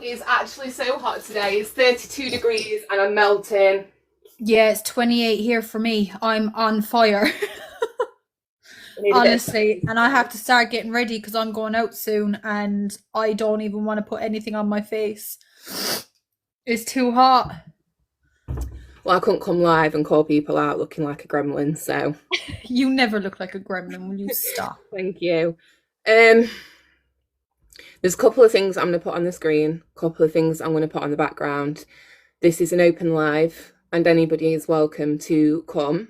It's actually so hot today. It's 32 degrees and I'm melting. Yeah, it's 28 here for me. I'm on fire, I need a bit of honestly. sun. And I have to start getting ready because I'm going out soon and I don't even want to put anything on my face. It's too hot. Well, I couldn't come live and call people out looking like a gremlin, so You never look like a gremlin. Will you stop? thank you. Um, there's a couple of things I'm going to put on the screen, a couple of things I'm going to put on the background. This is an open live, and anybody is welcome to come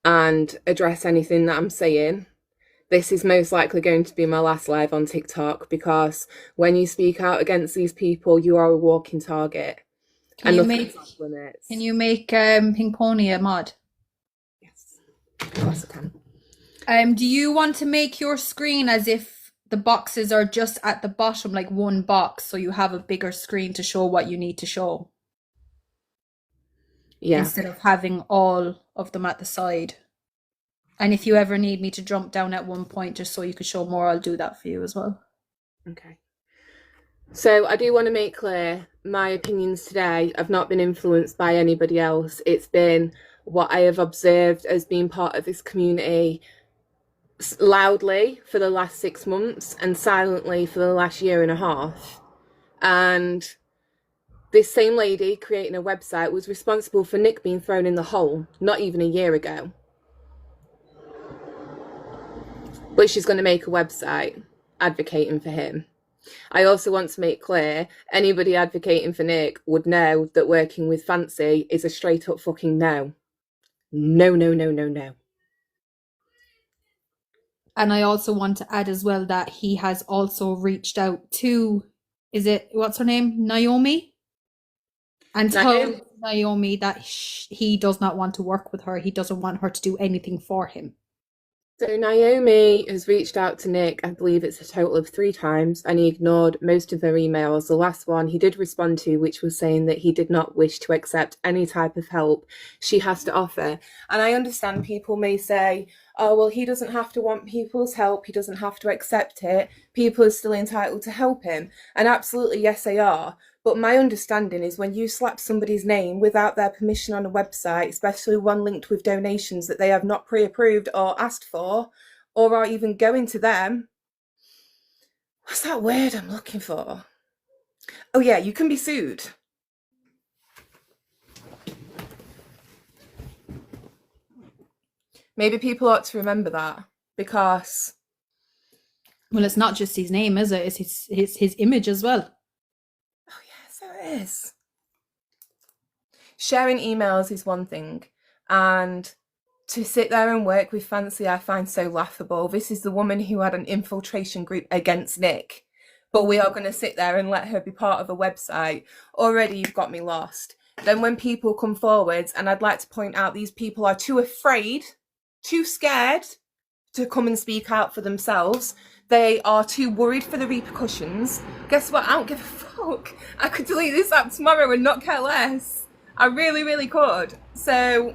and address anything that I'm saying. This is most likely going to be my last live on TikTok because when you speak out against these people, you are a walking target. Can And you nothing's make off limits. can you make Pink Pony a mod? Yes, of course I can. Do you want to make your screen as if the boxes are just at the bottom, like one box, so you have a bigger screen to show what you need to show Yeah. instead of having all of them at the side? And if you ever need me to jump down at one point just so you can show more, I'll do that for you as well. Okay. So I do want to make clear my opinions today have not been influenced by anybody else. It's been what I have observed as being part of this community loudly for the last 6 months and silently for the last year and a half. And this same lady creating a website was responsible for Nick being thrown in the hole not even a year ago. But she's going to make a website advocating for him. I also want to make clear, anybody advocating for Nick would know that working with Fancy is a straight up fucking no. No, no, no, no, no. And I also want to add as well that he has also reached out to, what's her name? Naomi? And told Naomi that he does not want to work with her. He doesn't want her to do anything for him. So Naomi has reached out to Nick, I believe it's a total of 3 times, and he ignored most of her emails. The last one he did respond to, which was saying that he did not wish to accept any type of help she has to offer. And I understand people may say, oh, well, he doesn't have to want people's help. He doesn't have to accept it. People are still entitled to help him. And absolutely, yes, they are. But my understanding is when you slap somebody's name without their permission on a website, especially one linked with donations that they have not pre-approved or asked for, or are even going to them, what's that word I'm looking for? Oh yeah, you can be sued. Maybe people ought to remember that because... Well, it's not just his name, is it? It's his image as well. Oh yeah, so it is. Sharing emails is one thing, and to sit there and work with Fancy I find so laughable. This is the woman who had an infiltration group against Nick, but we are going to sit there and let her be part of a website. Already you've got me lost. Then when people come forwards, and I'd like to point out these people are too afraid, too scared to come and speak out for themselves. They are too worried for the repercussions. Guess what? I don't give a fuck. I could delete this app tomorrow and not care less. I really, really could. So,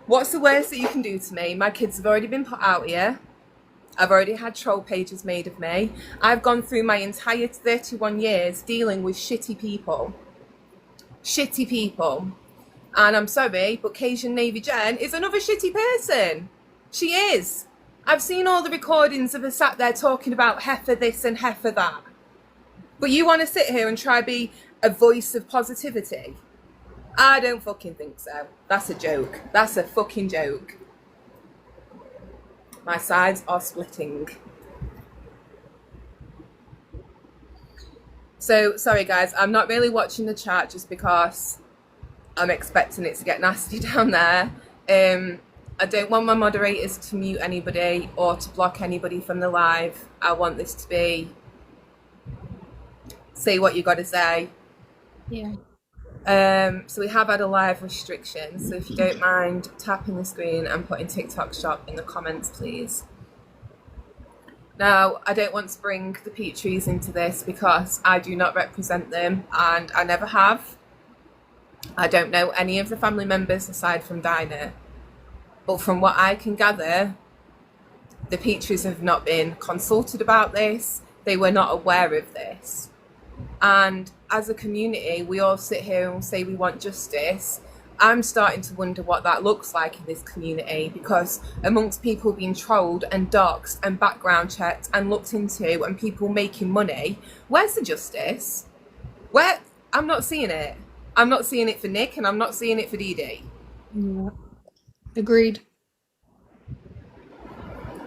what's the worst that you can do to me? My kids have already been put out here. I've already had troll pages made of me. I've gone through my entire 31 years dealing with shitty people. Shitty people. And I'm sorry, but Cajun Navy Jen is another shitty person. She is. I've seen all the recordings of her sat there talking about heifer this and heifer that. But you want to sit here and try be a voice of positivity? I don't fucking think so. That's a joke. That's a fucking joke. My sides are splitting. So, sorry guys, I'm not really watching the chat just because I'm expecting it to get nasty down there. I don't want my moderators to mute anybody or to block anybody from the live. I want this to be say what you got to say. Yeah. So we have had a live restriction. So if you don't mind tapping the screen and putting TikTok shop in the comments, please. Now, I don't want to bring the Petries into this because I do not represent them and I never have. I don't know any of the family members aside from Dinah. But from what I can gather, the Petries have not been consulted about this. they were not aware of this. And as a community, we all sit here and say we want justice. I'm starting to wonder what that looks like in this community, because amongst people being trolled and doxxed and background checked and looked into and people making money, where's the justice? Where? I'm not seeing it. I'm not seeing it for Nick, and I'm not seeing it for Dee Dee. Yeah. Agreed.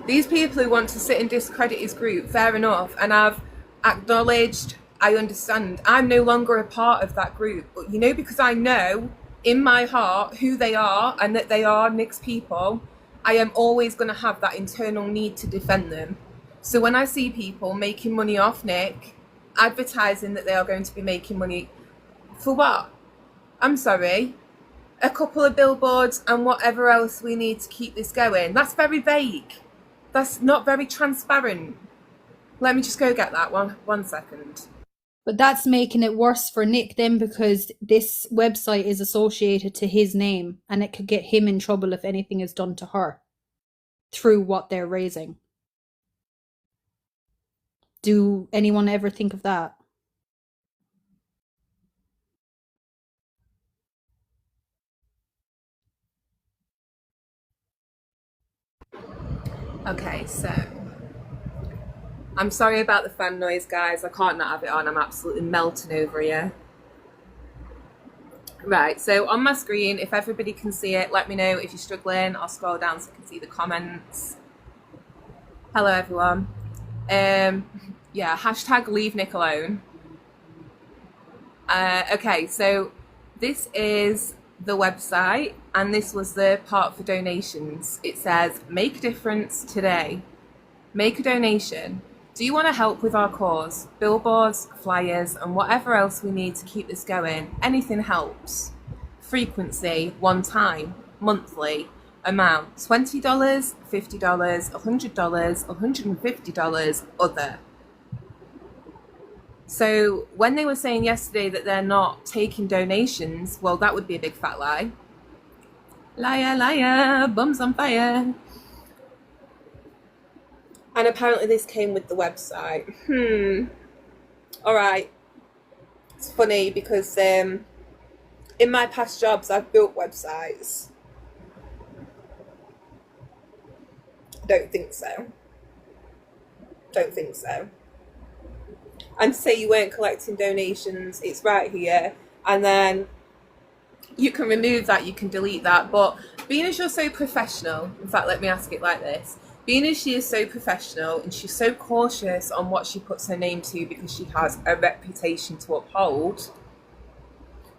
These people who want to sit and discredit his group, fair enough, and I've acknowledged, I understand. I'm no longer a part of that group, but you know, because I know in my heart who they are and that they are Nick's people, I am always going to have that internal need to defend them. So when I see people making money off Nick, advertising that they are going to be making money, for what? I'm sorry. A couple of billboards and whatever else we need to keep this going. That's very vague. That's not very transparent. Let me just go get that one second. But that's making it worse for Nick then, because this website is associated to his name and it could get him in trouble if anything is done to her through what they're raising. Do anyone ever think of that? Okay, so I'm sorry about the fan noise, guys. I can't not have it on. I'm absolutely melting over here. Right, so on my screen, if everybody can see it, let me know if you're struggling. I'll scroll down so I can see the comments. Hello, everyone. Yeah, hashtag leave Nick alone. Okay, so this is the website, and this was the part for donations. It says, make a difference today. Make a donation. Do you want to help with our cause? Billboards, flyers, and whatever else we need to keep this going. Anything helps. Frequency, one time, monthly. Amount, $20, $50, $100, $150, other. So when they were saying yesterday that they're not taking donations, well, that would be a big fat lie. Liar, liar, bums on fire. And apparently this came with the website. All right. It's funny because in my past jobs, I've built websites. Don't think so. Don't think so. And to say you weren't collecting donations, it's right here. And then you can remove that, you can delete that. But being as you're so professional, in fact, let me ask it like this. Being as she is so professional and she's so cautious on what she puts her name to because she has a reputation to uphold,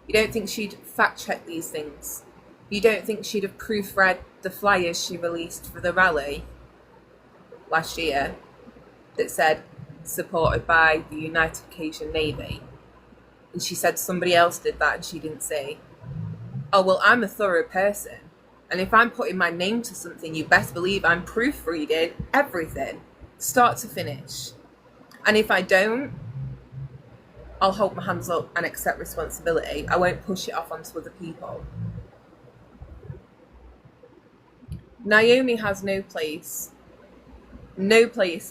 you don't think she'd fact check these things? You don't think she'd have proofread the flyers she released for the rally last year that said supported by the United Navy? And she said somebody else did that and she didn't say, oh, well, I'm a thorough person. And if I'm putting my name to something, you best believe I'm proofreading everything, start to finish. And if I don't, I'll hold my hands up and accept responsibility. I won't push it off onto other people. Naomi has no place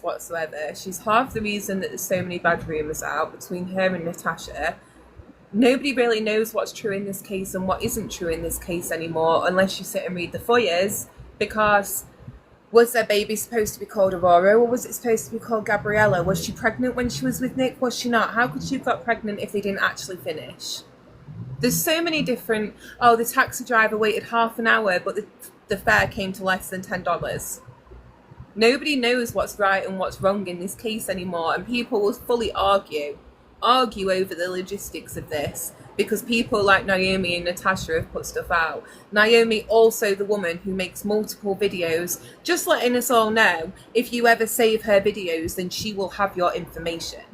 whatsoever. She's half the reason that there's so many bad rumours out between her and Natasha. Nobody really knows what's true in this case and what isn't true in this case anymore unless you sit and read the foyers, because was their baby supposed to be called Aurora, or was it supposed to be called Gabriella? Was she pregnant when she was with Nick? Was she not? How could she have got pregnant if they didn't actually finish? There's so many different, oh, the taxi driver waited half an hour but the fare came to less than $10. Nobody knows what's right and what's wrong in this case anymore, and people will fully argue over the logistics of this because people like Naomi and Natasha have put stuff out. Naomi, also the woman who makes multiple videos, just letting us all know, if you ever save her videos, then she will have your information.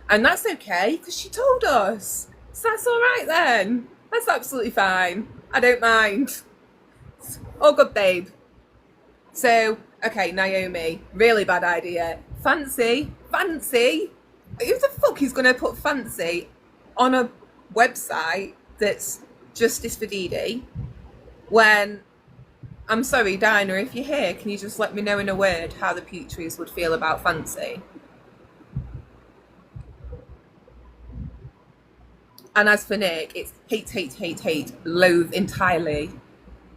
And that's okay because she told us. So that's all right then. That's absolutely fine. I don't mind. All good, babe. So, okay, Naomi, really bad idea. Fancy. Who the fuck is going to put fancy on a website that's justice for Dee Dee? When, I'm sorry, Dinah, if you're here, can you just let me know in a word how the Petries would feel about fancy? And as for Nick, it's hate, loathe entirely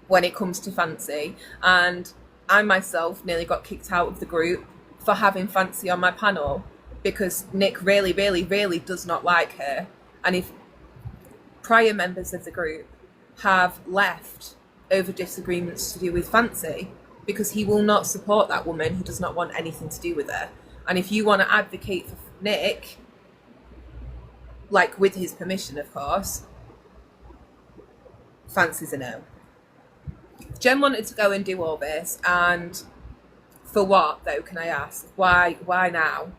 when it comes to Fancy. And I myself nearly got kicked out of the group for having Fancy on my panel because Nick really does not like her. And if prior members of the group have left over disagreements to do with Fancy, because he will not support that woman, he does not want anything to do with her. And if you want to advocate for Nick, like with his permission, of course, Fancy's a no. Jen wanted to go and do all this, and for what though, can I ask? Why now?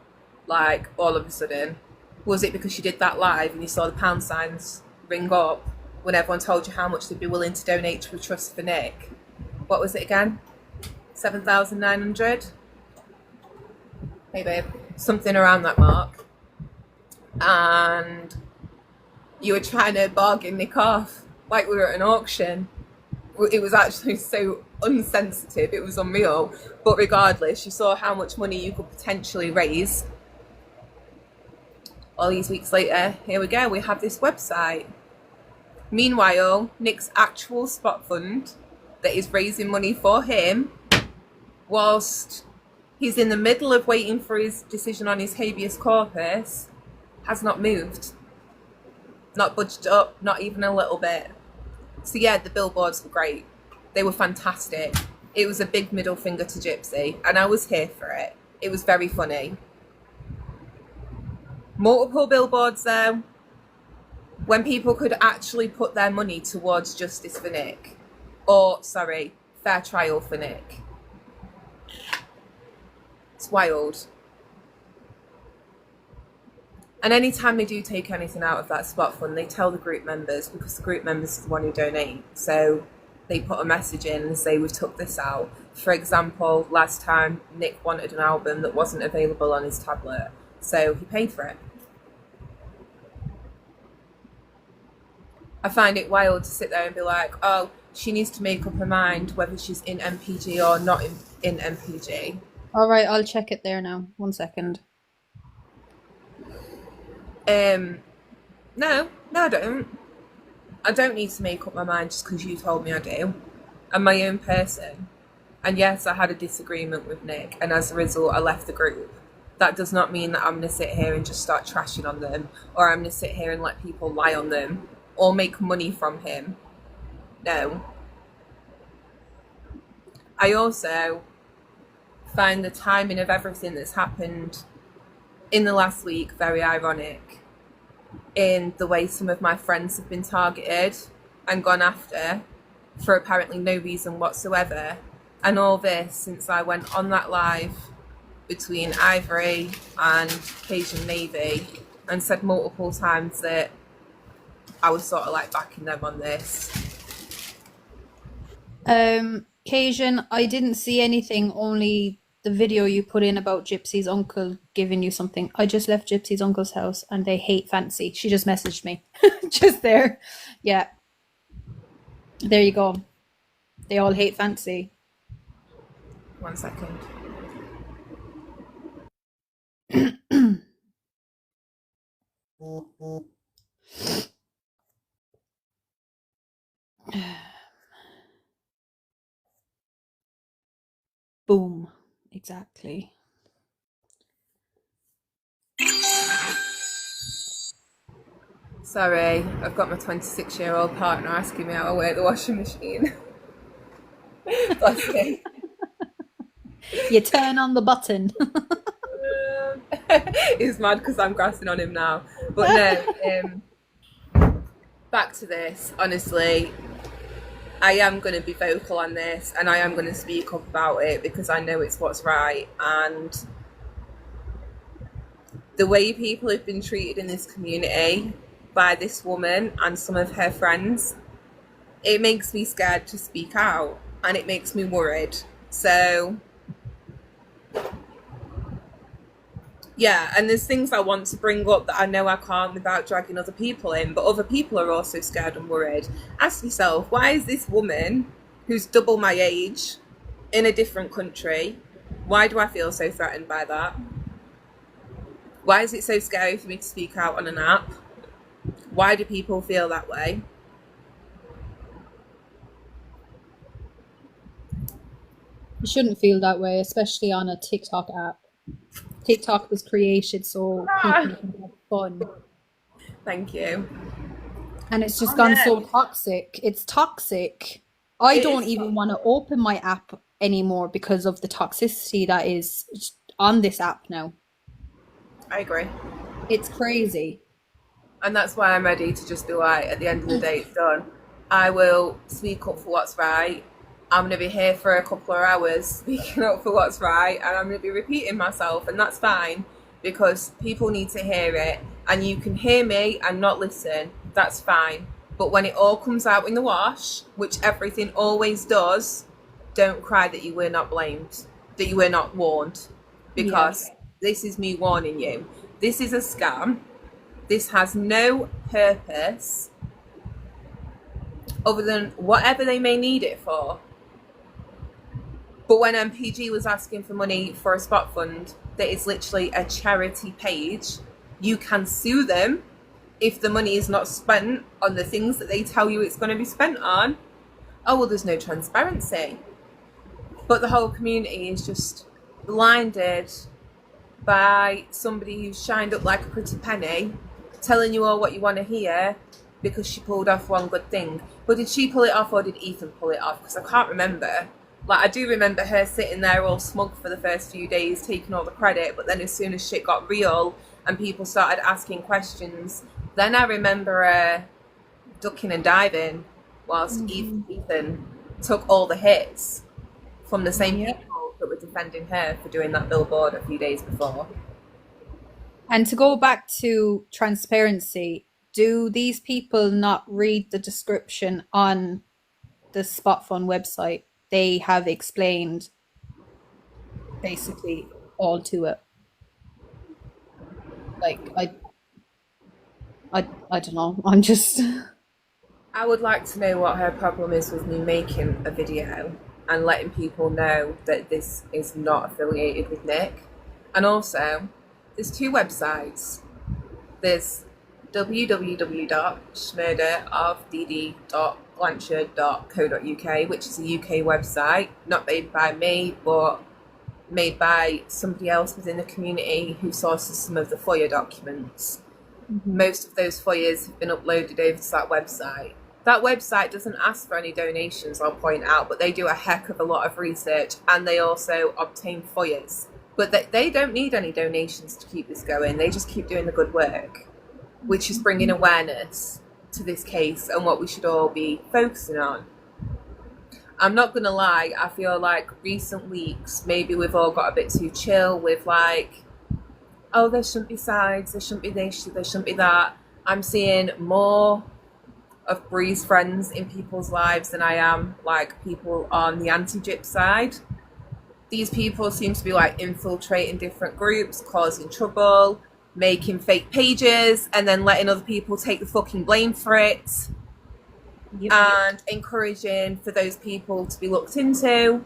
Like, all of a sudden? Was it because you did that live and you saw the pound signs ring up when everyone told you how much they'd be willing to donate to a trust for Nick? What was it again? 7,900? Maybe something around that mark. And you were trying to bargain Nick off like we were at an auction. It was actually so unsensitive, it was unreal. But regardless, you saw how much money you could potentially raise. All these weeks later, here we go, we have this website. Meanwhile, Nick's actual spot fund that is raising money for him, whilst he's in the middle of waiting for his decision on his habeas corpus, has not moved. Not budged up, not even a little bit. So yeah, the billboards were great. They were fantastic. It was a big middle finger to Gypsy, and I was here for it. It was very funny. Multiple billboards though, when people could actually put their money towards justice for Nick. Or, sorry, fair trial for Nick. It's wild. And anytime they do take anything out of that spot fund, they tell the group members, because the group members are the one who donate. So they put a message in and say, we've took this out. For example, last time Nick wanted an album that wasn't available on his tablet, so he paid for it. I find it wild to sit there and be like, oh, she needs to make up her mind whether she's in MPG or not in MPG. All right, I'll check it there now. 1 second. No, I don't. I don't need to make up my mind just because you told me I do. I'm my own person. And yes, I had a disagreement with Nick, and as a result, I left the group. That does not mean that I'm going to sit here and just start trashing on them, or I'm going to sit here and let people lie on them, or make money from him. No. I also find the timing of everything that's happened in the last week very ironic, in the way some of my friends have been targeted and gone after for apparently no reason whatsoever. And all this since I went on that live between Ivory and Cajun Navy and said multiple times that I was sort of like backing them on this. Cajun, I didn't see anything, only the video you put in about Gypsy's uncle giving you something. I just left Gypsy's uncle's house and they hate Fancy. She just messaged me. Just there. Yeah. There you go. They all hate Fancy. 1 second. Boom. Exactly. Sorry, I've got my 26-year-old partner asking me how to work the washing machine. Bless me. You turn on the button. He's mad because I'm grassing on him now. But no, back to this. Honestly, I am going to be vocal on this, and I am going to speak up about it because I know it's what's right. And the way people have been treated in this community by this woman and some of her friends, it makes me scared to speak out, and it makes me worried. So yeah, and there's things I want to bring up that I know I can't without dragging other people in, but other people are also scared and worried. Ask yourself, why is this woman who's double my age in a different country, why do I feel so threatened by that? Why is it so scary for me to speak out on an app? Why do people feel that way? You shouldn't feel that way, especially on a TikTok app. TikTok was created so people can have fun. Thank you. And it's just gone so toxic. It's toxic. I don't even want to open my app anymore because of the toxicity that is on this app now. I agree. It's crazy. And that's why I'm ready to just be like, at the end of the day, it's done. I will speak up for what's right. I'm going to be here for a couple of hours speaking up for what's right, and I'm going to be repeating myself, and that's fine, because people need to hear it, and you can hear me and not listen. That's fine. But when it all comes out in the wash, which everything always does, don't cry that you were not blamed, that you were not warned, because this is me warning you. This is a scam. This has no purpose other than whatever they may need it for. But when MPG was asking for money for a spot fund that is literally a charity page, you can sue them if the money is not spent on the things that they tell you it's going to be spent on. Oh, well, there's no transparency. But the whole community is just blinded by somebody who's shined up like a pretty penny, telling you all what you want to hear because she pulled off one good thing. But did she pull it off, or did Ethan pull it off? Because I can't remember. Like, I do remember her sitting there all smug for the first few days, taking all the credit, but then as soon as shit got real and people started asking questions, then I remember her ducking and diving whilst Ethan took all the hits from the same people that were defending her for doing that billboard a few days before. And to go back to transparency, do these people not read the description on the Spot Fund website? They have explained basically all to it. Like, I don't know. I'm just... I would like to know what her problem is with me making a video and letting people know that this is not affiliated with Nick. And also, there's two websites. There's www.murderofdd.blanchard.co.uk, which is a UK website, not made by me, but made by somebody else within the community who sources some of the FOIA documents. Most of those FOIAs have been uploaded over to that website. That website doesn't ask for any donations, I'll point out, but they do a heck of a lot of research, and they also obtain FOIAs. But they don't need any donations to keep this going. They just keep doing the good work, which is bringing awareness to this case and what we should all be focusing on. I'm not going to lie, I feel like recent weeks, maybe we've all got a bit too chill with like, oh, there shouldn't be sides, there shouldn't be this, there shouldn't be that. I'm seeing more of Bree's friends in people's lives than I am like people on the anti-Gypsy side. These people seem to be like infiltrating different groups, causing trouble, making fake pages, and then letting other people take the fucking blame for it. And encouraging for those people to be looked into.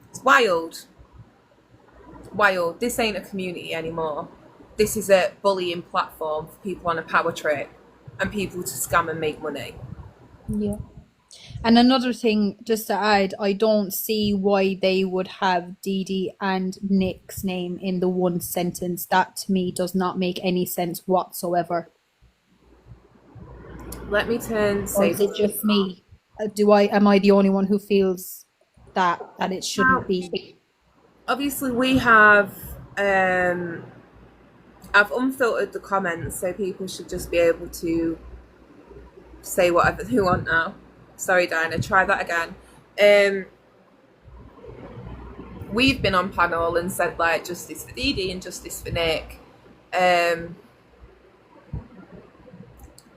It's wild. Wild. This ain't a community anymore. This is a bullying platform for people on a power trip and people to scam and make money. Yeah. And another thing, just to add, I don't see why they would have Dee Dee and Nick's name in the one sentence. That to me does not make any sense whatsoever. Let me turn. Or is it just me? Am I the only one who feels that it shouldn't be? Obviously, we have. I've unfiltered the comments, so people should just be able to say whatever they want now. Sorry, Diana, try that again. We've been on panel and said like justice for Dee Dee and justice for Nick.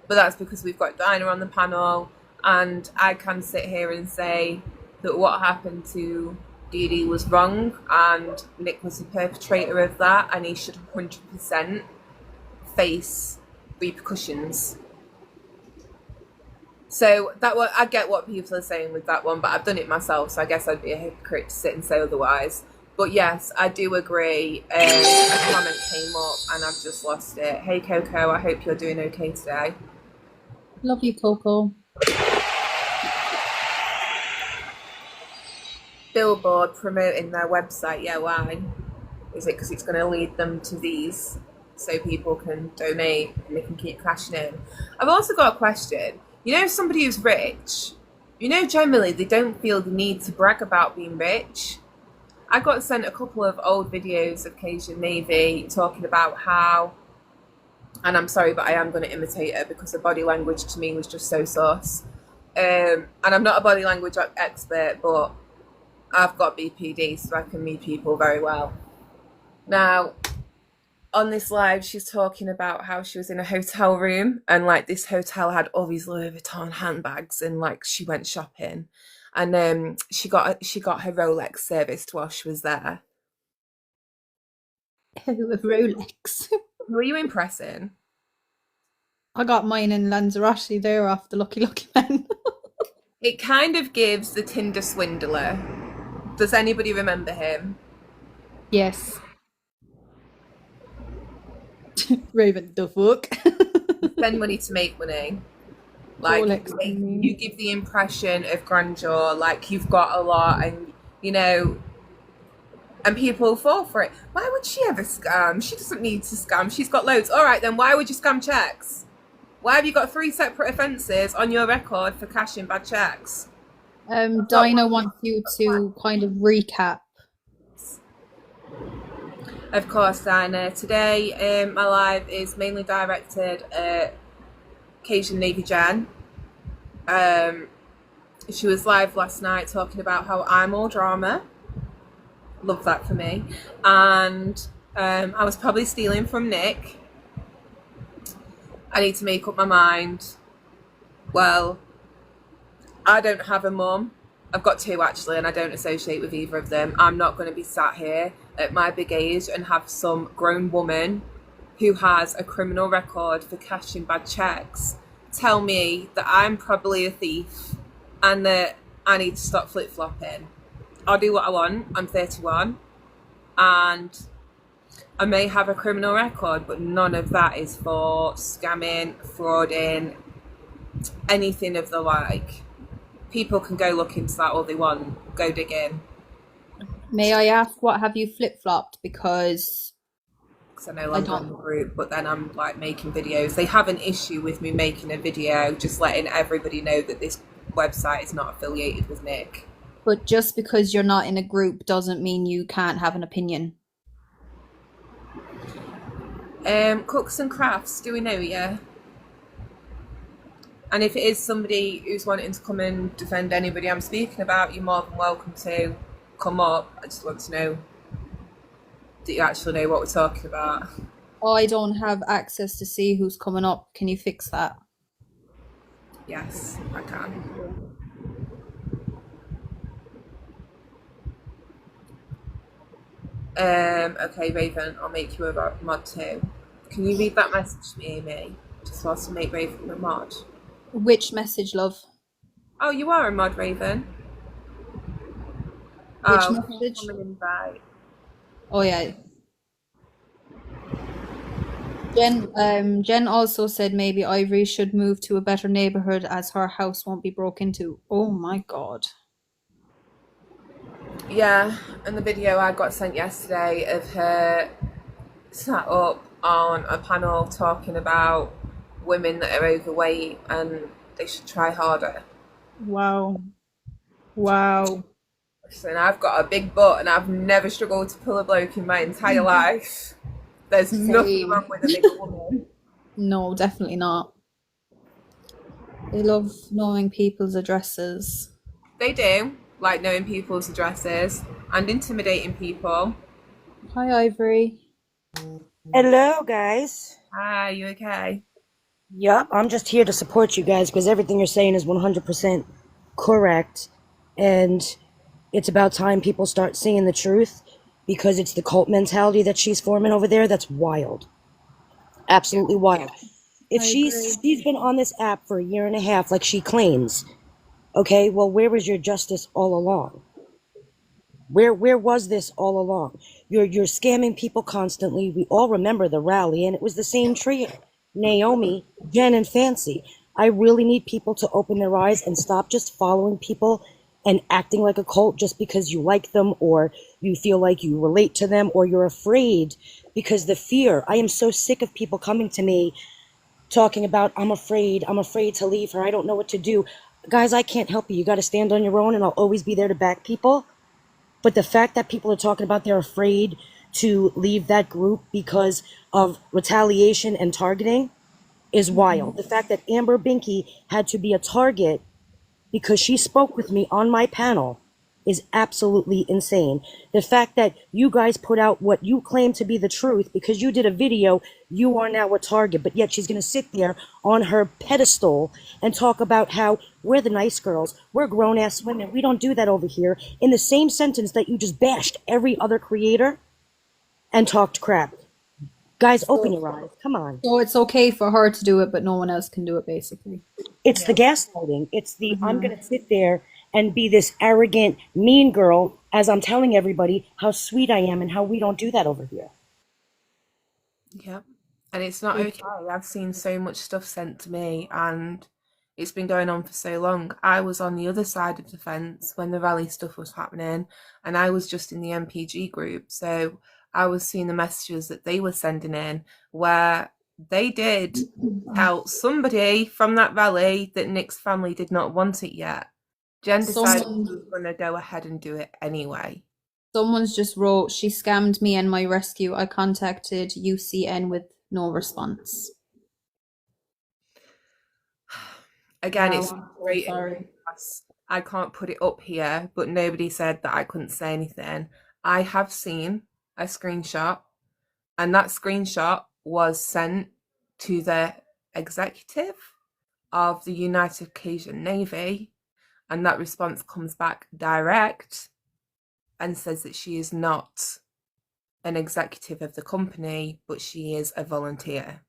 But that's because we've got Dinah on the panel, and I can sit here and say that what happened to Dee Dee was wrong and Nick was the perpetrator of that, and he should 100% face repercussions. So that I get what people are saying with that one, but I've done it myself, so I guess I'd be a hypocrite to sit and say otherwise. But yes, I do agree. A comment came up and I've just lost it. Hey Coco, I hope you're doing okay today. Love you, Coco. Billboard promoting their website. Yeah, why? Is it because it's going to lead them to these so people can donate and they can keep cashing in? I've also got a question. You know, somebody who's rich, you know, generally they don't feel the need to brag about being rich. I got sent a couple of old videos of Cajun Navy talking about how, and I'm sorry, but I am going to imitate her because her body language to me was just so sus. And I'm not a body language expert, but I've got BPD, so I can read people very well. Now, on this live, she's talking about how she was in a hotel room and like this hotel had all these Louis Vuitton handbags and like she went shopping, and she got her Rolex serviced while she was there. A Rolex. Who are you impressing? I got mine in Lanzarote there off the Lucky Lucky Men. It kind of gives the Tinder swindler. Does anybody remember him? Yes. Raven, the fuck? Spend money to make money. Like, you give the impression of grandeur, like you've got a lot and, you know, and people fall for it. Why would she ever scam? She doesn't need to scam. She's got loads. All right, then why would you scam checks? Why have you got 3 separate offences on your record for cashing bad checks? Dinah wants you to kind of recap. Of course, Dinah. Today, my live is mainly directed at Cajun Navy Jen. She was live last night talking about how I'm all drama. Love that for me. And I was probably stealing from Nick. I need to make up my mind. Well, I don't have a mum. I've got 2 actually, and I don't associate with either of them. I'm not going to be sat here at my big age and have some grown woman who has a criminal record for cashing bad checks tell me that I'm probably a thief and that I need to stop flip-flopping. I'll do what I want. I'm 31 and I may have a criminal record, but none of that is for scamming, frauding, anything of the like. People can go look into that all they want. Go dig in. May I ask, what have you flip-flopped? Because I no longer in the group, but then I'm like making videos. They have an issue with me making a video, just letting everybody know that this website is not affiliated with Nick. But just because you're not in a group doesn't mean you can't have an opinion. Cooks and Crafts, do we know you? And if it is somebody who's wanting to come and defend anybody I'm speaking about, you're more than welcome to come up. I just want to know that you actually know what we're talking about. I don't have access to see who's coming up. Can you fix that? Yes, I can. Okay, Raven, I'll make you a mod too. Can you read that message to me, Amy? Just whilst I make Raven a mod. Which message, love? Oh, you are a mod, Raven. Which message? Invite. Oh yeah. Jen also said maybe Ivory should move to a better neighborhood as her house won't be broke into. Oh my god. Yeah, and the video I got sent yesterday of her sat up on a panel talking about women that are overweight and they should try harder. Wow. Wow. Listen, I've got a big butt and I've never struggled to pull a bloke in my entire life. There's nothing wrong with a big woman. No, definitely not. They love knowing people's addresses. They do, like knowing people's addresses and intimidating people. Hi, Ivory. Hello, guys. Hi, you okay? Yup, I'm just here to support you guys because everything you're saying is 100% correct. And it's about time people start seeing the truth because it's the cult mentality that she's forming over there that's wild. Absolutely wild. If she's been on this app for 1.5 years like she claims, okay, well, where was your justice all along? Where was this all along? You're scamming people constantly. We all remember the rally, and it was the same trio: Naomi, Jen, and Fancy. I really need people to open their eyes and stop just following people and acting like a cult just because you like them or you feel like you relate to them or you're afraid because the fear. I am so sick of people coming to me talking about, I'm afraid to leave her, I don't know what to do. Guys, I can't help you. You got to stand on your own, and I'll always be there to back people. But the fact that people are talking about they're afraid to leave that group because of retaliation and targeting is wild. The fact that Amber Binky had to be a target because she spoke with me on my panel is absolutely insane. The fact that you guys put out what you claim to be the truth because you did a video, you are now a target, but yet she's going to sit there on her pedestal and talk about how we're the nice girls, we're grown-ass women, we don't do that over here, in the same sentence that you just bashed every other creator and talked crap. Guys, open your eyes. Come on. So it's okay for her to do it, but no one else can do it, basically. It's the gaslighting. It's the I'm going to sit there and be this arrogant, mean girl as I'm telling everybody how sweet I am and how we don't do that over here. Yep. And it's not okay. I've seen so much stuff sent to me, and it's been going on for so long. I was on the other side of the fence when the rally stuff was happening, and I was just in the MPG group. So I was seeing the messages that they were sending in where they did tell somebody from that rally that Nick's family did not want it yet. Jen decided she was going to go ahead and do it anyway. Someone's just wrote, she scammed me and my rescue. I contacted UCN with no response. Again, Wow, it's I'm great. sorry. I can't put it up here, but nobody said that I couldn't say anything. I have seen a screenshot, and that screenshot was sent to the executive of the United Occasion Navy, and that response comes back direct and says that she is not an executive of the company, but she is a volunteer.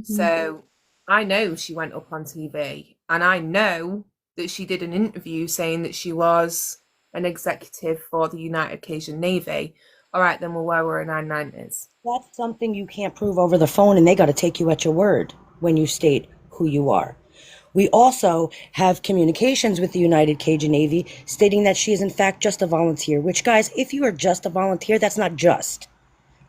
So I know she went up on TV, and I know that she did an interview saying that she was an executive for the United Occasion Navy. All right, then, well, where were her 990s? That's something you can't prove over the phone, and they got to take you at your word when you state who you are. We also have communications with the United Cajun Navy stating that she is in fact just a volunteer, which, guys, if you are just a volunteer, that's not just.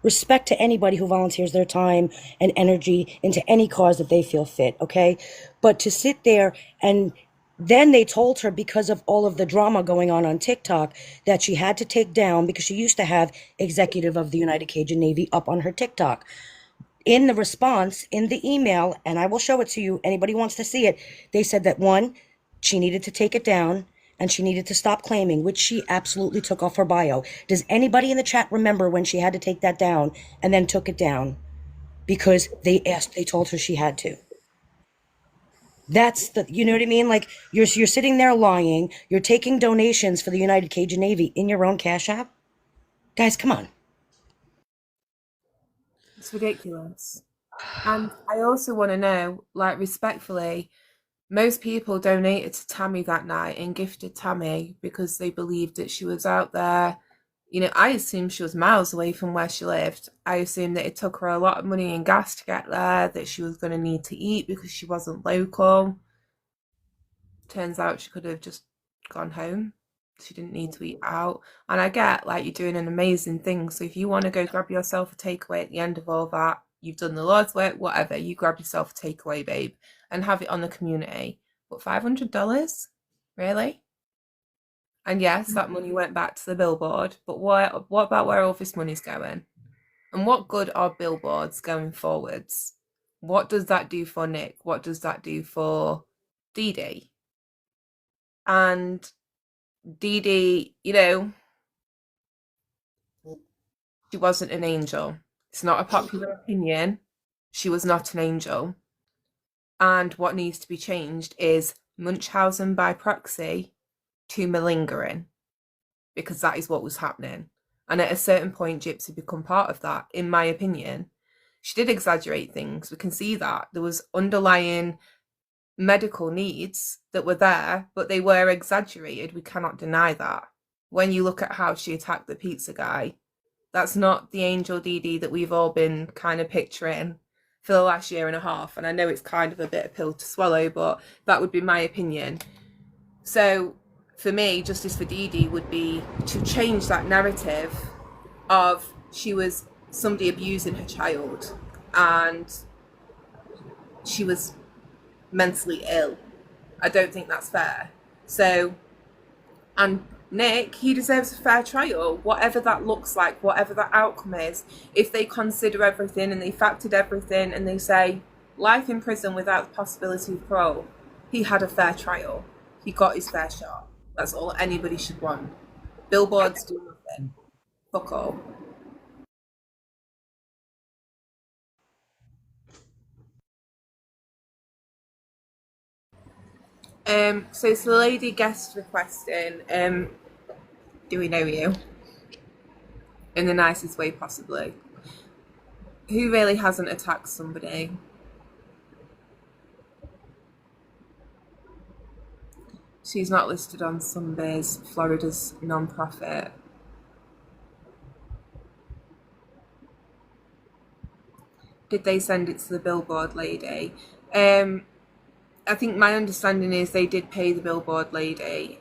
Respect to anybody who volunteers their time and energy into any cause that they feel fit, okay? But to sit there and then they told her, because of all of the drama going on TikTok, that she had to take down, because she used to have executive of the United Cajun Navy up on her TikTok. In the response, in the email, and I will show it to you, anybody wants to see it, they said that one, she needed to take it down, and she needed to stop claiming, which she absolutely took off her bio. Does anybody in the chat remember when she had to take that down and then took it down? Because they told her she had to. That's the, you know what I mean? Like, you're sitting there lying, you're taking donations for the United Cajun Navy in your own Cash App. Guys, come on. It's ridiculous. And I also want to know, like, respectfully, most people donated to Tammy that night and gifted Tammy because they believed that she was out there. You know, I assumed she was miles away from where she lived. I assumed that it took her a lot of money and gas to get there, that she was going to need to eat because she wasn't local. Turns out she could have just gone home. She didn't need to eat out. And I get, like, you're doing an amazing thing. So if you want to go grab yourself a takeaway at the end of all that, you've done the Lord's work, whatever, you grab yourself a takeaway, babe, and have it on the community. But $500? Really? And yes, that money went back to the billboard, but what about where all this money's going? And what good are billboards going forwards? What does that do for Nick? What does that do for Dee Dee? And Dee Dee, you know, she wasn't an angel. It's not a popular opinion. She was not an angel. And what needs to be changed is Munchausen by proxy to malingering, because that is what was happening. And at a certain point, Gypsy become part of that, in my opinion. She did exaggerate things. We can see that. There was underlying medical needs that were there, but they were exaggerated. We cannot deny that. when you look at how she attacked the pizza guy. That's not the Angel Dee Dee that we've all been kind of picturing for the last year and a half. And I know it's kind of a bit of a pill to swallow, but that would be my opinion. So for me, justice for Dee Dee would be to change that narrative of she was somebody abusing her child and she was mentally ill. I don't think that's fair. So, and Nick, he deserves a fair trial, whatever that looks like, whatever that outcome is. If they consider everything and they factored everything and they say life in prison without the possibility of parole, he had a fair trial. He got his fair shot. That's all anybody should want. Billboards do nothing. Fuck all. So it's the lady guest requesting, do we know you? In the nicest way possibly. Who really hasn't attacked somebody? She's not listed on Sundays, Florida's non-profit. Did they send it to the billboard lady? I think my understanding is they did pay the billboard lady.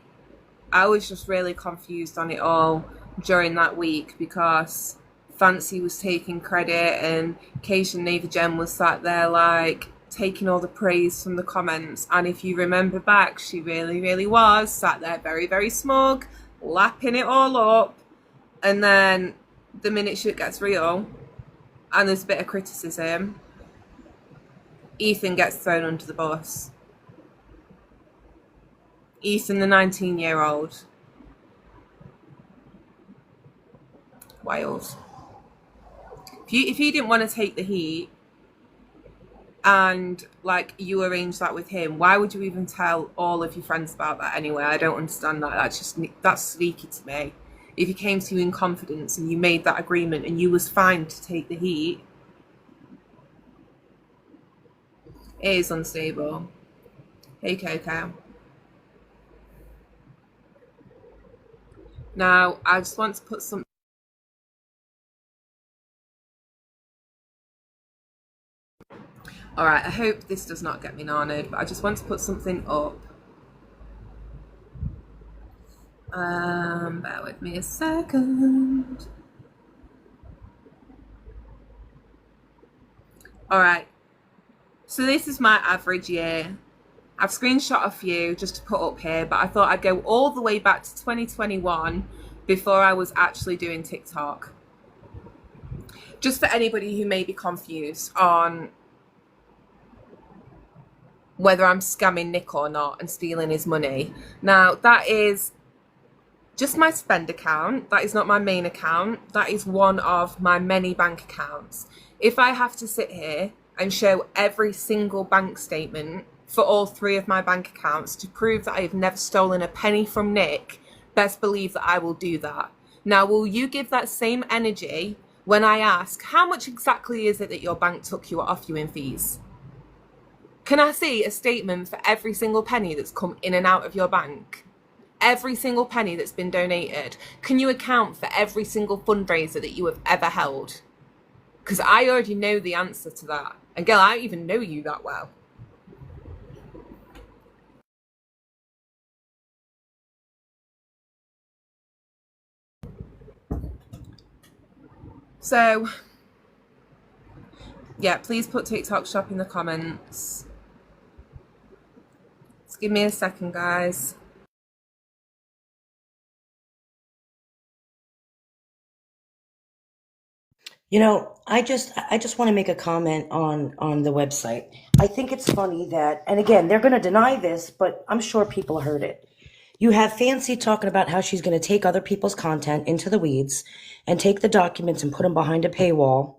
I was just really confused on it all during that week because Fancy was taking credit and Cation Neva Jem was sat there like taking all the praise from the comments. And if you remember back, she really was sat there very, very smug, lapping it all up. And then the minute shit gets real and there's a bit of criticism, Ethan gets thrown under the bus. Ethan, the 19-year-old. Wild. If you didn't want to take the heat and like you arranged that with him, why would you even tell all of your friends about that anyway? I don't understand that. That's sneaky to me. If he came to you in confidence and you made that agreement and you was fine to take the heat, it is unstable. Hey, Coco. Now, I just want to put some... Alright, I hope this does not get me narnered, but I just want to put something up. Bear with me a second. Alright, so this is my average year. I've screenshot a few just to put up here, but I thought I'd go all the way back to 2021 before I was actually doing TikTok. Just for anybody who may be confused on whether I'm scamming Nick or not and stealing his money. Now, that is just my spend account. That is not my main account. That is one of my many bank accounts. If I have to sit here and show every single bank statement for all three of my bank accounts to prove that I have never stolen a penny from Nick, best believe that I will do that. Now, will you give that same energy when I ask, how much exactly is it that your bank took you off you in fees? Can I see a statement for every single penny that's come in and out of your bank? Every single penny that's been donated? Can you account for every single fundraiser that you have ever held? Because I already know the answer to that. And girl, I don't even know you that well. So, yeah, please put TikTok shop in the comments. Just give me a second, guys. You know, I just want to make a comment on the website. I think it's funny that, and again, they're going to deny this, but I'm sure people heard it. You have Fancy talking about how she's going to take other people's content into the weeds and take the documents and put them behind a paywall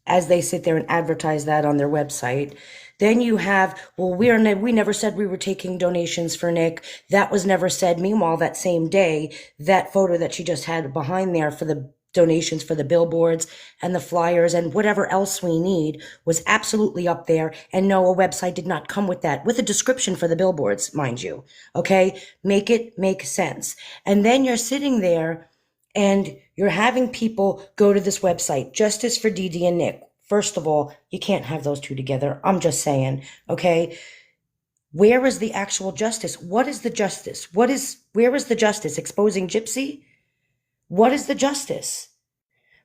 as they sit there and advertise that on their website. Then you have, well, we never said we were taking donations for Nick. That was never said. Meanwhile, that same day, that photo that she just had behind there for the donations for the billboards and the flyers and whatever else we need was absolutely up there. And no, a website did not come with that, with a description for the billboards, mind you. Okay, make it make sense. And then you're sitting there and you're having people go to this website, Justice for Dee Dee and Nick. First of all, you can't have those two together. I'm just saying, okay? Where is the actual justice? What is the justice? Where is the justice? Exposing Gypsy? What is the justice?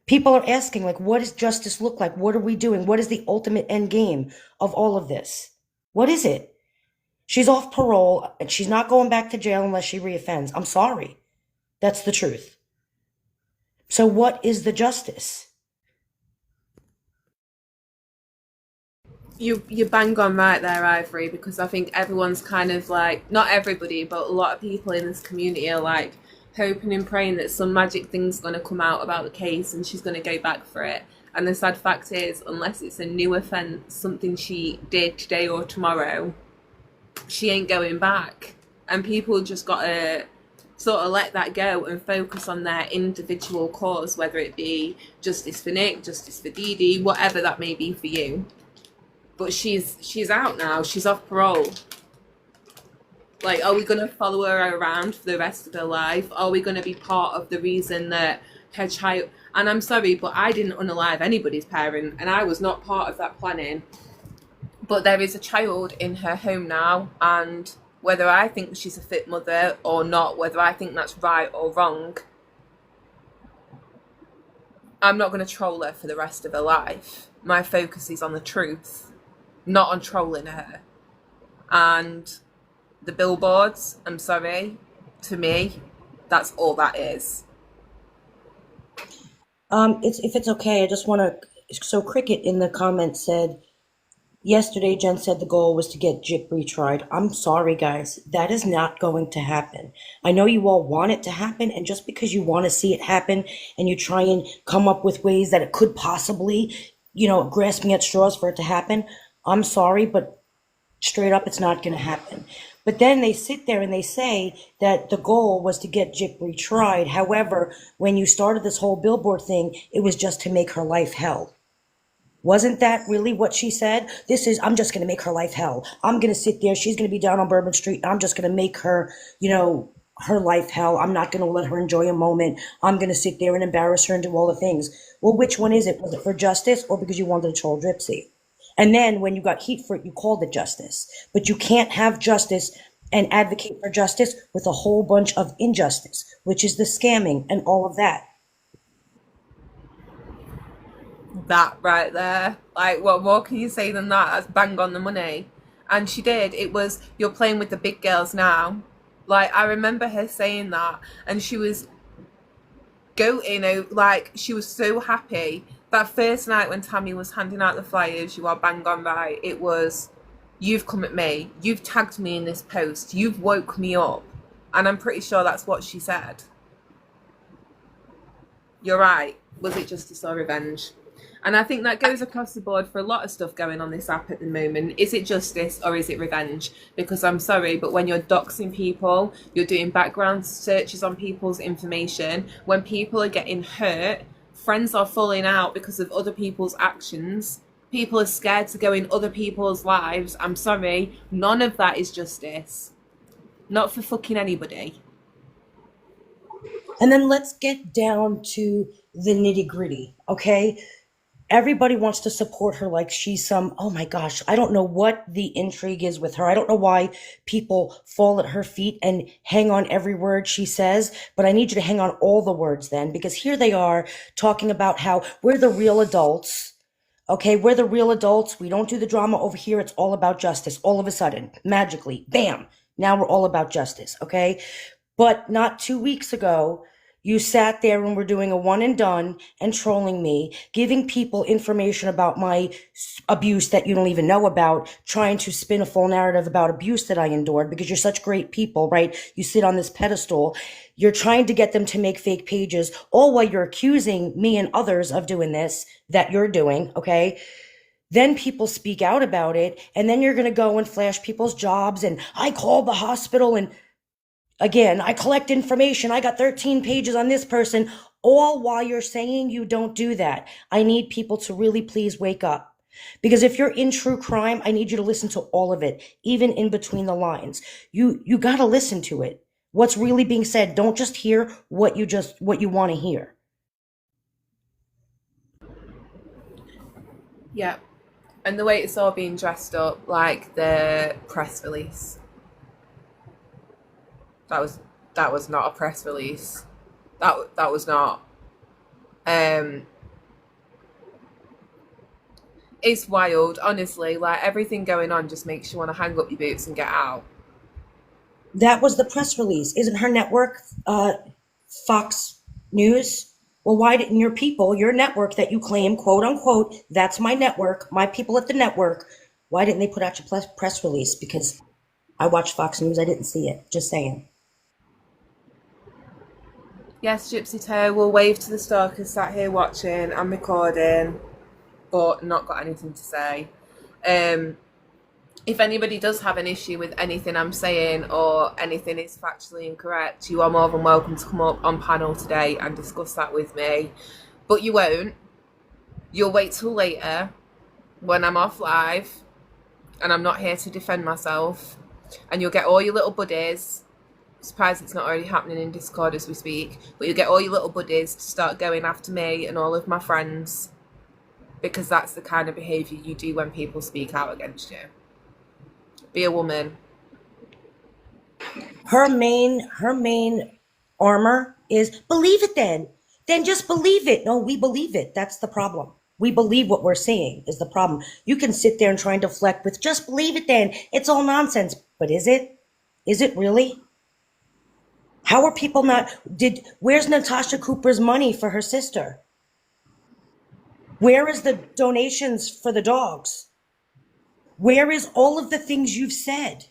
People are asking, like, what does justice look like? What are we doing? What is the ultimate end game of all of this? What is it? She's off parole and she's not going back to jail unless she reoffends. I'm sorry. That's the truth. So what is the justice? You bang on right there, Ivory, because I think everyone's kind of like, not everybody, but a lot of people in this community are like hoping and praying that some magic thing's going to come out about the case and she's going to go back for it. And the sad fact is, unless it's a new offence, something she did today or tomorrow, she ain't going back. And people just got to sort of let that go and focus on their individual cause, whether it be justice for Nick, justice for Dee Dee, whatever that may be for you. But she's out now. She's off parole. Like, are we going to follow her around for the rest of her life? Are we going to be part of the reason that her child... And I'm sorry, but I didn't unalive anybody's parent, and I was not part of that planning. But there is a child in her home now, and whether I think she's a fit mother or not, whether I think that's right or wrong, I'm not going to troll her for the rest of her life. My focus is on the truth, not on trolling her. And the billboards, I'm sorry, to me, that's all that is. If it's okay, I just want to. So Cricket in the comments said, yesterday Jen said the goal was to get Jip retried. I'm sorry, guys, that is not going to happen. I know you all want it to happen, and just because you want to see it happen and you try and come up with ways that it could possibly, grasping at straws for it to happen, I'm sorry, but straight up, it's not going to happen. But then they sit there and they say that the goal was to get Jip retried. However, when you started this whole billboard thing, it was just to make her life hell. Wasn't that really what she said? I'm just going to make her life hell. I'm going to sit there. She's going to be down on Bourbon Street. I'm just going to make her, her life hell. I'm not going to let her enjoy a moment. I'm going to sit there and embarrass her and do all the things. Well, which one is it? Was it for justice or because you wanted to troll Gypsy? And then when you got heat for it, you called it justice. But you can't have justice and advocate for justice with a whole bunch of injustice, which is the scamming and all of that. That right there. Like, what more can you say than that? That's bang on the money. And she did. It was, you're playing with the big girls now. Like, I remember her saying that. And she was like, she was so happy. That first night when Tammy was handing out the flyers, you are bang on right. It was, you've come at me. You've tagged me in this post. You've woke me up. And I'm pretty sure that's what she said. You're right. Was it justice or revenge? And I think that goes across the board for a lot of stuff going on this app at the moment. Is it justice or is it revenge? Because I'm sorry, but when you're doxing people, you're doing background searches on people's information, when people are getting hurt, friends are falling out because of other people's actions, people are scared to go in other people's lives, I'm sorry, none of that is justice. Not for fucking anybody. And then let's get down to the nitty gritty, okay? Everybody wants to support her like she's some, oh my gosh, I don't know what the intrigue is with her. I don't know why people fall at her feet and hang on every word she says, but I need you to hang on all the words then, because here they are talking about how we're the real adults. Okay, we're the real adults. We don't do the drama over here. It's all about justice. All of a sudden, magically, bam, now we're all about justice, okay? But not 2 weeks ago, you sat there and were doing a one and done and trolling me, giving people information about my abuse that you don't even know about, trying to spin a full narrative about abuse that I endured because you're such great people, right? You sit on this pedestal. You're trying to get them to make fake pages, all while you're accusing me and others of doing this that you're doing, okay? Then people speak out about it, and then you're going to go and flash people's jobs, and I called the hospital, and again, I collect information. I got 13 pages on this person, All while you're saying you don't do that. I need people to really please wake up. Because if you're in true crime, I need you to listen to all of it, even in between the lines. You got to listen to it. What's really being said. Don't just hear what you want to hear. Yeah. And the way it's all being dressed up, like the press release. That was not a press release. That was not. It's wild, honestly. Like, everything going on just makes you want to hang up your boots and get out. That was the press release. Isn't her network Fox News? Well, why didn't your network that you claim, quote unquote, that's my network, my people at the network, why didn't they put out your press release? Because I watched Fox News, I didn't see it. Just saying. Yes, Gypsy Toe, we'll wave to the stalkers sat here watching. I'm recording, but not got anything to say. If anybody does have an issue with anything I'm saying or anything is factually incorrect, you are more than welcome to come up on panel today and discuss that with me. But you won't. You'll wait till later when I'm off live and I'm not here to defend myself. And you'll get all your little buddies. Surprised it's not already happening in Discord as we speak. But you'll get all your little buddies to start going after me and all of my friends. Because that's the kind of behaviour you do when people speak out against you. Be a woman. Her main armor is believe it then. Then just believe it. No, we believe it. That's the problem. We believe what we're saying is the problem. You can sit there and try and deflect with just believe it then. It's all nonsense. But is it? Is it really? How are people not where's Natasha Cooper's money for her sister? Where is the donations for the dogs? Where is all of the things you've said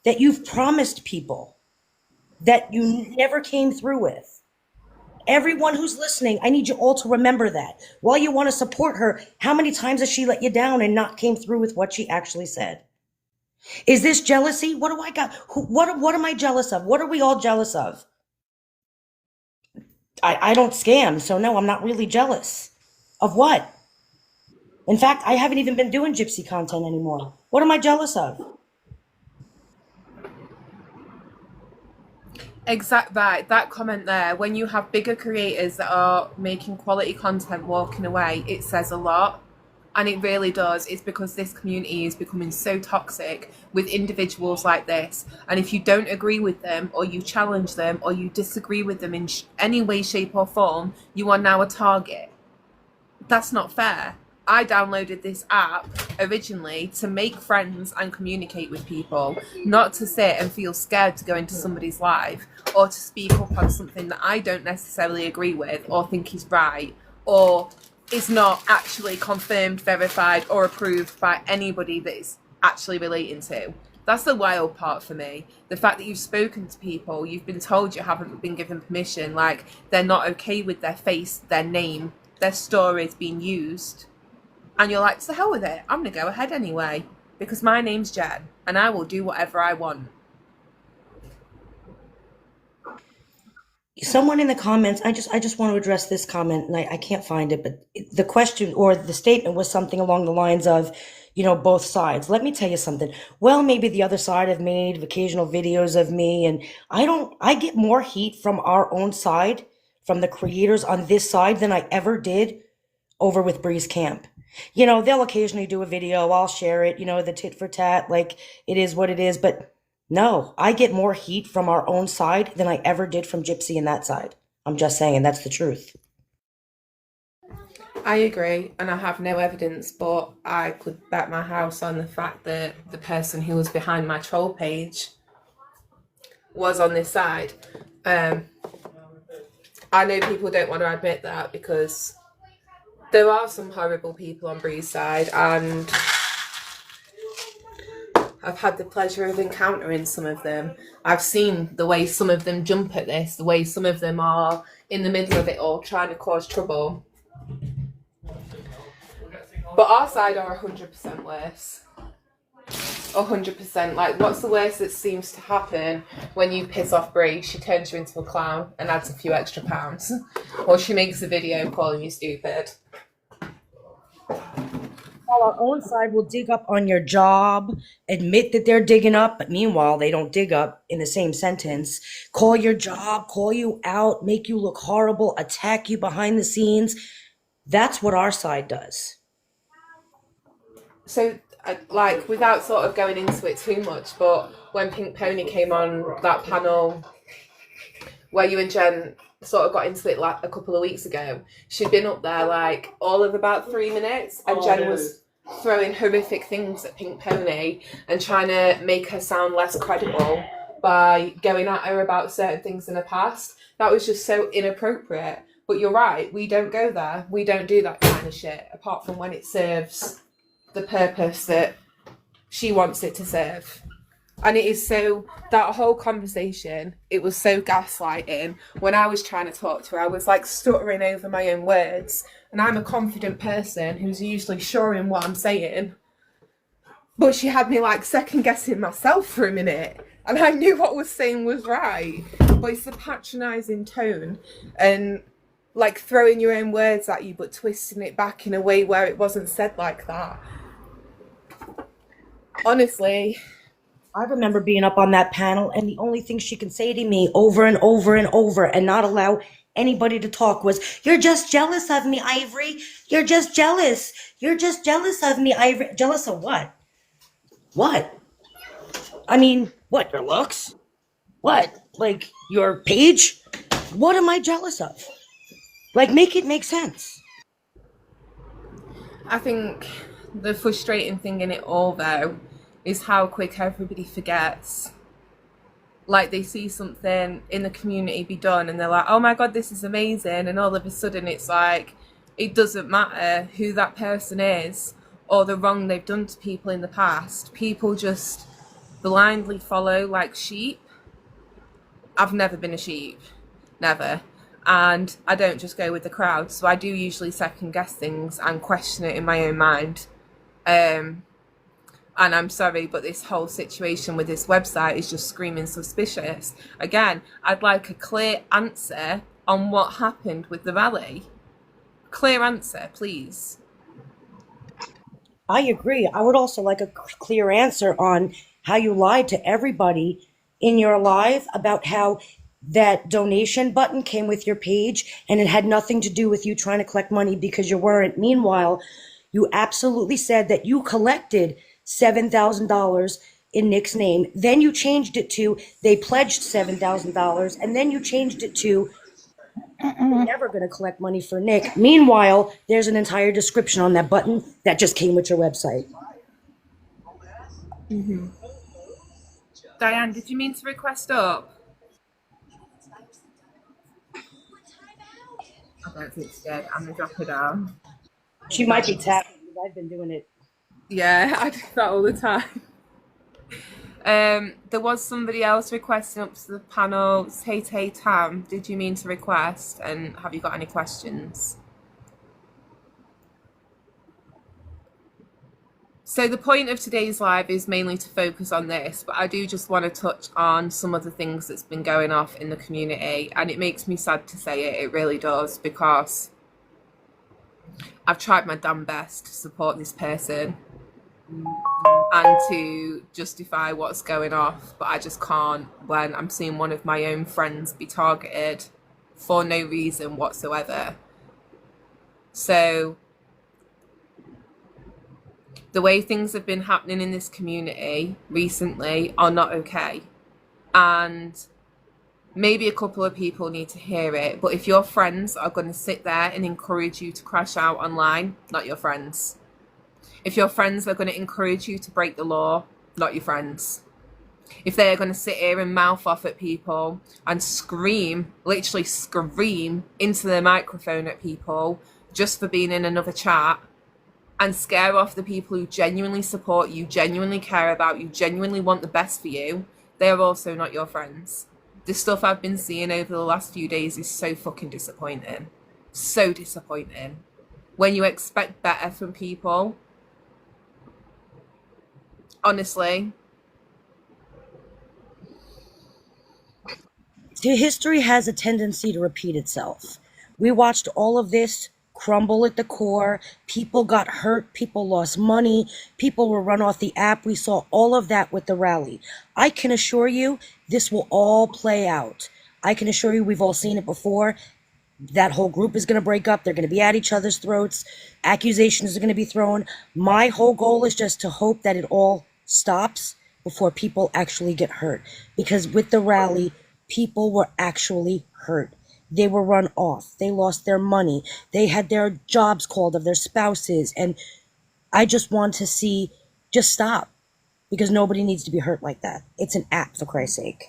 that you've promised people that you never came through with? Everyone who's listening, I need you all to remember that. While you want to support her, how many times has she let you down and not came through with what she actually said? Is this jealousy? What do I got? What am I jealous of? What are we all jealous of? I don't scam, so no, I'm not really jealous. Of what? In fact, I haven't even been doing gypsy content anymore. What am I jealous of? Exact right. That comment there, when you have bigger creators that are making quality content walking away, it says a lot. And it really does. It's because this community is becoming so toxic with individuals like this. And if you don't agree with them, or you challenge them, or you disagree with them in any way, shape or form, you are now a target. That's not fair. I downloaded this app originally to make friends and communicate with people, not to sit and feel scared to go into somebody's life or to speak up on something that I don't necessarily agree with or think is right or is not actually confirmed, verified or approved by anybody that is actually relating to. That's the wild part for me. The fact that you've spoken to people, you've been told you haven't been given permission, like they're not okay with their face, their name, their stories being used. And you're like, to hell with it. I'm going to go ahead anyway. Because my name's Jen. And I will do whatever I want. Someone in the comments, I just want to address this comment. And I can't find it. But the question or the statement was something along the lines of, both sides. Let me tell you something. Well, maybe the other side have made occasional videos of me. And I get more heat from our own side, from the creators on this side than I ever did over with Bree's Camp. They'll occasionally do a video, I'll share it, the tit for tat, like it is what it is. But no, I get more heat from our own side than I ever did from Gypsy and that side. I'm just saying, that's the truth. I agree, and I have no evidence, but I could bet my house on the fact that the person who was behind my troll page was on this side. I know people don't want to admit that because there are some horrible people on Bree's side, and I've had the pleasure of encountering some of them. I've seen the way some of them jump at this, the way some of them are in the middle of it all trying to cause trouble. But our side are 100% worse. 100%. Like, what's the worst that seems to happen when you piss off Brie? She turns you into a clown and adds a few extra pounds. Or she makes a video calling you stupid. While our own side will dig up on your job, admit that they're digging up, but meanwhile, they don't dig up in the same sentence. Call your job, call you out, make you look horrible, attack you behind the scenes. That's what our side does. So, like, without sort of going into it too much, but when Pink Pony came on that panel where you and Jen sort of got into it like a couple of weeks ago, she'd been up there like all of about 3 minutes, and Jen was throwing horrific things at Pink Pony and trying to make her sound less credible by going at her about certain things in the past. That was just so inappropriate. But you're right, we don't go there. We don't do that kind of shit, apart from when it serves the purpose that she wants it to serve. And it is so, that whole conversation, it was so gaslighting. When I was trying to talk to her, I was like stuttering over my own words. And I'm a confident person who's usually sure in what I'm saying. But she had me like second guessing myself for a minute. And I knew what I was saying was right. But it's the patronising tone and like throwing your own words at you, but twisting it back in a way where it wasn't said like that. Honestly, I remember being up on that panel, and the only thing she could say to me over and over and over and not allow anybody to talk was, "You're just jealous of me, Ivory. You're just jealous. You're just jealous of me, Ivory." Jealous of what? What? I mean, what, your looks? What? Like, your page? What am I jealous of? Like, make it make sense. I think the frustrating thing in it all, though, is how quick everybody forgets. Like, they see something in the community be done and they're like, oh my god, this is amazing. And all of a sudden it's like, it doesn't matter who that person is or the wrong they've done to people in the past. People just blindly follow like sheep. I've never been a sheep. Never. And I don't just go with the crowd. So I do usually second guess things and question it in my own mind. And I'm sorry, but this whole situation with this website is just screaming suspicious. Again, I'd like a clear answer on what happened with the rally. Clear answer, please. I agree. I would also like a clear answer on how you lied to everybody in your live about how that donation button came with your page and it had nothing to do with you trying to collect money because you weren't. Meanwhile, you absolutely said that you collected $7,000 in Nick's name. Then you changed it to they pledged $7,000, and then you changed it to we're never going to collect money for Nick. Meanwhile, there's an entire description on that button that just came with your website. Mm-hmm. Diane, did you mean to request up? I don't think she did. I'm going to drop her down. She might be tapping because I've been doing it. Yeah, I do that all the time. There was somebody else requesting up to the panel. Tay Tam, did you mean to request? And have you got any questions? So the point of today's live is mainly to focus on this, but I do just want to touch on some of the things that's been going off in the community. And it makes me sad to say it, it really does, because I've tried my damn best to support this person and to justify what's going off, but I just can't when I'm seeing one of my own friends be targeted for no reason whatsoever. So the way things have been happening in this community recently are not okay. And maybe a couple of people need to hear it, but if your friends are going to sit there and encourage you to crash out online, not your friends. If your friends are going to encourage you to break the law, not your friends. If they're going to sit here and mouth off at people and scream, literally scream into the microphone at people just for being in another chat and scare off the people who genuinely support you, genuinely care about you, genuinely want the best for you, they are also not your friends. The stuff I've been seeing over the last few days is so fucking disappointing. So disappointing. When you expect better from people, honestly. History has a tendency to repeat itself. We watched all of this crumble at the core. People got hurt. People lost money. People were run off the app. We saw all of that with the rally. I can assure you this will all play out. I can assure you we've all seen it before. That whole group is going to break up. They're going to be at each other's throats. Accusations are going to be thrown. My whole goal is just to hope that it all stops before people actually get hurt. Because with the rally, people were actually hurt. They were run off. They lost their money. They had their jobs called of their spouses. And I just want to see, just stop. Because nobody needs to be hurt like that. It's an app, for Christ's sake.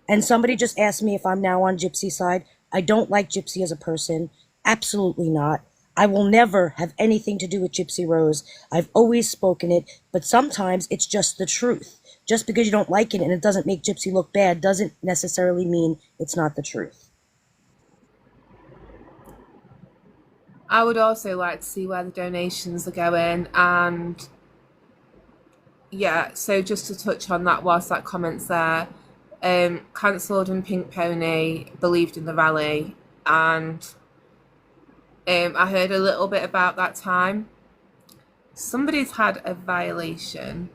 And somebody just asked me if I'm now on Gypsy side. I don't like Gypsy as a person. Absolutely not. I will never have anything to do with Gypsy Rose. I've always spoken it, but sometimes it's just the truth. Just because you don't like it and it doesn't make Gypsy look bad doesn't necessarily mean it's not the truth. I would also like to see where the donations are going, and yeah, so just to touch on that whilst that comment's there, cancelled and Pink Pony believed in the rally, and I heard a little bit about that time. Somebody's had a violation.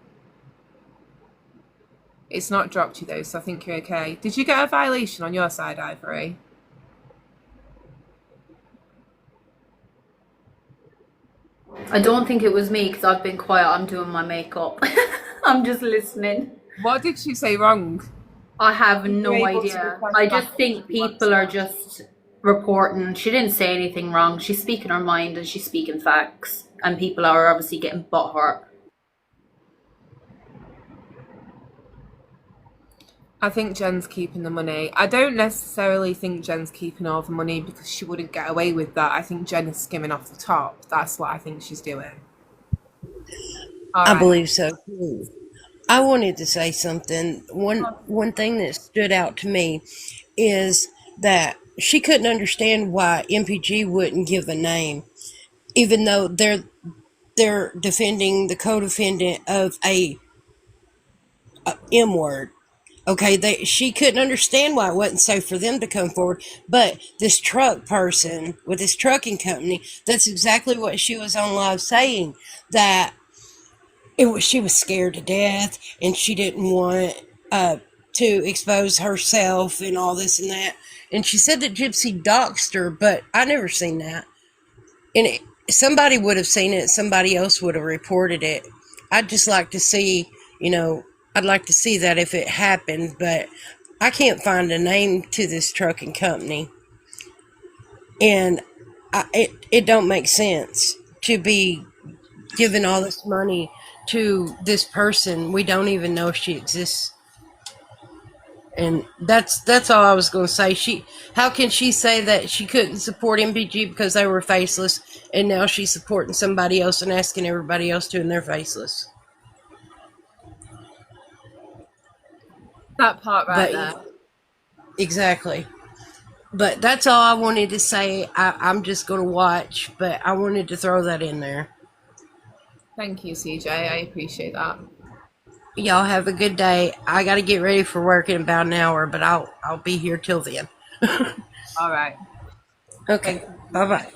It's not dropped you though, so I think you're okay. Did you get a violation on your side, Ivory? I don't think it was me because I've been quiet. I'm doing my makeup. I'm just listening. What did she say wrong? I have no idea. I just think people are just reporting. She didn't say anything wrong. She's speaking her mind and she's speaking facts. And people are obviously getting butthurt. I think Jen's keeping the money. I don't necessarily think Jen's keeping all the money because she wouldn't get away with that. I think Jen is skimming off the top. That's what I think she's doing. I believe so too. I wanted to say something. One thing that stood out to me is that she couldn't understand why MPG wouldn't give a name, even though they're defending the co-defendant of a M word. Okay, she couldn't understand why it wasn't safe for them to come forward. But this truck person with this trucking company, that's exactly what she was on live saying, that she was scared to death and she didn't want to expose herself and all this and that. And she said that Gypsy doxed her, but I never seen that. And somebody would have seen it. Somebody else would have reported it. I'd just like to see, I'd like to see that if it happened, but I can't find a name to this trucking company. And it don't make sense to be giving all this money to this person. We don't even know if she exists. And that's all I was going to say. How can she say that she couldn't support MPG because they were faceless, and now she's supporting somebody else and asking everybody else to, and they're faceless? That part right there. Exactly. But that's all I wanted to say. I'm just going to watch, but I wanted to throw that in there. Thank you, CJ. I appreciate that. Y'all have a good day. I got to get ready for work in about an hour, but I'll be here till then. All right. Okay. Bye-bye.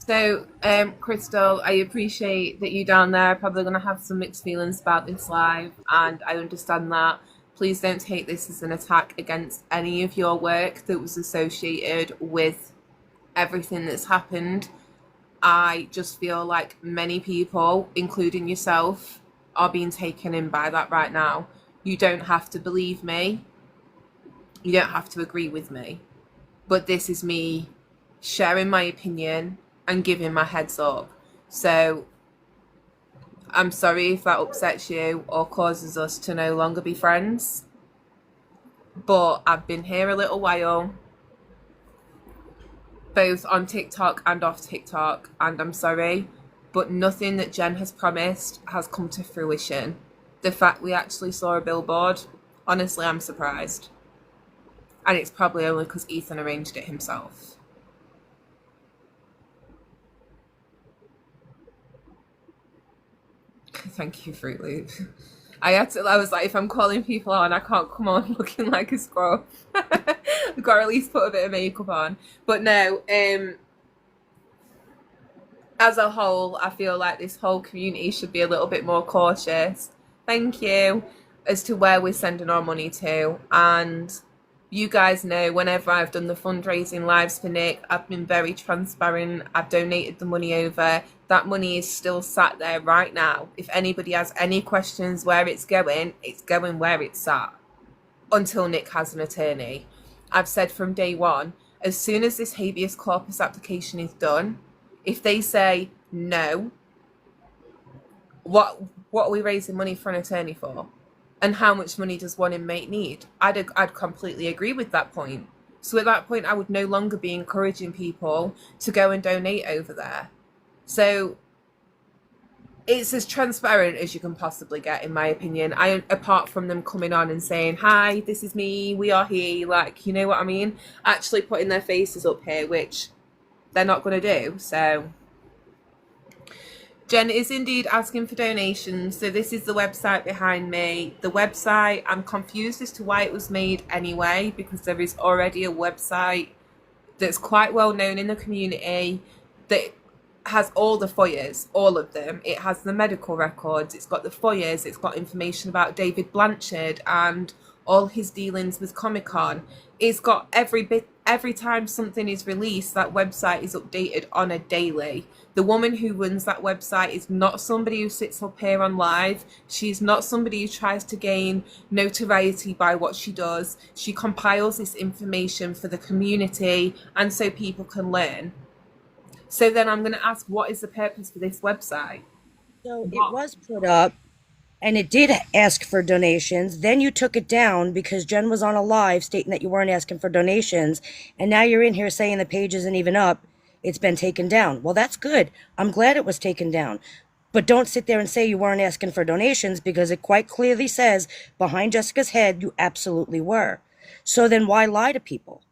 So, Crystal, I appreciate that you down there are probably going to have some mixed feelings about this live, and I understand that. Please don't take this as an attack against any of your work that was associated with everything that's happened. I just feel like many people, including yourself, are being taken in by that right now. You don't have to believe me. You don't have to agree with me. But this is me sharing my opinion and giving my heads up. So I'm sorry if that upsets you or causes us to no longer be friends. But I've been here a little while, both on TikTok and off TikTok, and I'm sorry, but nothing that Jen has promised has come to fruition. The fact we actually saw a billboard, honestly, I'm surprised. And it's probably only because Ethan arranged it himself. thank you, Fruit Loop. I was like, if I'm calling people on, I can't come on looking like a scruff. I've got to at least put a bit of makeup on. But no, as a whole, I feel like this whole community should be a little bit more cautious. Thank you. As to where we're sending our money to. And you guys know, whenever I've done the fundraising lives for Nick, I've been very transparent. I've donated the money over. That money is still sat there right now. If anybody has any questions where it's going where it's at until Nick has an attorney. I've said from day one, as soon as this habeas corpus application is done, if they say no, what are we raising money for an attorney for? And how much money does one inmate need? I'd completely agree with that point. So at that point, I would no longer be encouraging people to go and donate over there. So it's as transparent as you can possibly get, in my opinion. Apart from them coming on and saying, hi, this is me, we are here, like, you know what I mean? Actually putting their faces up here, which they're not going to do. So Jen is indeed asking for donations. So this is the website behind me. The website, I'm confused as to why it was made anyway, because there is already a website that's quite well known in the community that has all the FOIAs, all of them. It has the medical records, it's got the FOIAs, it's got information about David Blanchard and all his dealings with Comic-Con. It's got every time something is released, that website is updated on a daily. The woman who runs that website is not somebody who sits up here on live. She's not somebody who tries to gain notoriety by what she does. She compiles this information for the community and so people can learn. So then I'm going to ask, what is the purpose for this website? So it was put up and it did ask for donations. Then you took it down because Jen was on a live stating that you weren't asking for donations. And now you're in here saying the page isn't even up. It's been taken down. Well, that's good. I'm glad it was taken down. But don't sit there and say you weren't asking for donations, because it quite clearly says behind Jessica's head you absolutely were. So then why lie to people?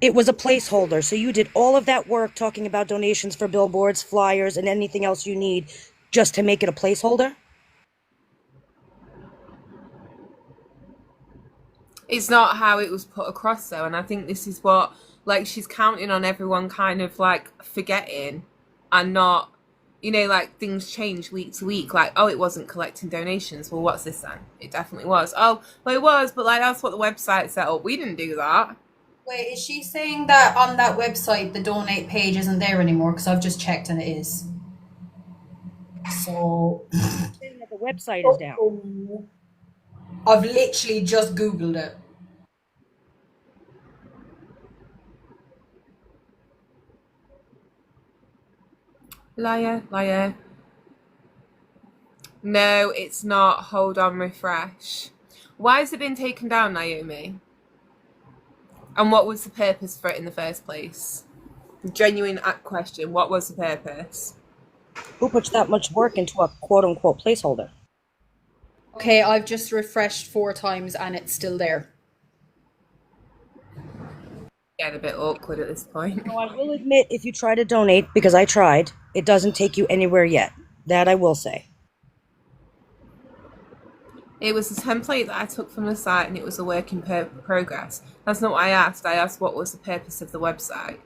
It was a placeholder. So you did all of that work talking about donations for billboards, flyers, and anything else you need just to make it a placeholder? It's not how it was put across though, and I think this is what, like, she's counting on everyone kind of like forgetting and not, you know, like things change week to week. Like, oh, it wasn't collecting donations. Well, what's this then? It definitely was. Oh, well, it was, but like that's what the website set up. We didn't do that. Wait, is she saying that on that website the donate page isn't there anymore? Because I've just checked and it is. So Saying that the website is down. I've literally just Googled it. Liar, liar. No, it's not. Hold on, refresh. Why has it been taken down, Naomi? And what was the purpose for it in the first place? Genuine question. What was the purpose? Who puts that much work into a quote-unquote placeholder? Okay, I've just refreshed 4 times and it's still there. Getting a bit awkward at this point. Now, I will admit, if you try to donate, because I tried, it doesn't take you anywhere yet. That I will say. It was a template that I took from the site and it was a work in progress. That's not what I asked. I asked what was the purpose of the website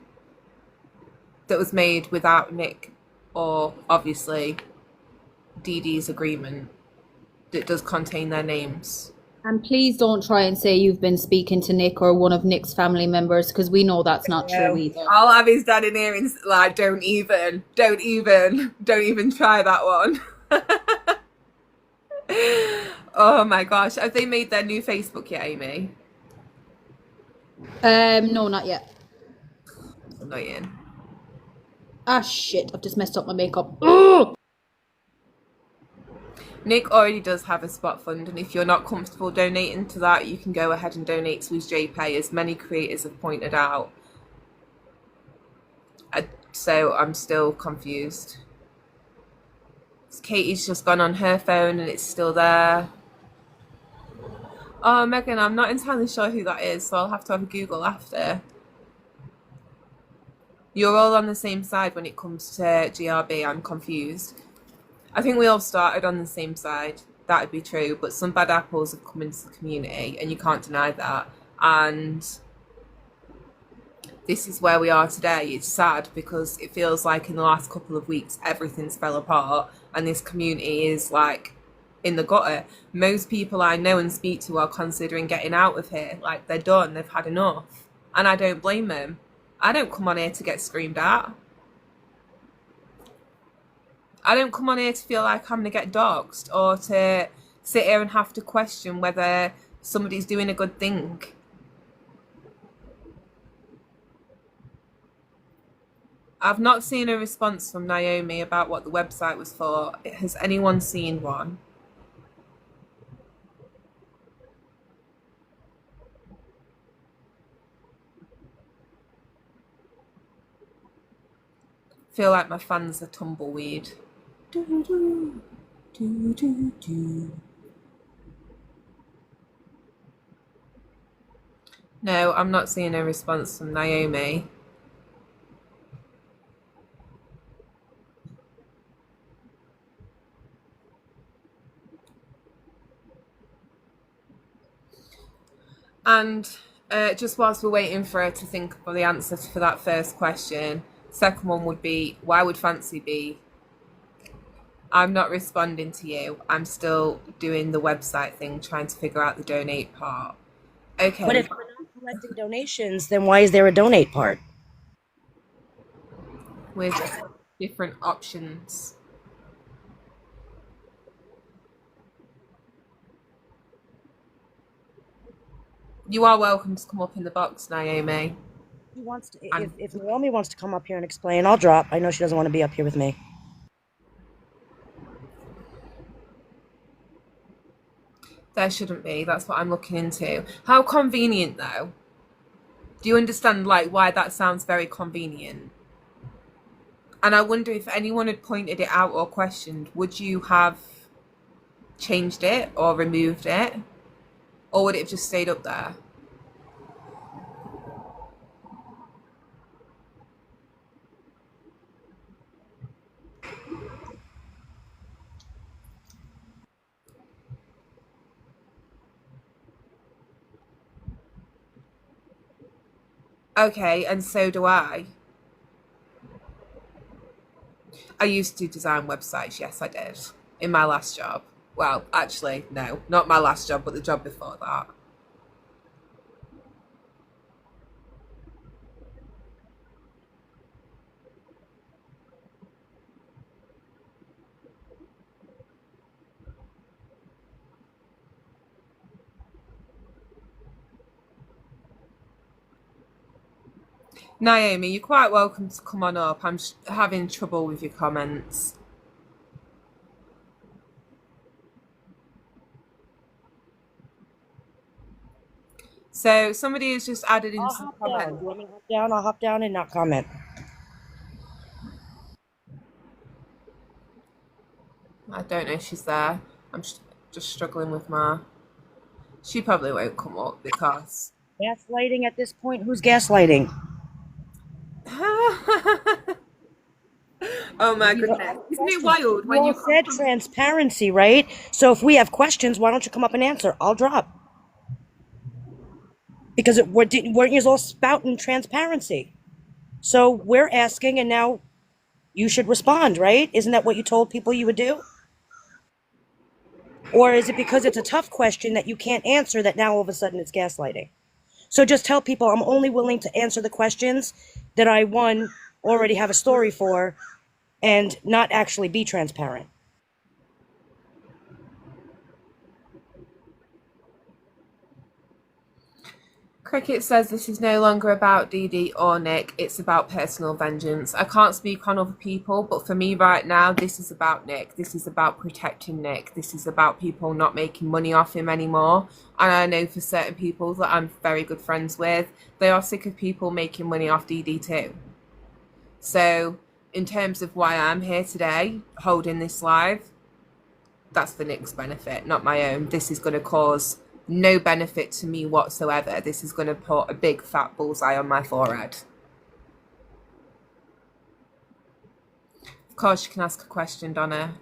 that was made without Nick or obviously Dee Dee's agreement that does contain their names. And please don't try and say you've been speaking to Nick or one of Nick's family members, because we know that's not true either. I'll have his dad in here and like, don't even try that one. Oh my gosh, have they made their new Facebook yet, Amy? No, not yet. Annoying. Ah, shit, I've just messed up my makeup. Ugh! Nick already does have a spot fund, and if you're not comfortable donating to that, you can go ahead and donate to his JPay, as many creators have pointed out. So I'm still confused. Katie's just gone on her phone and it's still there. Oh, Megan, I'm not entirely sure who that is, so I'll have to have a Google after. You're all on the same side when it comes to GRB. I'm confused. I think we all started on the same side. That would be true, but some bad apples have come into the community, and you can't deny that. And this is where we are today. It's sad because it feels like in the last couple of weeks everything's fell apart, and this community is like in the gutter. Most people I know and speak to are considering getting out of here. Like, they're done. They've had enough, and I don't blame them. I don't come on here to get screamed at. I don't come on here to feel like I'm going to get doxxed or to sit here and have to question whether somebody's doing a good thing. I've not seen a response from Naomi about what the website was for. Has anyone seen one? Feel like my fans are tumbleweed. No, I'm not seeing a response from Naomi. And just whilst we're waiting for her to think of the answer for that first question, second one would be, why would Fancy be? I'm not responding to you. I'm still doing the website thing, trying to figure out the donate part. Okay. But if we're not collecting donations, then why is there a donate part? With different options. You are welcome to come up in the box, Naomi. He wants to, if Naomi wants to come up here and explain, I'll drop. I know she doesn't want to be up here with me. There shouldn't be. That's what I'm looking into. How convenient, though? Do you understand, like, why that sounds very convenient? And I wonder if anyone had pointed it out or questioned, would you have changed it or removed it? Or would it have just stayed up there? Okay, and so do I. I used to design websites, yes I did, in my last job. Well, actually, no, not my last job, but the job before that. Naomi, you're quite welcome to come on up. I'm having trouble with your comments. So somebody has just added in some comments. You want me to hop down? I'll hop down and not comment. I don't know if she's there. I'm just struggling with my... She probably won't come up because... Gaslighting at this point? Who's gaslighting? Oh my goodness. Isn't it wild when you said transparency, right? So if we have questions, why don't you come up and answer? I'll drop. Because weren't you all spouting transparency? So we're asking, and now you should respond, right? Isn't that what you told people you would do? Or is it because it's a tough question that you can't answer that now all of a sudden it's gaslighting? So just tell people I'm only willing to answer the questions that I, one, already have a story for, and not actually be transparent. Cricket says this is no longer about DD or Nick, it's about personal vengeance. I can't speak on other people, but for me right now, this is about Nick. This is about protecting Nick. This is about people not making money off him anymore. And I know for certain people that I'm very good friends with, they are sick of people making money off DD too. So in terms of why I'm here today, holding this live, that's for Nick's benefit, not my own. This is going to cause no benefit to me whatsoever. This is going to put a big fat bullseye on my forehead. course, you can ask a question, Donna.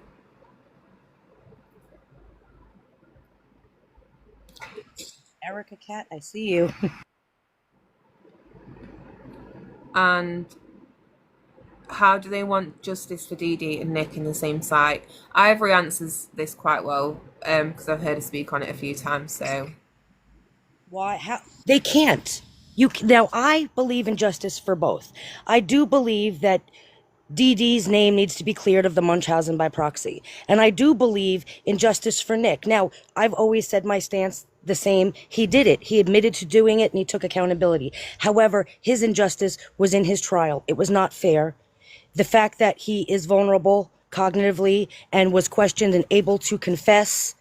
Erica Cat, I see you. And how do they want justice for Dee Dee and Nick in the same site? Ivory answers this quite well, because I've heard her speak on it a few times. So Why? How? They can't. Now, I believe in justice for both. I do believe that Dee Dee's name needs to be cleared of the Munchausen by proxy. And I do believe in justice for Nick. Now, I've always said my stance the same. He did it. He admitted to doing it and he took accountability. However, his injustice was in his trial. It was not fair. The fact that he is vulnerable cognitively and was questioned and able to confess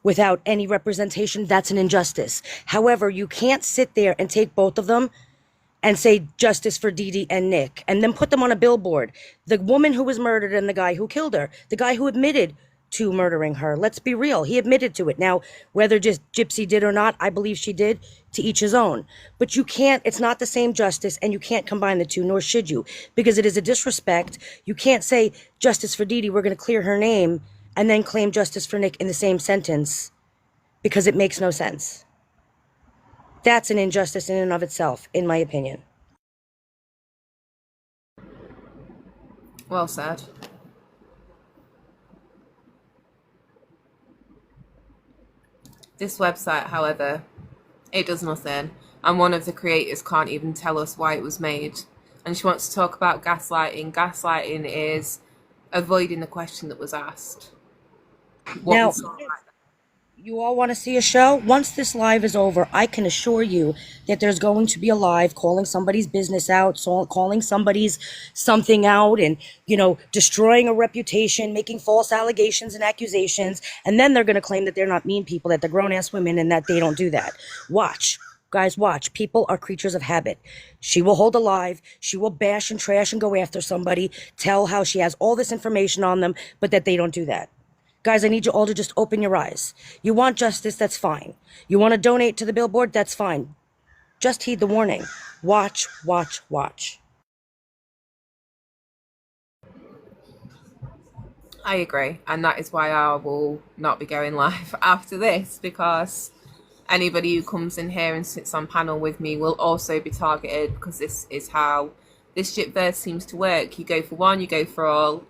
without any representation, that's an injustice. However, you can't sit there and take both of them and say justice for Dee Dee and Nick, and then put them on a billboard. The woman who was murdered and the guy who killed her, the guy who admitted to murdering her. Let's be real. He admitted to it. Now, whether just Gypsy did or not, I believe she did, to each his own. But you can't, it's not the same justice, and you can't combine the two, nor should you, because it is a disrespect. You can't say justice for Dee Dee, we're going to clear her name, and then claim justice for Nick in the same sentence, because it makes no sense. That's an injustice in and of itself, in my opinion. well said. This website, however, it does nothing, and one of the creators can't even tell us why it was made. And she wants to talk about gaslighting. Gaslighting is avoiding the question that was asked. Now, you all want to see a show? Once this live is over, I can assure you that there's going to be a live calling somebody's business out, calling somebody's something out, and, destroying a reputation, making false allegations and accusations, and then they're going to claim that they're not mean people, that they're grown-ass women, and that they don't do that. Watch. Guys, watch. People are creatures of habit. She will hold a live. She will bash and trash and go after somebody, tell how she has all this information on them, but that they don't do that. Guys, I need you all to just open your eyes. You want justice, that's fine. You want to donate to the billboard, that's fine. Just heed the warning. Watch, watch, watch. I agree, and that is why I will not be going live after this, because anybody who comes in here and sits on panel with me will also be targeted, because this is how this Gypverse seems to work. You go for one, you go for all.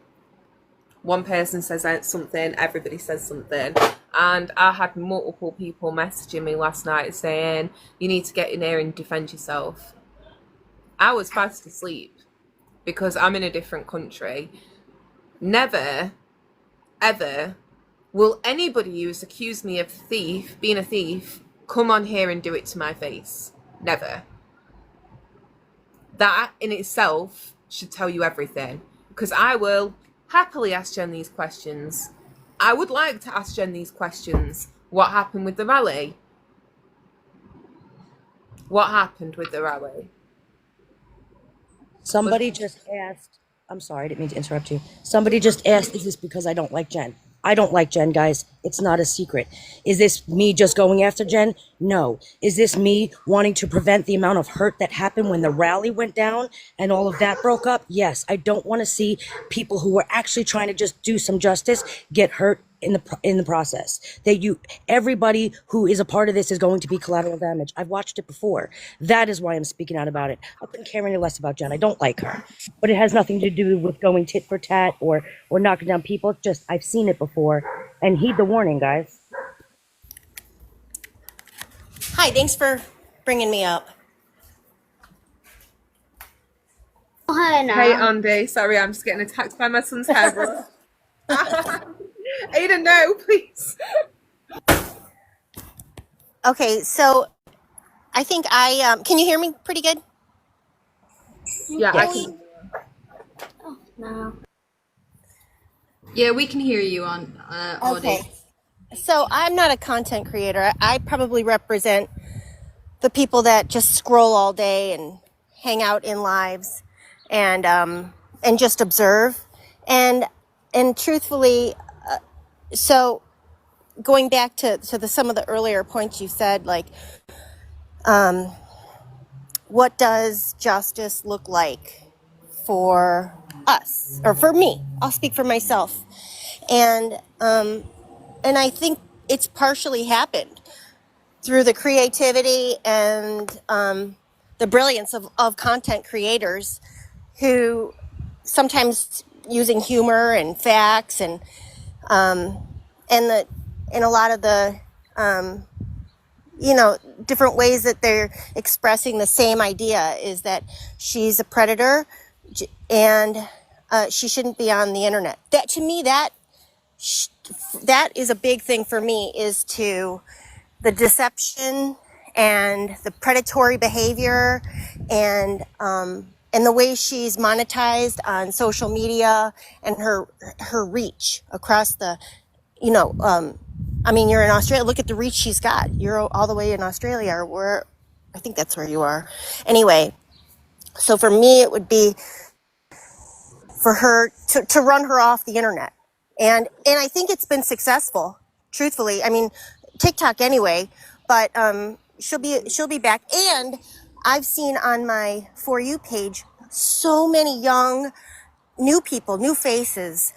One person says something, everybody says something. And I had multiple people messaging me last night saying, you need to get in here and defend yourself. I was fast asleep because I'm in a different country. Never, ever will anybody who's accused me of being a thief, come on here and do it to my face. Never. That in itself should tell you everything, because I will happily ask Jen these questions. I would like to ask Jen these questions. What happened with the rally? What happened with the rally? Somebody just asked, I'm sorry, I didn't mean to interrupt you. Somebody just asked, is this because I don't like Jen? I don't like Jen, guys. It's not a secret. Is this me just going after Jen? No. Is this me wanting to prevent the amount of hurt that happened when the rally went down and all of that broke up? Yes. I don't want to see people who were actually trying to just do some justice get hurt in the process. Everybody who is a part of this is going to be collateral damage. I've watched it before. That is why I'm speaking out about it. I couldn't care any less about Jen. I don't like her, but it has nothing to do with going tit for tat or knocking down people. It's just I've seen it before, and heed the warning, guys. Hi, thanks for bringing me up. Hey, Andy. Sorry, I'm just getting attacked by my son's hairbrush. Ada, no, please. Okay, so I think can you hear me pretty good? Yeah, I can. Oh, no. Yeah, we can hear you on audio. Okay. So I'm not a content creator. I probably represent the people that just scroll all day and hang out in lives and just observe. And truthfully, so going back to some of the earlier points you said, like, what does justice look like for us, or for me. I'll speak for myself. And I think it's partially happened through the creativity and the brilliance of content creators who sometimes using humor and facts and a lot of the different ways that they're expressing the same idea is that she's a predator and she shouldn't be on the internet. That, to me, that is a big thing for me, is to the deception and the predatory behavior and the way she's monetized on social media and her reach across the, you're in Australia. Look at the reach she's got. You're all the way in Australia, or where, I think that's where you are. Anyway, so for me, it would be for her to run her off the internet. And I think it's been successful, truthfully. I mean, TikTok anyway, but she'll be back. And I've seen on my For You page so many young, new people, new faces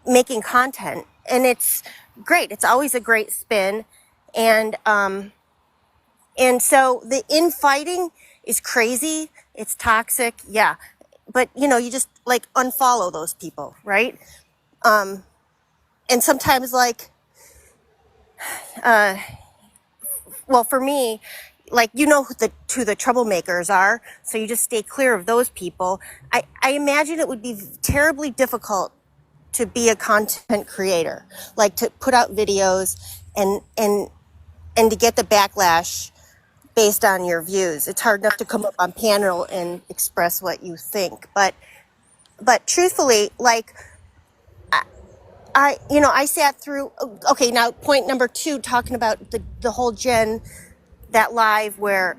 making content, and it's great. It's always a great spin. And so the infighting is crazy. It's toxic. Yeah. But you just like unfollow those people, right? And sometimes well, for me, who the troublemakers are, so you just stay clear of those people. I imagine it would be terribly difficult to be a content creator, like to put out videos and to get the backlash based on your views. It's hard enough to come up on panel and express what you think, but truthfully, I sat through. Okay, now point number 2, talking about the whole Jen, that live where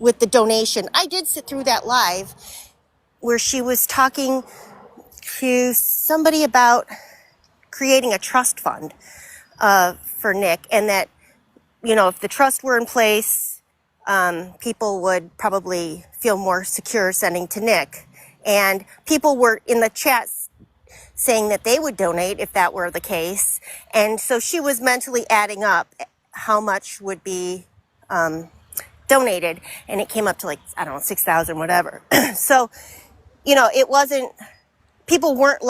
with the donation. I did sit through that live where she was talking to somebody about creating a trust fund for Nick, and that if the trust were in place, people would probably feel more secure sending to Nick. And people were in the chat saying that they would donate if that were the case. And so she was mentally adding up how much would be donated, and it came up to 6,000, whatever. So, it wasn't, people weren't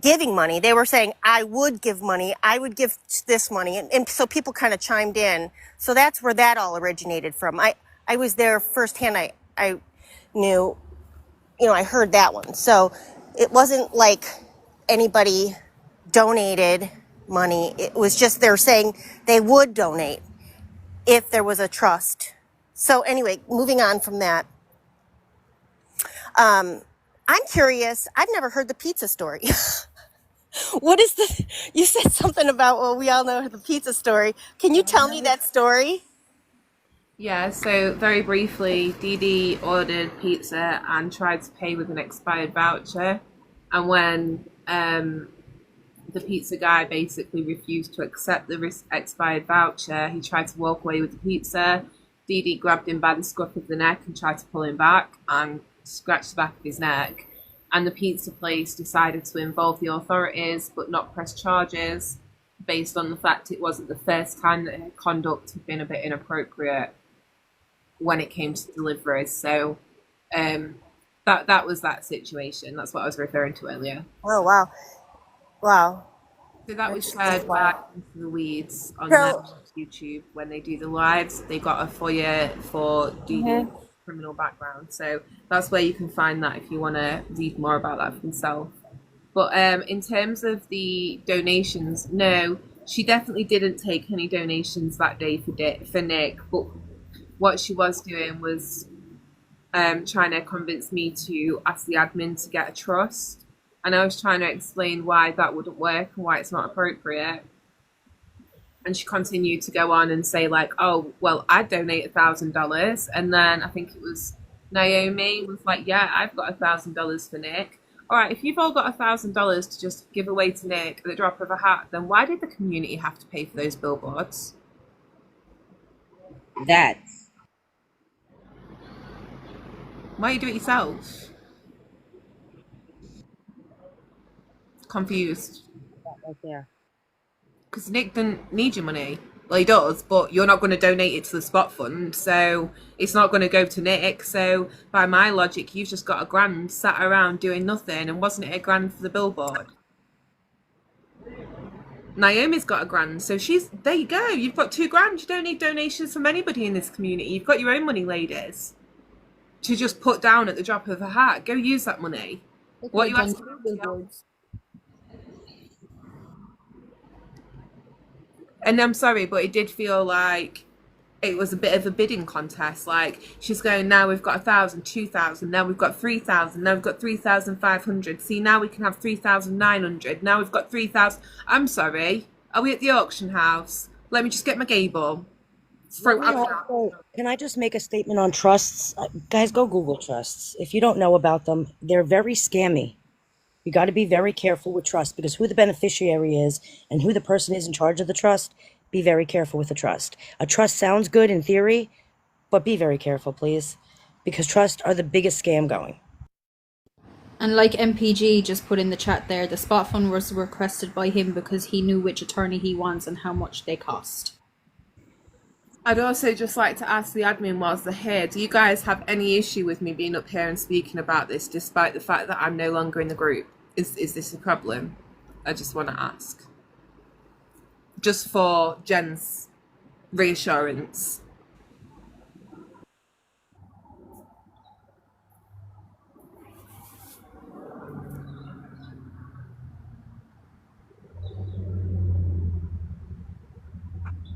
giving money. They were saying, I would give money, I would give this money. And so people kind of chimed in. So that's where that all originated from. I was there firsthand. I knew, I heard that one. So it wasn't like anybody donated money. It was just they're saying they would donate if there was a trust. So anyway, moving on from that. I'm curious. I've never heard the pizza story. What is you said something about, well, we all know the pizza story. Can you tell me that story? Yeah, so very briefly, Dee Dee ordered pizza and tried to pay with an expired voucher. And when the pizza guy basically refused to accept the expired voucher, he tried to walk away with the pizza. Dee Dee grabbed him by the scruff of the neck and tried to pull him back and scratched the back of his neck. And the pizza place decided to involve the authorities but not press charges based on the fact it wasn't the first time that her conduct had been a bit inappropriate when it came to deliveries. So that was that situation. That's what I was referring to earlier. Oh, wow. Wow. So that was shared back into the weeds on their YouTube when they do the lives. They got a FOIA for Dee Dee's criminal background. So that's where you can find that if you want to read more about that for yourself. But in terms of the donations, no, she definitely didn't take any donations that day for Nick. But what she was doing was trying to convince me to ask the admin to get a trust. And I was trying to explain why that wouldn't work and why it's not appropriate. And she continued to go on and say oh, well, I'd donate $1,000. And then I think it was Naomi was like, yeah, I've got $1,000 for Nick. All right, if you've all got $1,000 to just give away to Nick at the drop of a hat, then why did the community have to pay for those billboards? Why don't you do it yourself? Confused. Right there. Because Nick doesn't need your money. Well, he does, but you're not going to donate it to the spot fund, so it's not going to go to Nick. So by my logic, you've just got £1,000 sat around doing nothing, and wasn't it £1,000 for the billboard? Naomi's got £1,000, so she's there. You go. You've got £2,000. You don't need donations from anybody in this community. You've got your own money, ladies, to just put down at the drop of a hat. Go use that money. What are you asking? And I'm sorry, but it did feel like it was a bit of a bidding contest. Like, she's going, now we've got 1,000, 2,000, now we've got 3,000, now we've got 3,500. See, now we can have 3,900. Now we've got 3,000. I'm sorry. Are we at the auction house? Let me just get my gable. Can I just make a statement on trusts? Guys, go Google trusts. If you don't know about them, they're very scammy. You got to be very careful with trust, because who the beneficiary is and who the person is in charge of the trust, be very careful with the trust. A trust sounds good in theory, but be very careful, please, because trusts are the biggest scam going. And like MPG just put in the chat there, the spot fund was requested by him because he knew which attorney he wants and how much they cost. I'd also just like to ask the admin whilst they're here, do you guys have any issue with me being up here and speaking about this, despite the fact that I'm no longer in the group? Is this a problem? I just want to ask. Just for Jen's reassurance.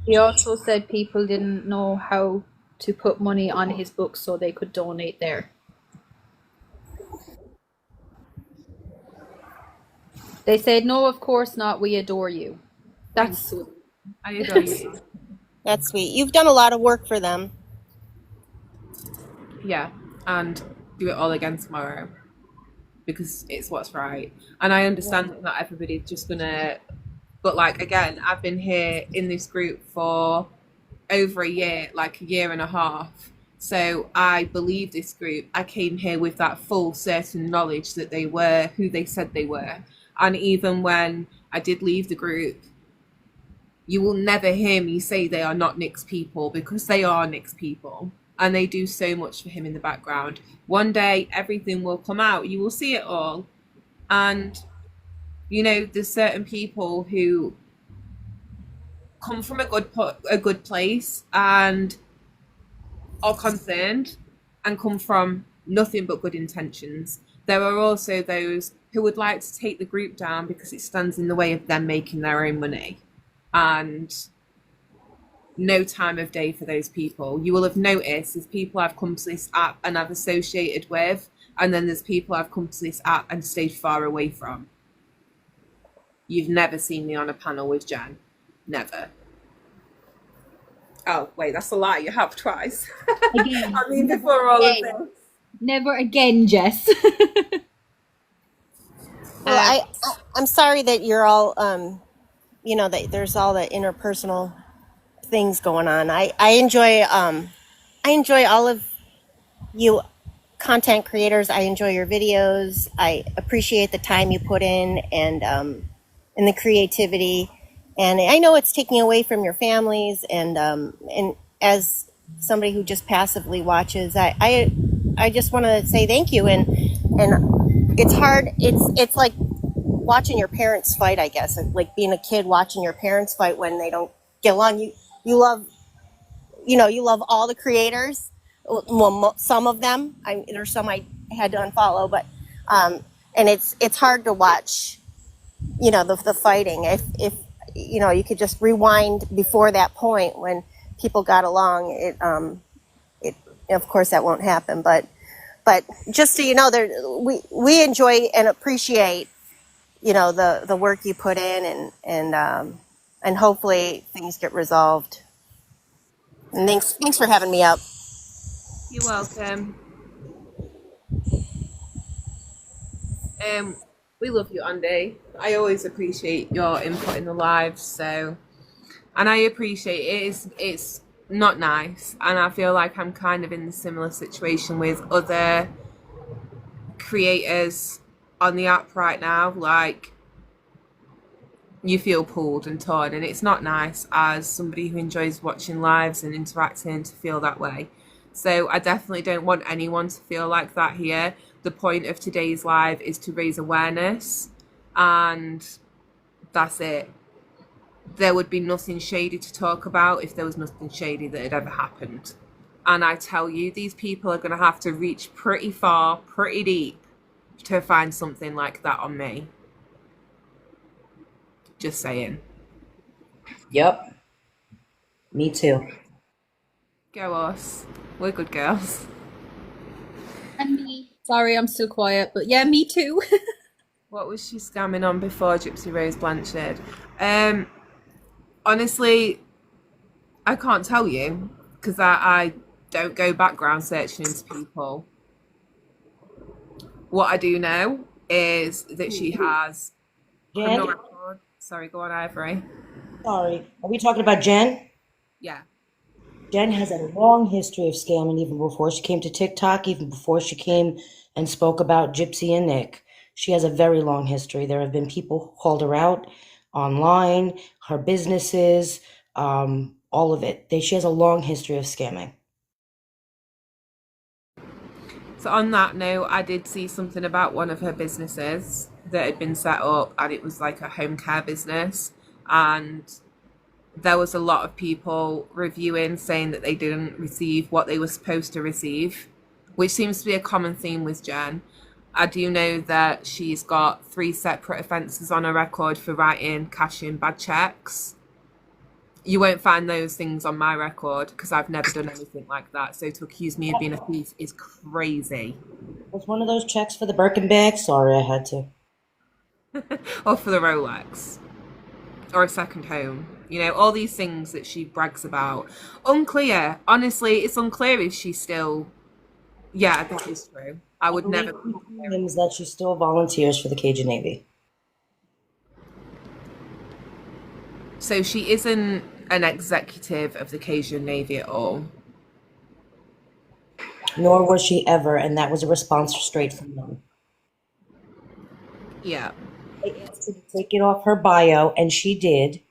He also said people didn't know how to put money on his book so they could donate there. They said, no, of course not. We adore you. That's sweet. I adore you. That's sweet. You've done a lot of work for them. Yeah, and do it all again tomorrow, because it's what's right. And I understand that not everybody's just gonna, but like, again, I've been here in this group for over a year, like a year and a half. So I believe this group. I came here with that full certain knowledge that they were who they said they were. And even when I did leave the group, you will never hear me say they are not Nick's people, because they are Nick's people. And they do so much for him in the background. One day, everything will come out. You will see it all. And, you know, there's certain people who come from a good place and are concerned and come from nothing but good intentions. There are also those who would like to take the group down because it stands in the way of them making their own money. And no time of day for those people. You will have noticed there's people I've come to this app and I've associated with, and then there's people I've come to this app and stayed far away from. You've never seen me on a panel with Jen. Never. Oh, wait, that's a lie. You have twice. Again. I mean, before all of this. Never again, Jess. Well, I'm sorry that you're all, you know, that there's all the interpersonal things going on. I enjoy all of you content creators. I enjoy your videos. I appreciate the time you put in and the creativity. And I know it's taking away from your families. And as somebody who just passively watches, I just want to say thank you. And it's hard. It's like watching your parents fight, I guess. Like being a kid watching your parents fight when they don't get along. You love, you know, you love all the creators. Well, some of them. There's some I had to unfollow, but and it's hard to watch, you know, the fighting. If you know, you could just rewind before that point when people got along. It of course that won't happen, but just so you know, we enjoy and appreciate, you know, the work you put in, and hopefully things get resolved. And thanks for having me up. You're welcome. We love you, Andy. I always appreciate your input in the lives. So, and I appreciate it. It's not nice. And I feel like I'm kind of in a similar situation with other creators on the app right now. Like, you feel pulled and torn, and it's not nice as somebody who enjoys watching lives and interacting to feel that way. So I definitely don't want anyone to feel like that here. The point of today's live is to raise awareness, and that's it. There would be nothing shady to talk about if there was nothing shady that had ever happened. And I tell you, these people are going to have to reach pretty far, pretty deep to find something like that on me. Just saying. Yep. Me too. Go us. We're good girls. And me. Sorry, I'm still quiet, but yeah, me too. What was she scamming on before Gypsy Rose Blanchard? Honestly, I can't tell you because I don't go background searching into people. What I do know is that she has criminal Jen? record. Sorry, go on, Ivory. Sorry. Are we talking about Jen? Yeah. Jen has a long history of scamming even before she came to TikTok, even before she came and spoke about Gypsy and Nick. She has a very long history. There have been people who called her out online, her businesses, all of it. She has a long history of scamming. So on that note, I did see something about one of her businesses that had been set up, and it was like a home care business, and there was a lot of people reviewing saying that they didn't receive what they were supposed to receive, which seems to be a common theme with Jen. I do know that she's got 3 separate offences on her record for writing cash in bad checks. You won't find those things on my record because I've never done anything like that. So to accuse me of being a thief is crazy. Was one of those checks for the Birkin bag? Sorry, I had to. Or for the Rolex. Or a second home. You know, all these things that she brags about. Unclear. Honestly, it's unclear if she's still... Yeah, I think it's true. I would never... Means that she still volunteers for the Cajun Navy. So she isn't an executive of the Cajun Navy at all. Nor was she ever, and that was a response straight from them. Yeah. They asked her to take it off her bio, and she did.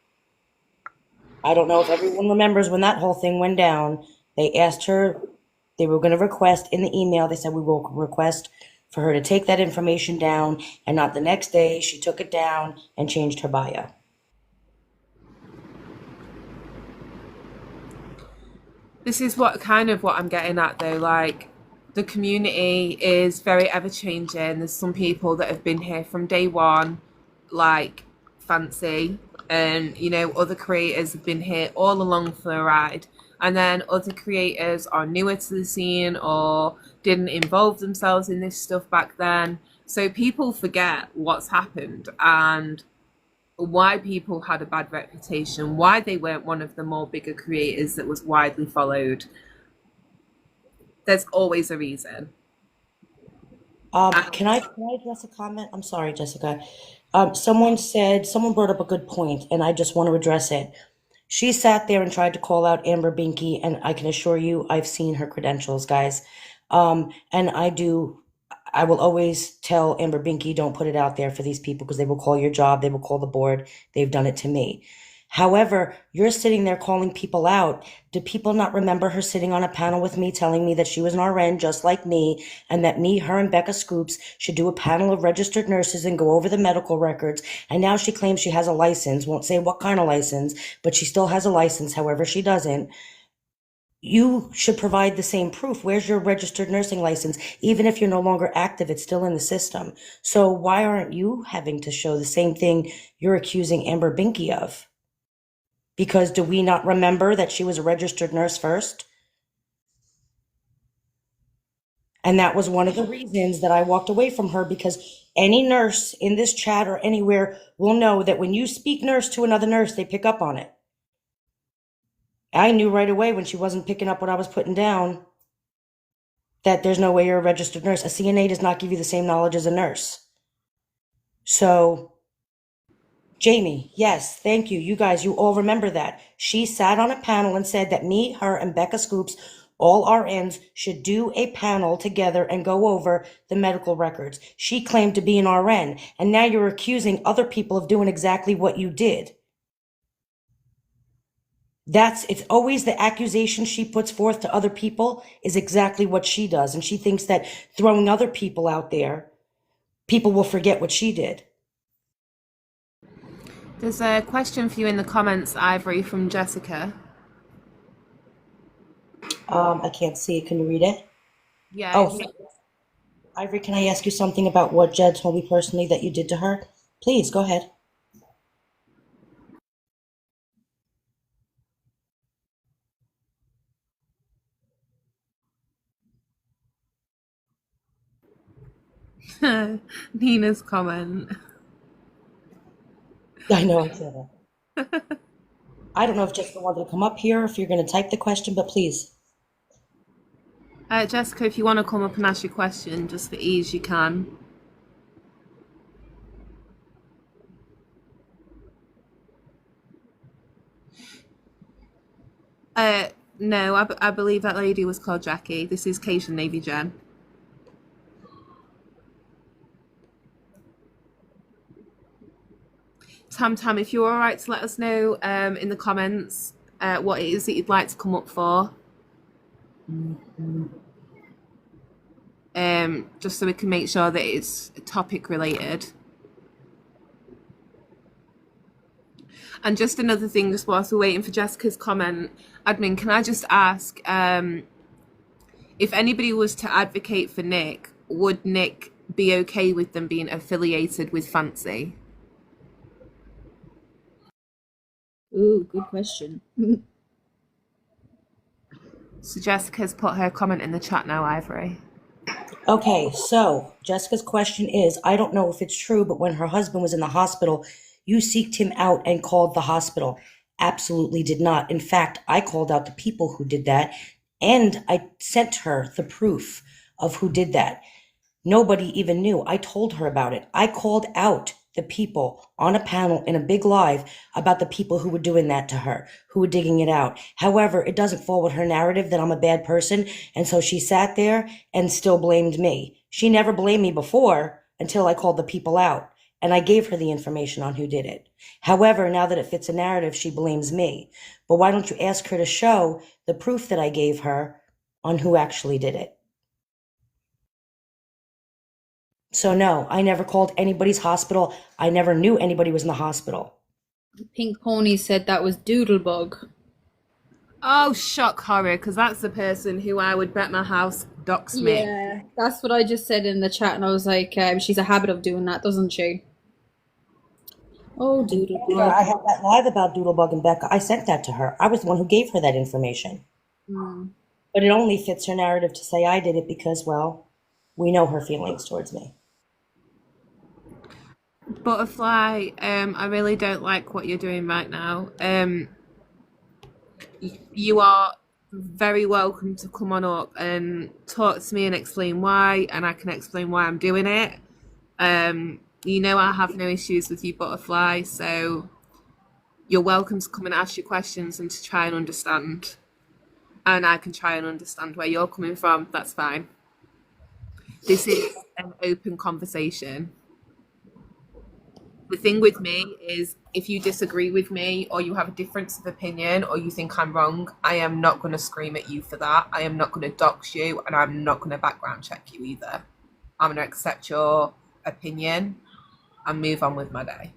I don't know if everyone remembers when that whole thing went down. They asked her, they were going to request in the email, they said we will request for her to take that information down, and not the next day, she took it down and changed her bio. This is what I'm getting at though, like the community is very ever changing. There's some people that have been here from day one, like Fancy, and you know, other creators have been here all along for the ride. And then other creators are newer to the scene or didn't involve themselves in this stuff back then. So people forget what's happened and why people had a bad reputation, why they weren't one of the more bigger creators that was widely followed. There's always a reason. Can I address a comment? I'm sorry, Jessica. Someone brought up a good point, and I just want to address it. She sat there and tried to call out Amber Binky, and I can assure you I've seen her credentials, guys. And I will always tell Amber Binky, don't put it out there for these people because they will call your job, they will call the board. They've done it to me. However, you're sitting there calling people out. Do people not remember her sitting on a panel with me telling me that she was an RN just like me and that me, her, and Becca Scoops should do a panel of registered nurses and go over the medical records? And now she claims she has a license, won't say what kind of license, but she still has a license, however she doesn't. You should provide the same proof. Where's your registered nursing license? Even if you're no longer active, it's still in the system. So why aren't you having to show the same thing you're accusing Amber Binky of? Because do we not remember that she was a registered nurse first? And that was one of the reasons that I walked away from her, because any nurse in this chat or anywhere will know that when you speak nurse to another nurse, they pick up on it. I knew right away when she wasn't picking up what I was putting down that there's no way you're a registered nurse. A CNA does not give you the same knowledge as a nurse. So Jamie, yes, thank you. You guys, you all remember that. She sat on a panel and said that me, her, and Becca Scoops, all RNs, should do a panel together and go over the medical records. She claimed to be an RN, and now you're accusing other people of doing exactly what you did. It's always the accusation she puts forth to other people is exactly what she does. And she thinks that throwing other people out there, people will forget what she did. There's a question for you in the comments, Ivory, from Jessica. I can't see it. Can you read it? Yeah. Oh, Ivory, can I ask you something about what Jed told me personally that you did to her? Please, go ahead. Nina's comment. I know I said it. I don't know if Jessica wanted to come up here, if you're going to type the question, but please. Jessica, if you want to come up and ask your question, just for ease, you can. No, I believe that lady was called Jackie. This is Cajun Navy Jen. Tam, if you're all right to let us know in the comments what it is that you'd like to come up for. Just so we can make sure that it's topic related. And just another thing, just whilst we're waiting for Jessica's comment, admin, can I just ask if anybody was to advocate for Nick, would Nick be okay with them being affiliated with Fancy? Ooh, good question. So Jessica's put her comment in the chat now, Ivory. Okay, so Jessica's question is, I don't know if it's true, but when her husband was in the hospital, you seeked him out and called the hospital. Absolutely did not. In fact, I called out the people who did that, and I sent her the proof of who did that. Nobody even knew. I told her about it. I called out the people on a panel in a big live about the people who were doing that to her, who were digging it out. However, it doesn't fall with her narrative that I'm a bad person, and so she sat there and still blamed me. She never blamed me before until I called the people out, and I gave her the information on who did it. However, now that it fits a narrative, she blames me. But why don't you ask her to show the proof that I gave her on who actually did it? So no, I never called anybody's hospital. I never knew anybody was in the hospital. Pink Pony said that was Doodlebug. Oh, shock horror, because that's the person who I would bet my house doxed me. Yeah, that's what I just said in the chat, and I was like, she's a habit of doing that, doesn't she? Oh, Doodlebug. I had that live about Doodlebug and Becca. I sent that to her. I was the one who gave her that information. But it only fits her narrative to say I did it because, well, we know her feelings towards me. Butterfly, I really don't like what you're doing right now. You are very welcome to come on up and talk to me and explain why, and I can explain why I'm doing it. You know I have no issues with you, Butterfly, so you're welcome to come and ask your questions and to try and understand. And I can try and understand where you're coming from. That's fine. This is an open conversation. The thing with me is if you disagree with me or you have a difference of opinion or you think I'm wrong, I am not going to scream at you for that. I am not going to dox you, and I'm not going to background check you either. I'm going to accept your opinion and move on with my day.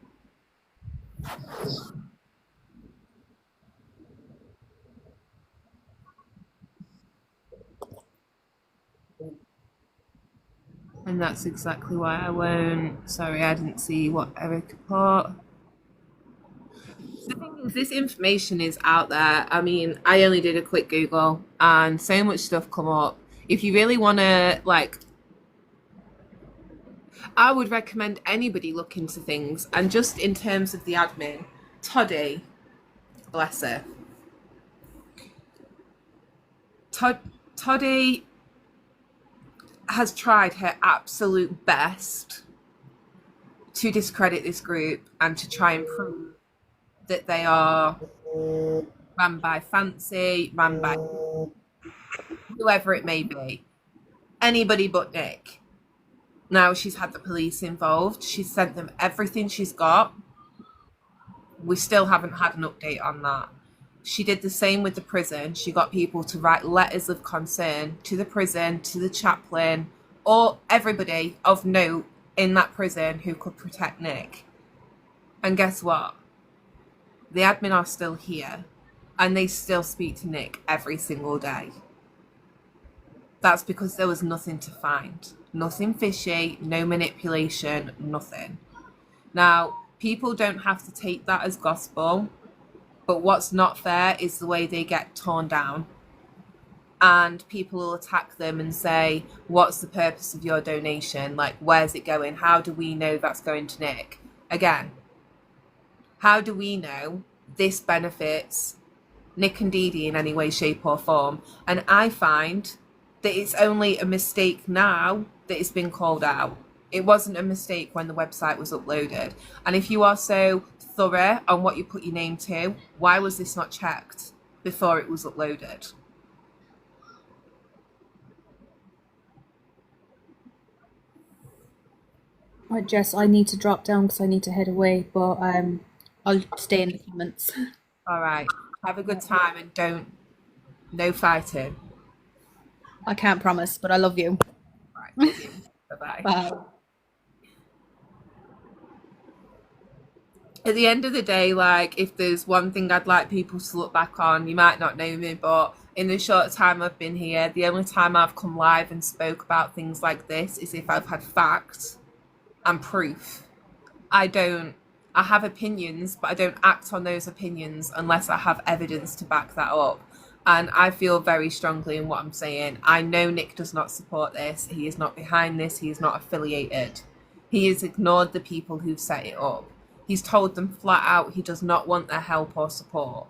And that's exactly why I won't. Sorry, I didn't see what Eric put. The thing is, this information is out there. I mean, I only did a quick Google and so much stuff come up. If you really want to, like, I would recommend anybody look into things. And just in terms of the admin, Toddy, bless her. Toddy has tried her absolute best to discredit this group and to try and prove that they are ran by Fancy, ran by whoever it may be. Anybody but Nick. Now she's had the police involved. She's sent them everything she's got. We still haven't had an update on that. She did the same with the prison. She got people to write letters of concern to the prison, to the chaplain, or everybody of note in that prison who could protect Nick. And guess what? The admin are still here, and they still speak to Nick every single day. That's because there was nothing to find. Nothing fishy, no manipulation, nothing. Now, people don't have to take that as gospel, but what's not fair is the way they get torn down. And people will attack them and say, what's the purpose of your donation? Like, where's it going? How do we know that's going to Nick? Again, how do we know this benefits Nick and Dee Dee in any way, shape or form? And I find that it's only a mistake now that it's been called out. It wasn't a mistake when the website was uploaded. And if you are so thorough on what you put your name to, why was this not checked before it was uploaded? Right, Jess, I need to drop down because I need to head away, but I'll stay in the comments. All right. Have a good time and no fighting. I can't promise, but I love you. All right. Love you. Bye-bye. Bye. At the end of the day, like, if there's one thing I'd like people to look back on, you might not know me, but in the short time I've been here, the only time I've come live and spoke about things like this is if I've had facts and proof. I have opinions, but I don't act on those opinions unless I have evidence to back that up. And I feel very strongly in what I'm saying. I know Nick does not support this. He is not behind this. He is not affiliated. He has ignored the people who've set it up. He's told them flat out he does not want their help or support.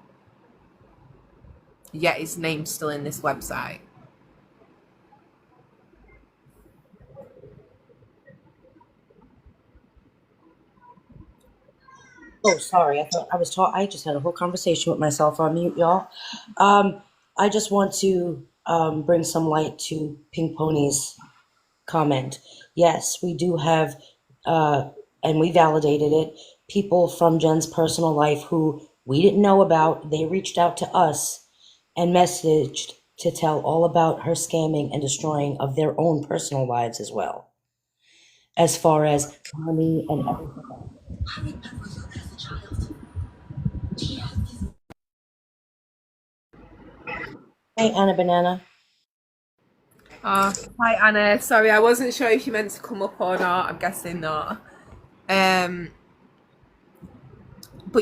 Yet his name's still in this website. Oh, sorry. I thought I was I just had a whole conversation with myself on mute, y'all. I just want to bring some light to Pink Pony's comment. Yes, we do have, and we validated it, people from Jen's personal life who we didn't know about. They reached out to us and messaged to tell all about her scamming and destroying of their own personal lives as well, as far as money and everything. Hey, Anna Banana. Hi, Anna. Sorry, I wasn't sure if you meant to come up or not. I'm guessing not. But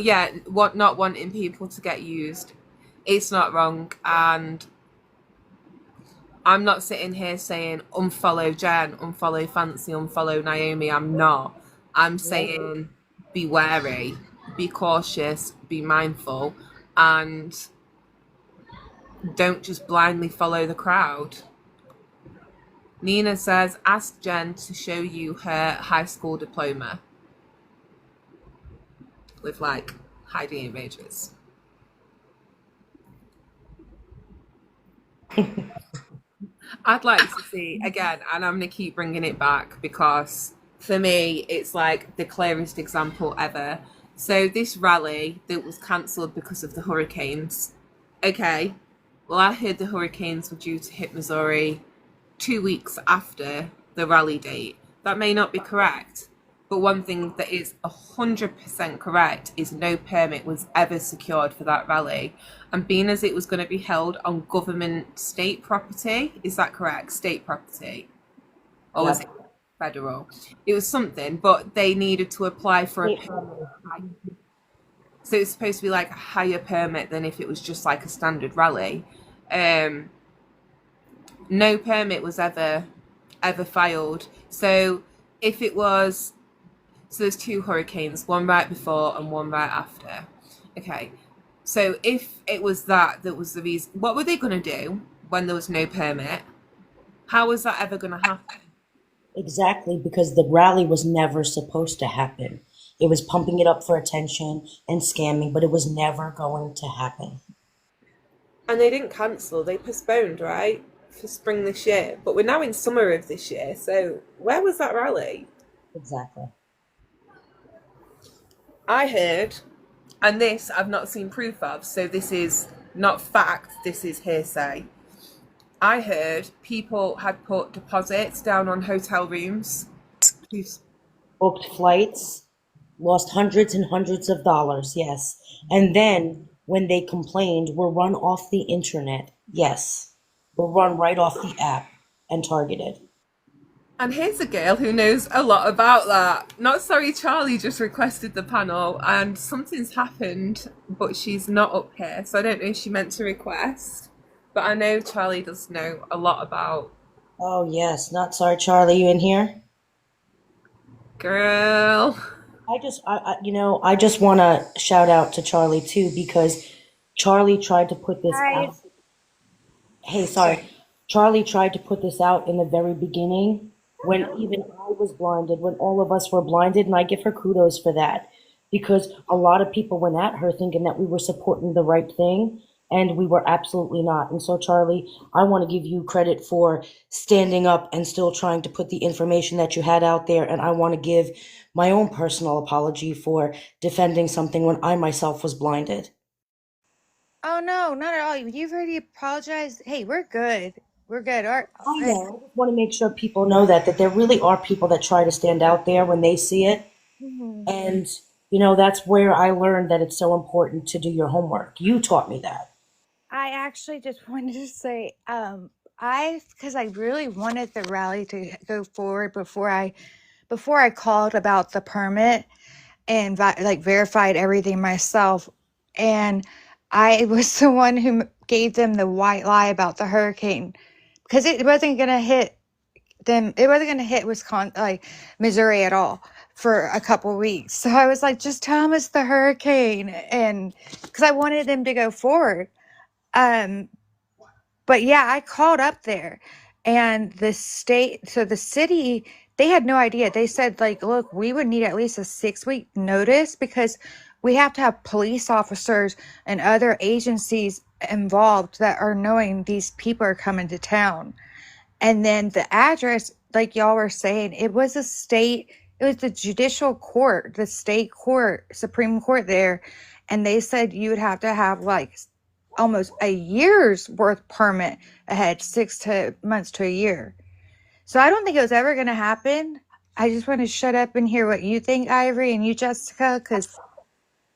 yeah, not wanting people to get used, it's not wrong. And I'm not sitting here saying unfollow Jen, unfollow Fancy, unfollow Naomi. I'm not. I'm saying be wary, be cautious, be mindful, and don't just blindly follow the crowd. Nina says, ask Jen to show you her high school diploma with like hiding images. I'd like to see, again, and I'm going to keep bringing it back because for me, it's like the clearest example ever. So this rally that was cancelled because of the hurricanes. Okay, well, I heard the hurricanes were due to hit Missouri 2 weeks after the rally date. That may not be correct, but one thing that is 100% correct is no permit was ever secured for that rally. And being as it was going to be held on government state property, is that correct? State property? Or was it federal? It was something, but they needed to apply for a permit. So it's supposed to be like a higher permit than if it was just like a standard rally. No permit was ever filed. So if it was, so there's two hurricanes, one right before and one right after. Okay, so if it was that was the reason, what were they going to do when there was no permit? How was that ever going to happen? Exactly, because the rally was never supposed to happen. It was pumping it up for attention and scamming, but it was never going to happen. And they didn't cancel, they postponed, right? For spring this year. But we're now in summer of this year, so where was that rally? Exactly. I heard, and this I've not seen proof of, so this is not fact, this is hearsay. I heard people had put deposits down on hotel rooms to Booked flights, lost hundreds and hundreds of dollars, yes. And then when they complained, were run off the internet, yes. Were run right off the app and targeted. And here's a girl who knows a lot about that. Not sorry, Charlie just requested the panel, and something's happened, but she's not up here, so I don't know if she meant to request. But I know Charlie does know a lot about. Oh, yes. Not sorry, Charlie. You in here? Girl. I just want to shout out to Charlie too because Charlie tried to put this out. Hey, sorry. Charlie tried to put this out in the very beginning when even I was blinded, when all of us were blinded, and I give her kudos for that because a lot of people went at her thinking that we were supporting the right thing, and we were absolutely not. And so, Charlie, I want to give you credit for standing up and still trying to put the information that you had out there, and I want to give my own personal apology for defending something when I myself was blinded. Oh no, not at all. You've already apologized. Hey, we're good. We're good. I know. I just want to make sure people know that there really are people that try to stand out there when they see it. Mhm. And, that's where I learned that it's so important to do your homework. You taught me that. I actually just wanted to say, because I really wanted the rally to go forward before I called about the permit and verified everything myself. And I was the one who gave them the white lie about the hurricane because it wasn't going to hit them. It wasn't going to hit Wisconsin, like Missouri at all for a couple weeks. So I was like, just tell them it's the hurricane. And because I wanted them to go forward. But yeah, I called up there and the city, they had no idea. They said, like, look, we would need at least a 6-week notice because we have to have police officers and other agencies involved that are knowing these people are coming to town. And then the address, like y'all were saying, it was the judicial court, the state court, Supreme Court there. And they said you would have to have like almost a year's worth permit ahead, 6 months to a year. So I don't think it was ever going to happen. I just want to shut up and hear what you think, Ivory, and you, Jessica, because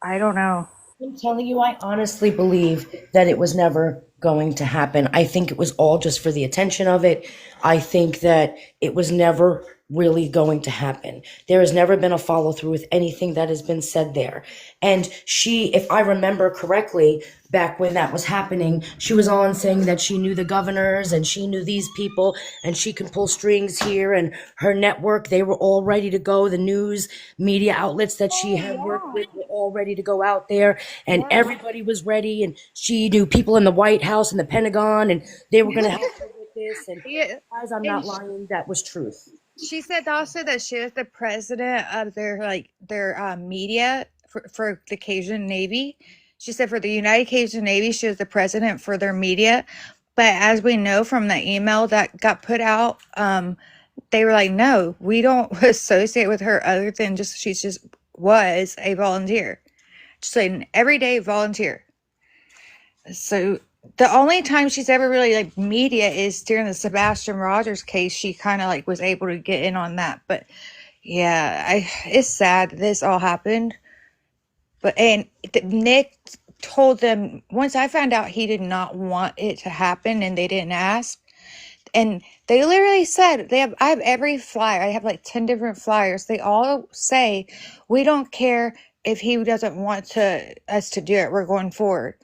I don't know. I'm telling you, I honestly believe that it was never going to happen. I think it was all just for the attention of it. I think that it was never really going to happen. There has never been a follow through with anything that has been said there. And she, if I remember correctly, back when that was happening, she was on saying that she knew the governors and she knew these people and she can pull strings here and her network, they were all ready to go. The news media outlets that she had worked with were all ready to go out there and everybody was ready and she knew people in the White House and the Pentagon and they were going to help her with this. And Yeah. guys, I'm not lying, that was truth. She said also that she was the president of their media for the Cajun Navy. She said for the United Cajun Navy, she was the president for their media. But as we know from the email that got put out, they were like, no, we don't associate with her other than she just was a volunteer. Just an everyday volunteer. So the only time she's ever really like media is during the Sebastian Rogers case. She kind of like was able to get in on that. But yeah, it's sad this all happened. But Nick told them once I found out he did not want it to happen and they didn't ask. And they literally said I have every flyer. I have like 10 different flyers. They all say we don't care if he doesn't want us to do it. We're going forward.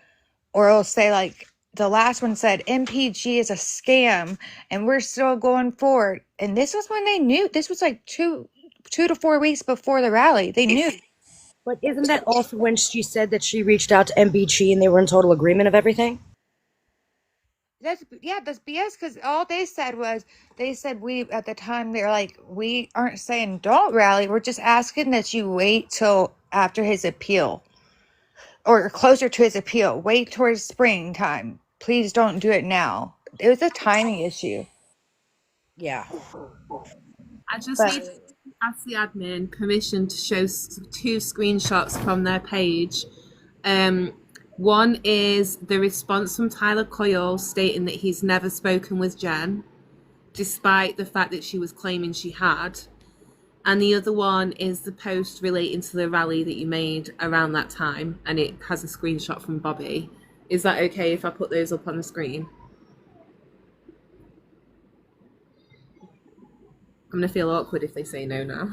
Or it'll say like the last one said MPG is a scam and we're still going forward. And this was when they knew. This was like 2 to 4 weeks before the rally. They knew. But isn't that also when she said that she reached out to MBG and they were in total agreement of everything? That's BS because all they said was we at the time they were like, we aren't saying don't rally, we're just asking that you wait till after his appeal or closer to his appeal. Wait towards springtime. Please don't do it now. It was a timing issue. Yeah. I just But need to ask the admin permission to show two screenshots from their page. One is the response from Tyler Coyle stating that he's never spoken with Jen, despite the fact that she was claiming she had. And the other one is the post relating to the rally that you made around that time, and it has a screenshot from Bobby. Is that okay if I put those up on the screen? I'm going to feel awkward if they say no now.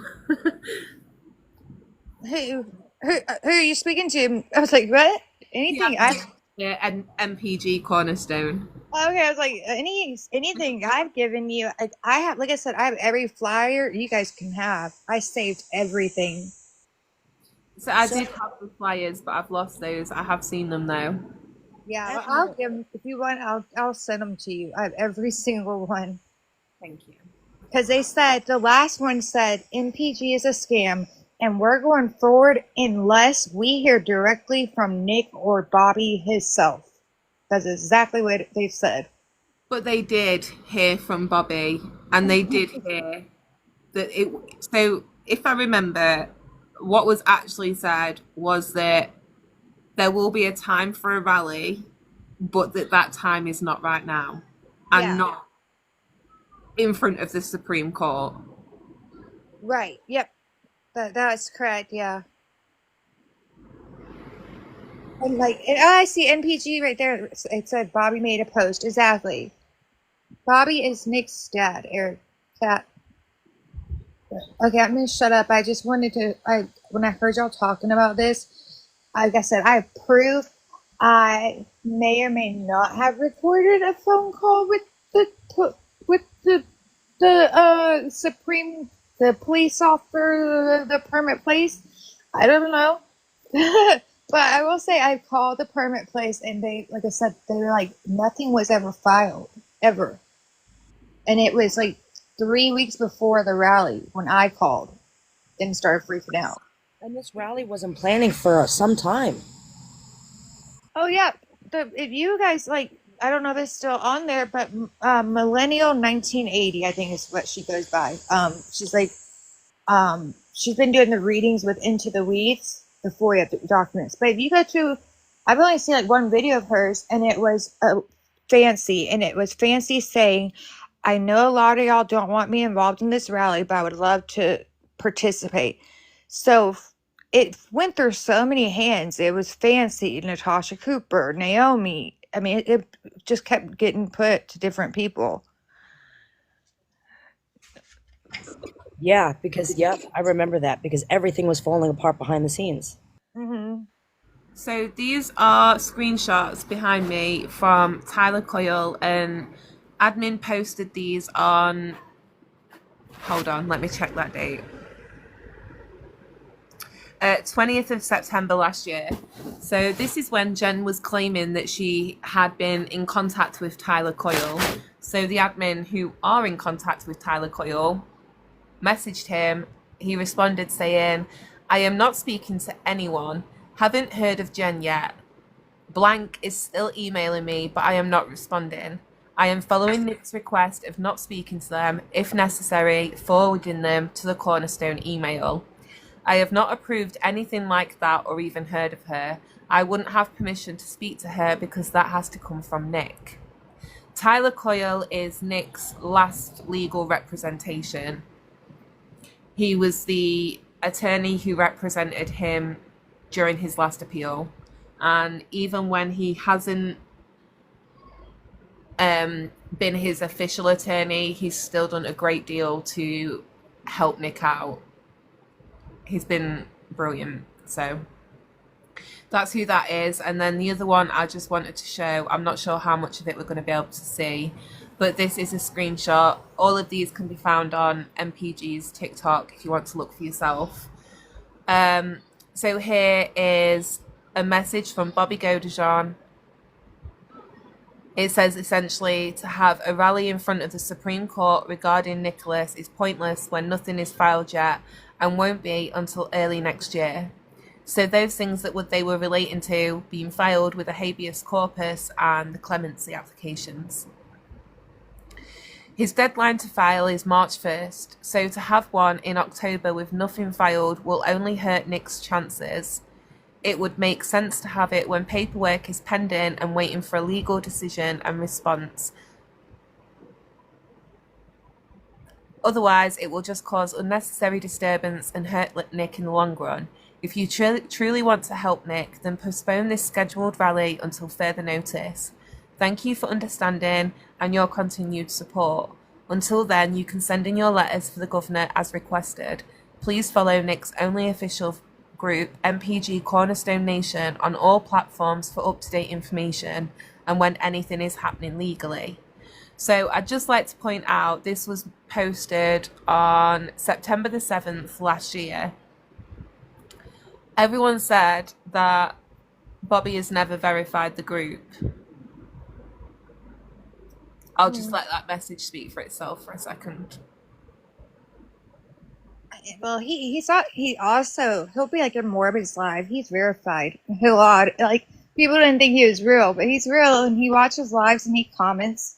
who are you speaking to? I was like, what? Anything? Yeah, MPG Cornerstone. Okay, I was like, anything I've given you, I have, like I said, I have every flyer you guys can have. I saved everything. So I did have the flyers, but I've lost those. I have seen them though. Yeah, I'll give them if you want. I'll send them to you. I have every single one. Thank you. Because they said the last one said MPG is a scam, and we're going forward unless we hear directly from Nick or Bobby himself. That's exactly what they said. But they did hear from Bobby, and they did hear that it. So if I remember, what was actually said was that there will be a time for a rally, but that time is not right now, and not in front of the Supreme Court. Right. Yep. That's correct. Yeah. And I see NPG right there. It said Bobby made a post. Exactly. Bobby is Nick's dad, Eric. That. Okay, I'm gonna shut up. I just wanted to. When I heard y'all talking about this, like I said, I have proof. I may or may not have recorded a phone call with the police officer, the permit place. I don't know. But I will say I called the permit place and they, like I said, they were like, nothing was ever filed, ever. And it was like 3 weeks before the rally when I called and started freaking out. And this rally wasn't planning for some time. Oh, yeah. If you guys, I don't know if it's still on there, but Millennial 1980, I think is what she goes by. She's she's been doing the readings with Into the Weeds, the FOIA documents. But if you go to, I've only seen one video of hers, and it was Fancy, and it was Fancy saying, I know a lot of y'all don't want me involved in this rally, but I would love to participate. So it went through so many hands. It was Fancy, Natasha Cooper, Naomi. I mean, it just kept getting put to different people. Yeah, because, I remember that because everything was falling apart behind the scenes. Mm-hmm. So these are screenshots behind me from Tyler Coyle, and admin posted these on, hold on, let me check that date. 20th of September last year. So this is when Jen was claiming that she had been in contact with Tyler Coyle. So the admin who are in contact with Tyler Coyle messaged him. He responded saying, I am not speaking to anyone. Haven't heard of Jen yet. Blank is still emailing me, but I am not responding. I am following Nick's request of not speaking to them, if necessary, forwarding them to the Cornerstone email. I have not approved anything like that or even heard of her. I wouldn't have permission to speak to her because that has to come from Nick. Tyler Coyle is Nick's last legal representation. He was the attorney who represented him during his last appeal. And even when he hasn't been his official attorney, he's still done a great deal to help Nick out. He's been brilliant. So that's who that is. And then the other one I just wanted to show, I'm not sure how much of it we're going to be able to see, but this is a screenshot. All of these can be found on MPG's TikTok if you want to look for yourself. So here is a message from Bobby Godejean. It says essentially to have a rally in front of the Supreme Court regarding Nicholas is pointless when nothing is filed yet and won't be until early next year. So those things that they were relating to being filed with a habeas corpus and the clemency applications. His deadline to file is March 1st, so to have one in October with nothing filed will only hurt Nick's chances. It would make sense to have it when paperwork is pending and waiting for a legal decision and response. Otherwise, it will just cause unnecessary disturbance and hurt Nick in the long run. If you truly want to help Nick, then postpone this scheduled rally until further notice. Thank you for understanding and your continued support. Until then, you can send in your letters for the governor as requested. Please follow Nick's only official group, MPG Cornerstone Nation, on all platforms for up-to-date information and when anything is happening legally. So I'd just like to point out this was posted on September the 7th last year. Everyone said that Bobby has never verified the group. I'll just let that message speak for itself for a second. Well, he'll be like in Morbid's live. He's verified a lot. Like people didn't think he was real, but he's real, and he watches lives and he comments.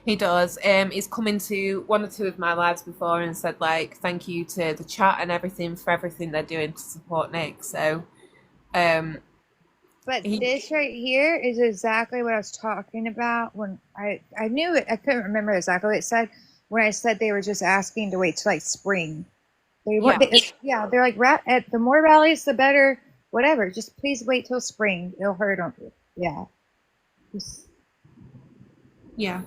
He does. He's come into one or two of my lives before and said like thank you to the chat and everything for everything they're doing to support Nick. So But this right here is exactly what I was talking about when I knew it. I couldn't remember exactly what it said when I said they were just asking to wait till like spring. They're like the more rallies, the better. Whatever. Just please wait till spring. It'll hurt them. Yeah. Yeah.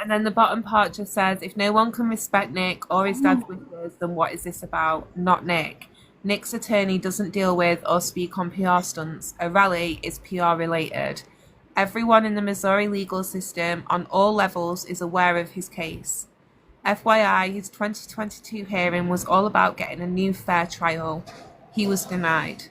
And then the bottom part just says, if no one can respect Nick or his dad's wishes, then what is this about? Not Nick. Nick's attorney doesn't deal with or speak on PR stunts. A rally is PR related. Everyone in the Missouri legal system on all levels is aware of his case. FYI, his 2022 hearing was all about getting a new fair trial. He was denied.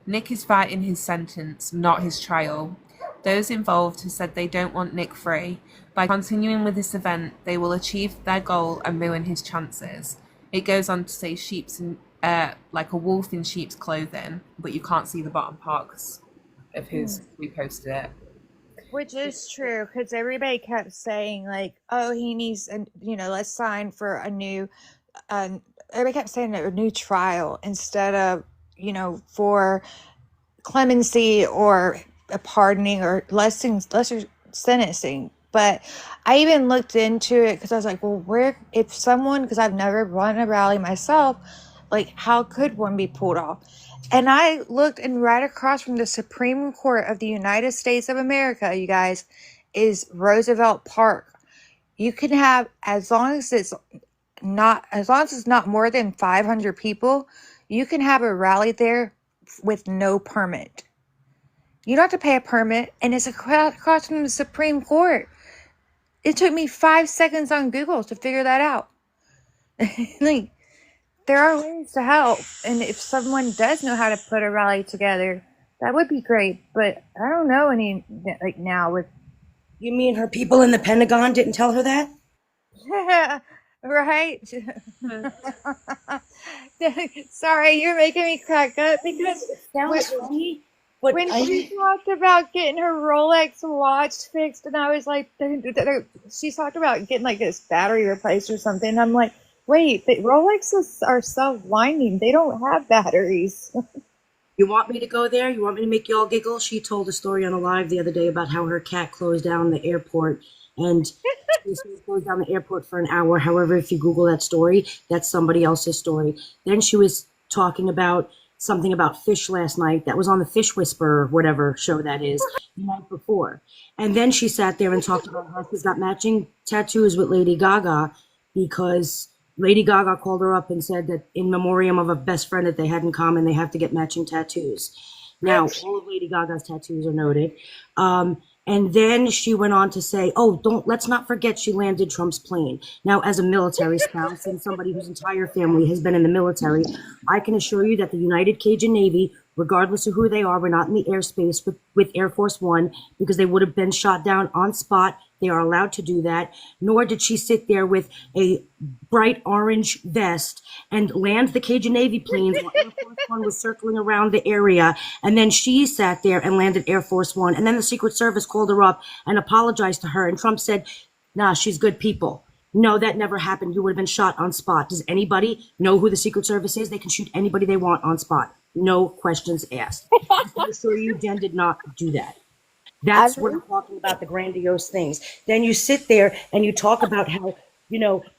Nick is fighting his sentence, not his trial. Those involved have said they don't want Nick free. By continuing with this event, they will achieve their goal and ruin his chances. It goes on to say like a wolf in sheep's clothing, but you can't see the bottom part of who's reposted it. Which is true, because everybody kept saying like, "Oh, he needs, let's sign for a new." Everybody kept saying a new trial instead of, for clemency or a pardoning or lesser sentencing. But I even looked into it because I was like, well, because I've never run a rally myself, like how could one be pulled off? And I looked, and right across from the Supreme Court of the United States of America, you guys, is Roosevelt Park. You can have, as long as it's not more than 500 people, you can have a rally there with no permit. You don't have to pay a permit, and it's across from the Supreme Court. It took me 5 seconds on Google to figure that out. Like, there are ways to help, and if someone does know how to put a rally together, that would be great. But I don't know any like now with. You mean her people in the Pentagon didn't tell her that? Yeah, right. Sorry, you're making me crack up because Sounds funny. When she talked about getting her Rolex watch fixed, and I was like, she talked about getting like this battery replaced or something. I'm like, wait, the Rolexes are self-winding. They don't have batteries. You want me to go there? You want me to make y'all giggle? She told a story on a live the other day about how her cat closed down the airport, and she closed down the airport for an hour. However, if you Google that story, that's somebody else's story. Then she was talking about something about fish last night that was on the Fish Whisperer, whatever show that is, the night before. And then she sat there and talked about how she's got matching tattoos with Lady Gaga because Lady Gaga called her up and said that in memoriam of a best friend that they had in common, they have to get matching tattoos. Now, all of Lady Gaga's tattoos are noted. And then she went on to say, let's not forget she landed Trump's plane. Now, as a military spouse and somebody whose entire family has been in the military, I can assure you that the United Cajun Navy regardless of who they are. We're not in the airspace with Air Force One because they would have been shot down on spot. They are allowed to do that. Nor did she sit there with a bright orange vest and land the Cajun Navy planes while Air Force One was circling around the area. And then she sat there and landed Air Force One. And then the Secret Service called her up and apologized to her. And Trump said, nah, she's good people. No, that never happened. You would have been shot on spot. Does anybody know who the Secret Service is? They can shoot anybody they want on spot. No questions asked. I assure you, Jen did not do that. That's what I'm talking about, the grandiose things. Then you sit there and you talk about how,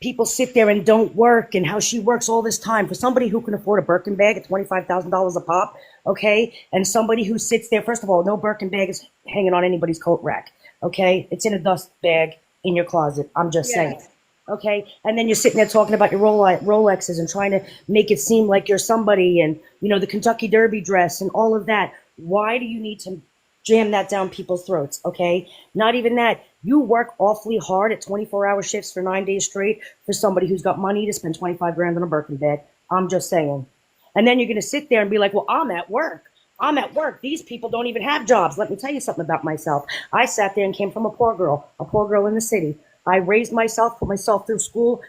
people sit there and don't work and how she works all this time. For somebody who can afford a Birkin bag at $25,000 a pop, okay? And somebody who sits there, first of all, no Birkin bag is hanging on anybody's coat rack, okay? It's in a dust bag in your closet. I'm just saying. Okay. And then you're sitting there talking about your Rolexes and trying to make it seem like you're somebody and, the Kentucky Derby dress and all of that. Why do you need to jam that down people's throats? Okay. Not even that. You work awfully hard at 24-hour shifts for 9 days straight for somebody who's got money to spend 25 grand on a Birkin bag. I'm just saying. And then you're going to sit there and be like, well, I'm at work. I'm at work. These people don't even have jobs. Let me tell you something about myself. I sat there and came from a poor girl in the city. I raised myself, put myself through school,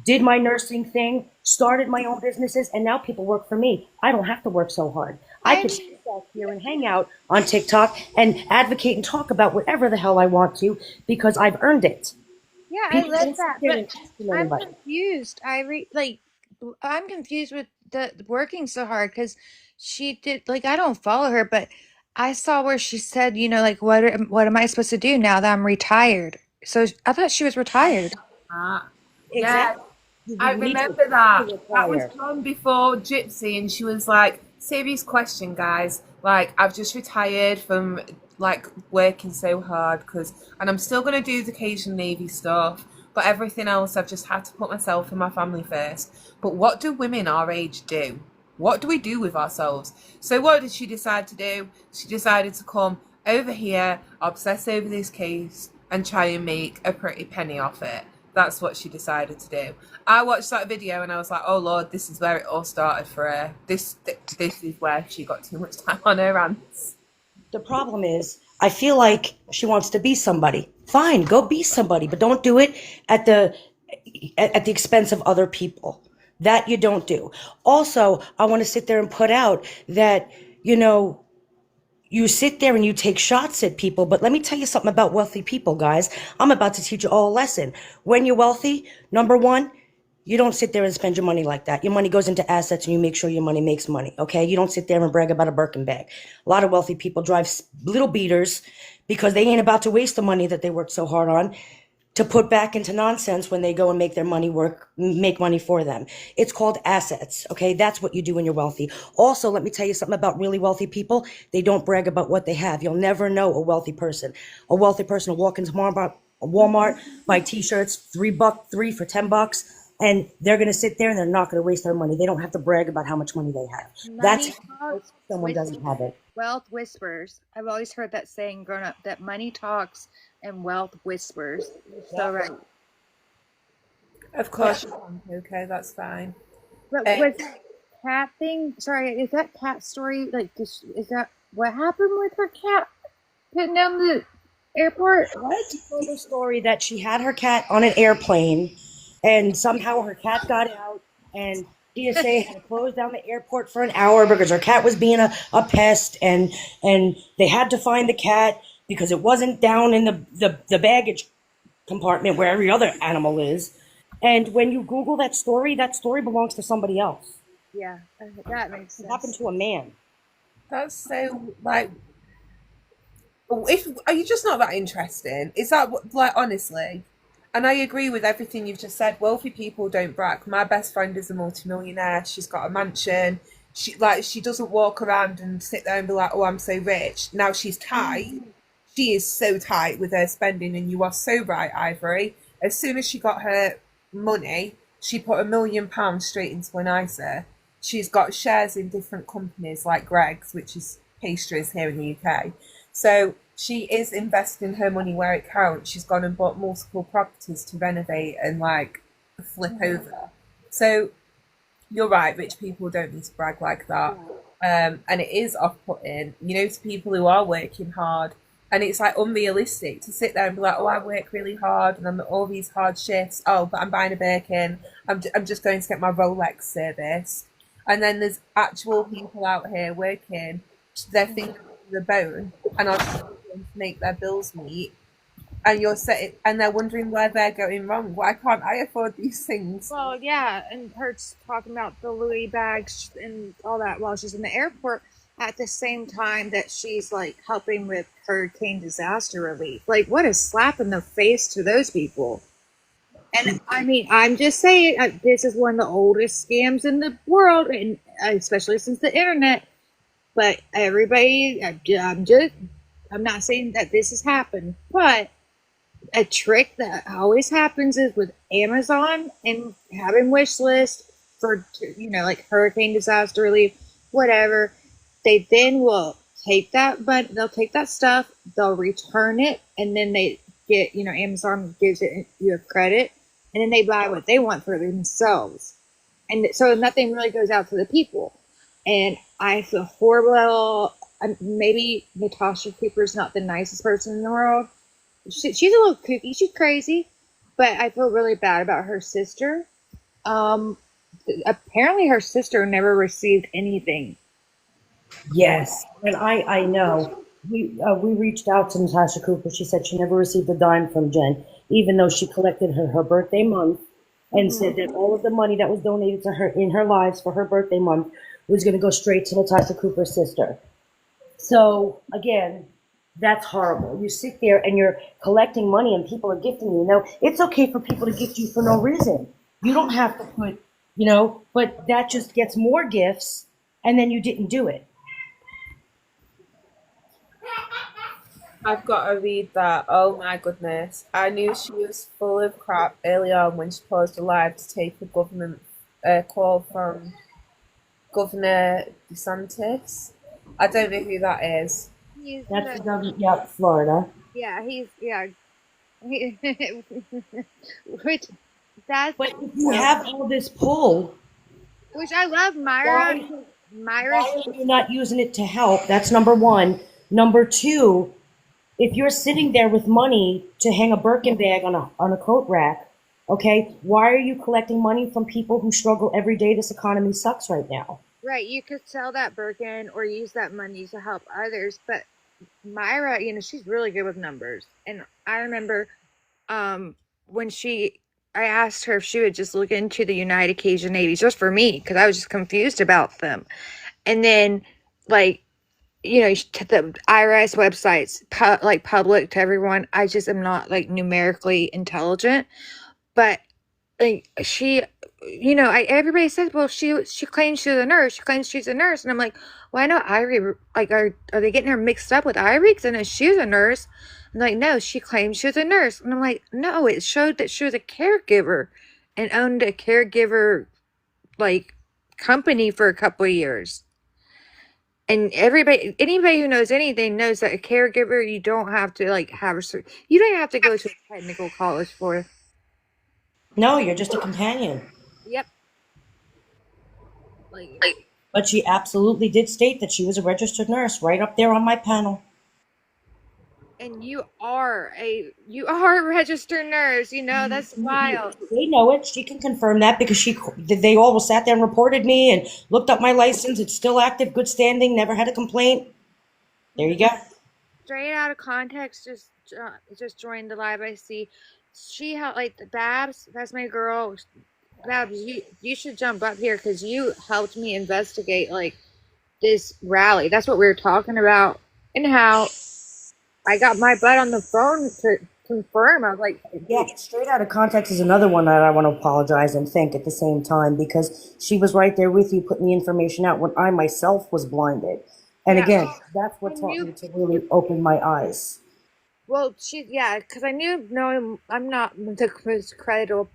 did my nursing thing, started my own businesses, and now people work for me. I don't have to work so hard. I can sit back here and hang out on TikTok and advocate and talk about whatever the hell I want to because I've earned it. Yeah, People I don't love sit there that. and But question I'm anybody. confused. I'm confused with the working so hard because she did I don't follow her, but I saw where she said, what am I supposed to do now that I'm retired? So I thought she was retired. Yeah, Exactly. I You need remember that. to That was retire. done before Gypsy, and she was like, serious question, guys. Like, I've just retired from like working so hard and I'm still gonna do the occasional Navy stuff, but everything else I've just had to put myself and my family first. But what do women our age do? What do we do with ourselves? So what did she decide to do? She decided to come over here, obsess over this case, and try and make a pretty penny off it. That's what she decided to do. I watched that video and I was like, oh Lord, this is where it all started for her. This is where she got too much time on her hands. The problem is, I feel like she wants to be somebody. Fine, go be somebody, but don't do it at the expense of other people. That you don't do. Also, I want to sit there and put out that, you sit there and you take shots at people, but let me tell you something about wealthy people, guys. I'm about to teach you all a lesson. When you're wealthy, number one, you don't sit there and spend your money like that. Your money goes into assets and you make sure your money makes money, okay? You don't sit there and brag about a Birkin bag. A lot of wealthy people drive little beaters because they ain't about to waste the money that they worked so hard on to put back into nonsense when they go and make their money make money for them. It's called assets, okay? That's what you do when you're wealthy. Also, let me tell you something about really wealthy people. They don't brag about what they have. You'll never know a wealthy person. A wealthy person will walk into Walmart, buy t-shirts, three for $10, and they're going to sit there and they're not going to waste their money. They don't have to brag about how much money they have. That's Money how you know talks, someone doesn't have it. wealth whispers. I've always heard that saying growing up that money talks and wealth whispers. You're so right. Of course you can. Okay, that's fine. But was that cat thing? Sorry, is that cat story is that what happened with her cat putting down the airport? What? She told the story that she had her cat on an airplane and somehow her cat got out and TSA had to close down the airport for an hour because her cat was being a pest and they had to find the cat because it wasn't down in the baggage compartment where every other animal is. And when you Google that story belongs to somebody else. Yeah, that makes sense. It happened to a man. That's so like. If are you just not that interesting? Is that like honestly? And I agree with everything you've just said. Wealthy people don't brag. My best friend is a multimillionaire. She's got a mansion. She doesn't walk around and sit there and be like, "Oh, I'm so rich." Now she's tight. She is so tight with her spending, and you are so right, Ivory. As soon as she got her money, she put £1 million straight into an ISA. She's got shares in different companies like Greg's, which is pastries here in the UK. So she is investing her money where it counts. She's gone and bought multiple properties to renovate and like flip over. So you're right, rich people don't need to brag like that. And it is off-putting, to people who are working hard. And it's like unrealistic to sit there and be like, oh, I work really hard and I'm at all these hard shifts. Oh, but I'm buying a Birkin. I'm just going to get my Rolex service. And then there's actual people out here working their finger to the bone and are struggling to make their bills meet. And and they're wondering where they're going wrong. Why can't I afford these things? Well, yeah, and her talking about the Louis bags and all that while she's in the airport at the same time that she's like helping with hurricane disaster relief. Like, what a slap in the face to those people. And I mean, I'm just saying, this is one of the oldest scams in the world, and especially since the internet. But everybody, I'm not saying that this has happened, but a trick that always happens is with Amazon and having wish list for, like hurricane disaster relief, whatever. They then will take that, but they'll take that stuff, they'll return it, and then they get, Amazon gives it you a credit, and then they buy what they want for themselves. And so nothing really goes out to the people. And I feel horrible. Maybe Natasha Cooper's not the nicest person in the world. She's a little kooky. She's crazy. But I feel really bad about her sister. Apparently her sister never received anything. Yes, and I know. We reached out to Natasha Cooper. She said she never received a dime from Jen, even though she collected her birthday month and said that all of the money that was donated to her in her lives for her birthday month was going to go straight to Natasha Cooper's sister. So, again, that's horrible. You sit there and you're collecting money and people are gifting you. Now, it's okay for people to gift you for no reason. You don't have to put, but that just gets more gifts and then you didn't do it. I've got to read that. Oh my goodness. I knew she was full of crap early on when she paused a live to take a government call from Governor DeSantis. I don't know who that is. That's the governor, Florida. Yeah, which But if you have all this pull, which I love Myra. why are you not using it to help? That's number one. Number two, if you're sitting there with money to hang a Birkin bag on a coat rack, okay, why are you collecting money from people who struggle every day? This economy sucks right now. Right, you could sell that Birkin or use that money to help others, but Myra, she's really good with numbers. And I remember when I asked her if she would just look into the United Cajun Navies just for me, because I was just confused about them. And then, like, the IRS websites, public to everyone. I just am not, like, numerically intelligent. But, like, everybody says, well, she claims she's a nurse. She claims she's a nurse. And I'm like, well, I know Irie, like, are they getting her mixed up with Irie? Because I know she's a nurse. I'm like, no, she claims she's a nurse. And I'm like, no, it showed that she was a caregiver and owned a caregiver, like, company for a couple of years. And anybody who knows anything knows that a caregiver, you don't have to, like, you don't have to go to a technical college for. No, you're just a companion. Yep. But she absolutely did state that she was a registered nurse, right up there on my panel. And you are a registered nurse, that's wild. They know it. She can confirm that because they all sat there and reported me and looked up my license. It's still active, good standing, never had a complaint. There you go. Straight out of context, just joined the live. I see she had, like, the Babs, that's my girl. Babs, you should jump up here because you helped me investigate, like, this rally. That's what we were talking about and how I got my butt on the phone to confirm. I was like, yeah, straight out of context is another one that I want to apologize and thank at the same time, because she was right there with you putting the information out when I myself was blinded. And again, that's what taught me to really open my eyes. Well, because I knew, I'm not the most credible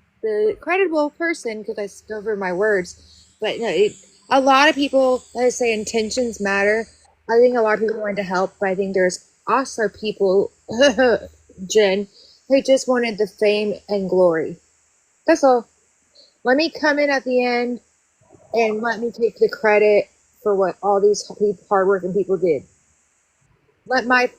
person because I still over my words. But a lot of people, like I say, intentions matter. I think a lot of people wanted to help, but I think there's also people, Jen, who just wanted the fame and glory. That's all. Let me come in at the end and let me take the credit for what all these hardworking people did. Let my,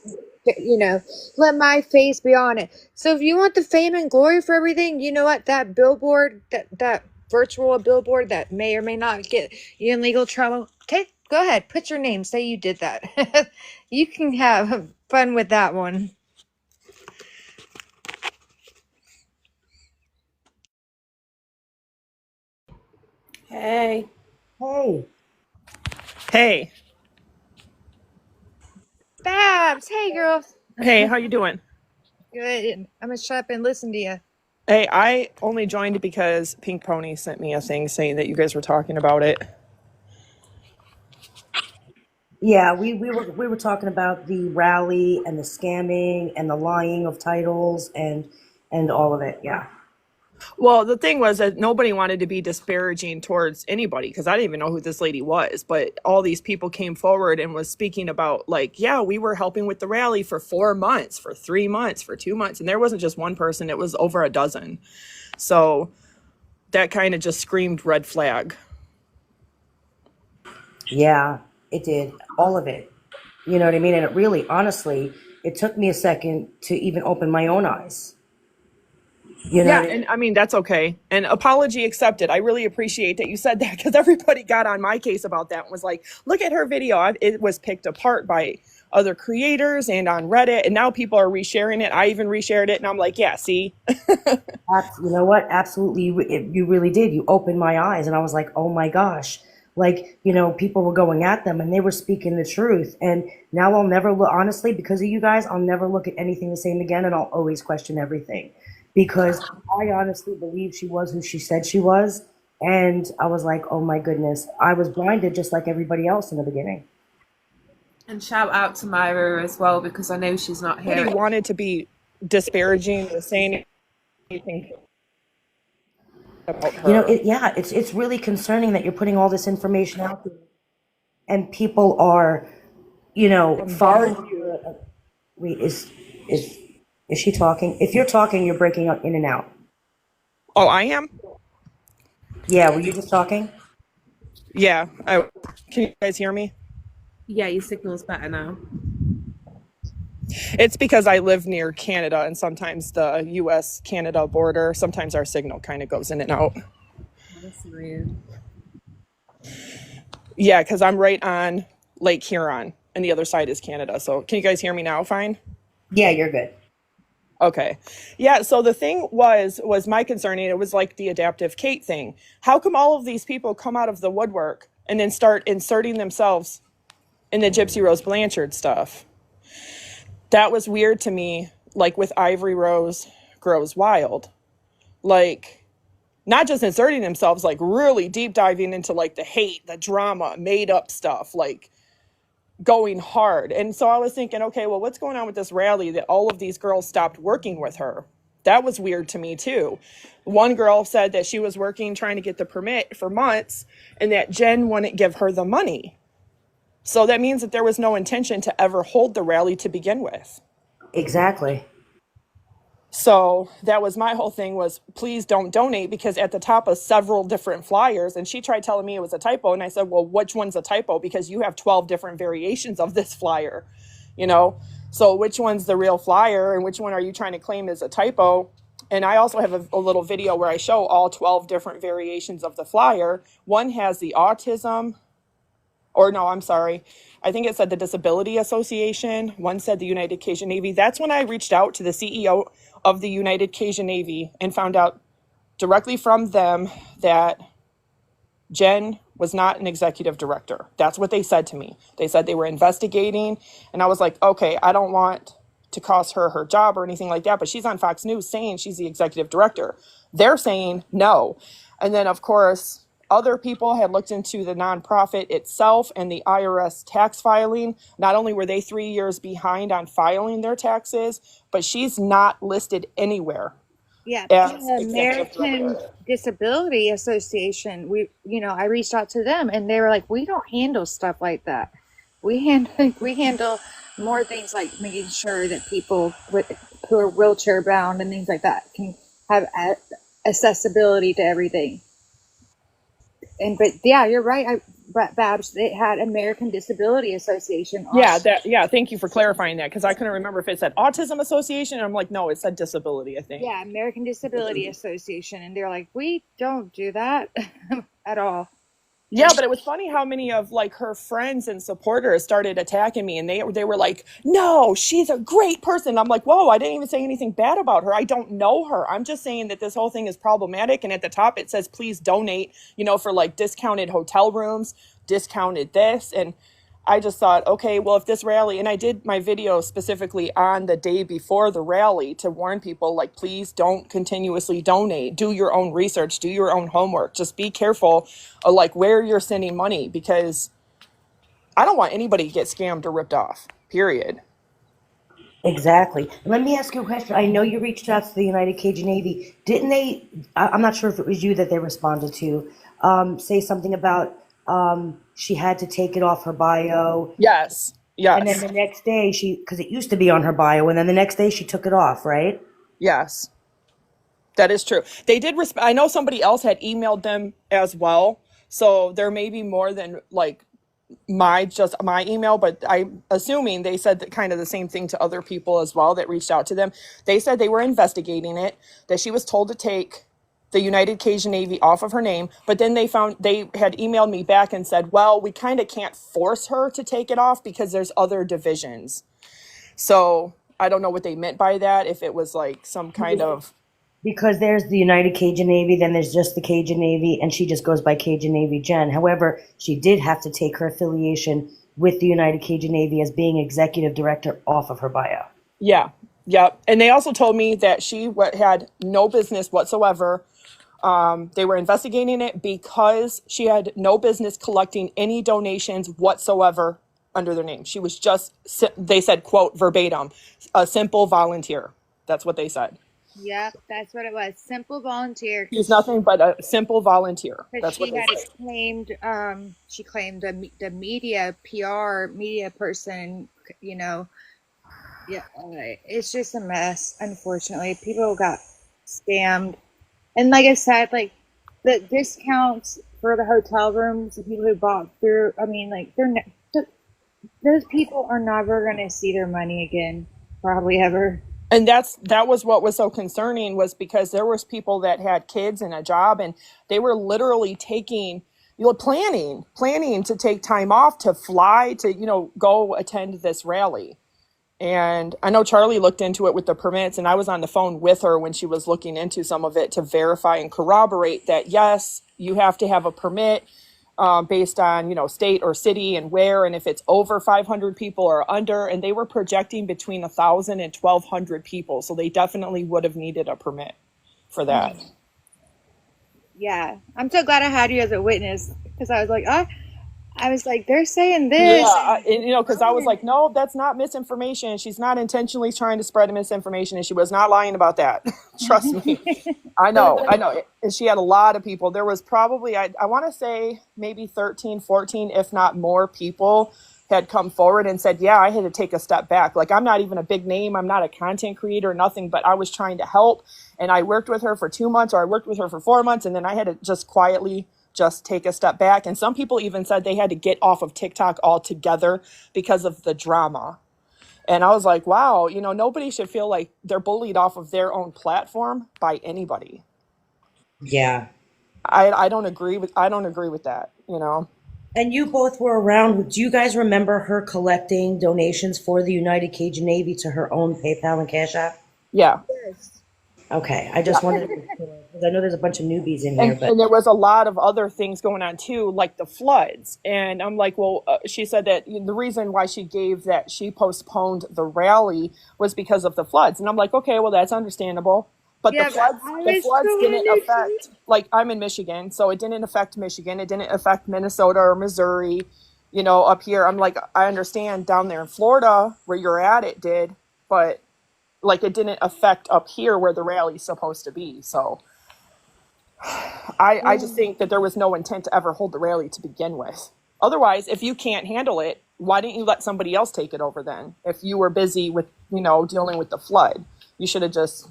let my face be on it. So if you want the fame and glory for everything, you know what? That billboard, that virtual billboard that may or may not get you in legal trouble. Okay, go ahead. Put your name. Say you did that. You can have fun with that one. Hey. Hey. Hey. Babs, hey girl. Hey, how you doing? Good. I'm gonna shut up and listen to you. Hey, I only joined because Pink Pony sent me a thing saying that you guys were talking about it. Yeah, we were talking about the rally and the scamming and the lying of titles and all of it. Yeah. Well, the thing was that nobody wanted to be disparaging towards anybody because I didn't even know who this lady was. But all these people came forward and was speaking about like, yeah, we were helping with the rally for 4 months, for 3 months, for 2 months. And there wasn't just one person, it was over a dozen. So that kind of just screamed red flag. Yeah, it did. All of it. You know what I mean? And it really, honestly, it took me a second to even open my own eyes. You know Yeah, what I mean? and I mean, that's okay. And apology accepted. I really appreciate that you said that because everybody got on my case about that and was like, look at her video. It was picked apart by other creators and on Reddit. And now people are resharing it. I even reshared it. And I'm like, yeah, see? You know what? Absolutely. You really did. You opened my eyes and I was like, oh my gosh. Like, people were going at them and they were speaking the truth. And now I'll never look, honestly, because of you guys, I'll never look at anything the same again. And I'll always question everything because I honestly believe she was who she said she was. And I was like, oh my goodness, I was blinded just like everybody else in the beginning. And shout out to Myra as well because I know she's not here. Nobody wanted to be disparaging or saying anything about her. It's really concerning that you're putting all this information out there and people are, following you. Wait, is she talking? If you're talking, you're breaking up in and out. Oh, I am? Yeah, were you just talking? Yeah. Can you guys hear me? Yeah, your signal's better now. It's because I live near Canada and sometimes the US-Canada border, sometimes our signal kind of goes in and out. That's weird. Yeah, because I'm right on Lake Huron and the other side is Canada. So can you guys hear me now fine? Yeah, you're good. Okay. Yeah, so the thing was my concern, and it was like the adaptive Kate thing. How come all of these people come out of the woodwork and then start inserting themselves in the Gypsy Rose Blanchard stuff? That was weird to me, like with Ivory Rose Grows Wild. Like, not just inserting themselves, like really deep diving into like the hate, the drama, made up stuff, like going hard. And so I was thinking, okay, well, what's going on with this rally that all of these girls stopped working with her? That was weird to me too. One girl said that she was working, trying to get the permit for months, and that Jen wouldn't give her the money. So that means that there was no intention to ever hold the rally to begin with. Exactly. So that was my whole thing was, please don't donate, because at the top of several different flyers, and she tried telling me it was a typo. And I said, well, which one's a typo? Because you have 12 different variations of this flyer, So which one's the real flyer and which one are you trying to claim is a typo? And I also have a little video where I show all 12 different variations of the flyer. One has the autism, or no, I'm sorry. I think it said the Disability Association. One said the United Cajun Navy. That's when I reached out to the CEO of the United Cajun Navy and found out directly from them that Jen was not an executive director. That's what they said to me. They said they were investigating. And I was like, okay, I don't want to cost her job or anything like that. But she's on Fox News saying she's the executive director. They're saying no. And then, of course, other people had looked into the nonprofit itself and the IRS tax filing. Not only were they 3 years behind on filing their taxes, but she's not listed anywhere. Yeah, as the executive American director. Disability Association. I reached out to them, and they were like, "We don't handle stuff like that. We handle more things like making sure that people who are wheelchair bound and things like that can have accessibility to everything." But yeah, you're right. Babs, they had American Disability Association. Yeah, thank you for clarifying that, because I couldn't remember if it said Autism Association. I'm like, no, it said disability, I think. Yeah, American Disability Association, and they're like, we don't do that at all. Yeah, but it was funny how many of like her friends and supporters started attacking me, and they were like, "No, she's a great person." I'm like, "Whoa, I didn't even say anything bad about her. I don't know her. I'm just saying that this whole thing is problematic." And at the top it says, "Please donate," for like discounted hotel rooms, discounted this, and I just thought, okay, well, if this rally, and I did my video specifically on the day before the rally to warn people, like, please don't continuously donate. Do your own research, do your own homework. Just be careful of like where you're sending money, because I don't want anybody to get scammed or ripped off, period. Exactly. Let me ask you a question. I know you reached out to the United Cajun Navy. Didn't they? I'm not sure if it was you that they responded to. Say something about she had to take it off her bio. Yes. And then the next day because it used to be on her bio, and then the next day she took it off, right? Yes. That is true. They did I know somebody else had emailed them as well. So there may be more than like my email, but I'm assuming they said that kind of the same thing to other people as well that reached out to them. They said they were investigating it, that she was told to take the United Cajun Navy off of her name, but then they had emailed me back and said, well, we kind of can't force her to take it off because there's other divisions. So I don't know what they meant by that, if it was like some kind of... Because there's the United Cajun Navy, then there's just the Cajun Navy, and she just goes by Cajun Navy Jen. However, she did have to take her affiliation with the United Cajun Navy as being executive director off of her bio. Yeah. And they also told me that she had no business whatsoever. They were investigating it because she had no business collecting any donations whatsoever under their name. She was just, they said, quote, verbatim, a simple volunteer. That's what they said. Yep, that's what it was. Simple volunteer. She's nothing but a simple volunteer. That's what she had claimed. She claimed the media person. Yeah, it's just a mess. Unfortunately, people got scammed, and like I said, like the discounts for the hotel rooms, the people who bought through. I mean, like those people are never going to see their money again, probably ever. And that was what was so concerning, was because there was people that had kids and a job, and they were literally planning to take time off to fly to, go attend this rally. And I know Charlie looked into it with the permits, and I was on the phone with her when she was looking into some of it to verify and corroborate that, yes, you have to have a permit based on, state or city and where, and if it's over 500 people or under, and they were projecting between 1,000 and 1,200 people. So they definitely would have needed a permit for that. Yeah. I'm so glad I had you as a witness, because I was like, they're saying this. Yeah, because I was like, no, that's not misinformation. She's not intentionally trying to spread misinformation, and she was not lying about that. Trust me. I know. And she had a lot of people. There was probably, I want to say maybe 13, 14, if not more people had come forward and said, yeah, I had to take a step back. Like, I'm not even a big name. I'm not a content creator, nothing, but I was trying to help. And I worked with her for 2 months, or I worked with her for 4 months. And then I had to just quietly take a step back. And some people even said they had to get off of TikTok altogether because of the drama. And I was like, wow, nobody should feel like they're bullied off of their own platform by anybody. Yeah. I don't agree with that, And you both were around. Do you guys remember her collecting donations for the United Cajun Navy to her own PayPal and Cash App? Yeah. Yes. Okay, I just wanted to be sure, because I know there's a bunch of newbies in here. And there was a lot of other things going on too, like the floods. And I'm like, well, she said that the reason why she postponed the rally was because of the floods. And I'm like, okay, well, that's understable. But the floods didn't affect, like, I'm in Michigan, so it didn't affect Michigan. It didn't affect Minnesota or Missouri, up here. I'm like, I understand down there in Florida where you're at, it did, but like it didn't affect up here where the rally's supposed to be. So I just think that there was no intent to ever hold the rally to begin with. Otherwise, if you can't handle it, why didn't you let somebody else take it over then? If you were busy with, dealing with the flood, you should have just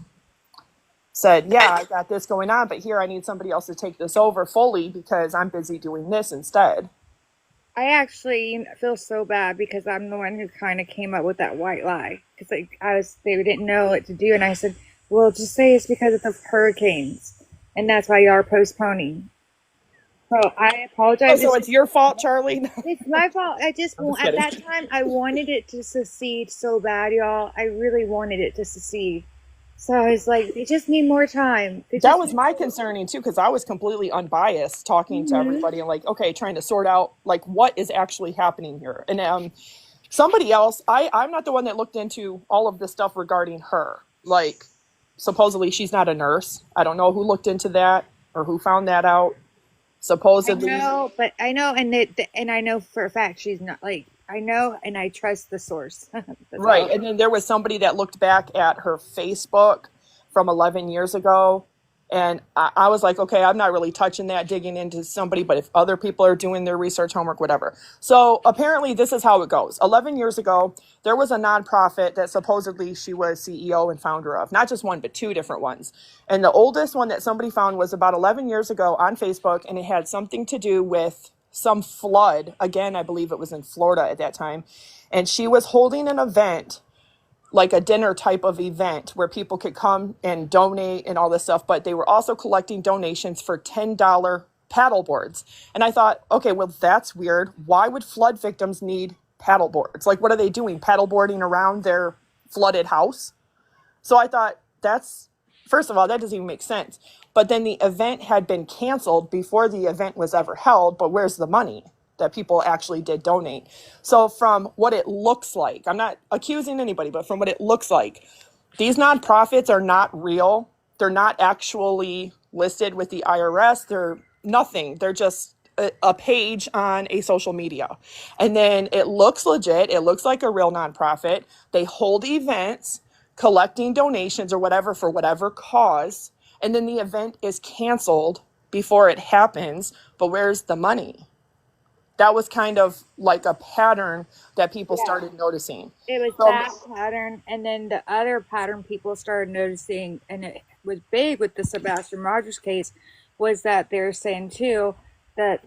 said, yeah, I got this going on, but here I need somebody else to take this over fully because I'm busy doing this instead. I actually feel so bad because I'm the one who kind of came up with that white lie because they didn't know what to do, and I said, "Well, just say it's because of the hurricanes, and that's why you are postponing." So I Oh, apologize. so it's your fault, Charlie? It's my fault. I just I'm just at kidding. that time I wanted it to succeed so bad, y'all. I really wanted it to succeed. So I was like, they just need more time. That was my concerning too, because I was completely unbiased talking to everybody and like, okay, trying to sort out like what is actually happening here. And somebody else, I'm not the one that looked into all of this stuff regarding her. Like, supposedly she's not a nurse. I don't know who looked into that or who found that out. Supposedly, I know, but I know, and I know for a fact she's not like I know, and I trust the source. right. And then there was somebody that looked back at her Facebook from 11 years ago. And I was like, okay, I'm not really touching that, digging into somebody, but if other people are doing their research, homework, whatever. So apparently this is how it goes. 11 years ago, there was a nonprofit that supposedly she was CEO and founder of, not just one, but two different ones. And the oldest one that somebody found was about 11 years ago on Facebook, and it had something to do with some flood. Again, I believe it was in Florida at that time. And she was holding an event, like a dinner type of event where people could come and donate and all this stuff, but they were also collecting donations for $10 paddle boards. And I thought, okay, well, that's weird. Why would flood victims need paddle boards? Like, what are they doing? Paddle boarding around their flooded house? So I thought, that's, first of all, that doesn't even make sense. But then the event had been canceled before the event was ever held, but where's the money that people actually did donate? So from what it looks like, I'm not accusing anybody, but from what it looks like, these nonprofits are not real. They're not actually listed with the IRS. They're nothing. They're just a page on a social media. And then it looks legit. It looks like a real nonprofit. They hold events, collecting donations or whatever for whatever cause. And then the event is canceled before it happens. But where's the money? That was kind of like a pattern that people started noticing. It was that pattern, and then the other pattern people started noticing, and it was big with the Sebastian Rogers case, was that they're saying too that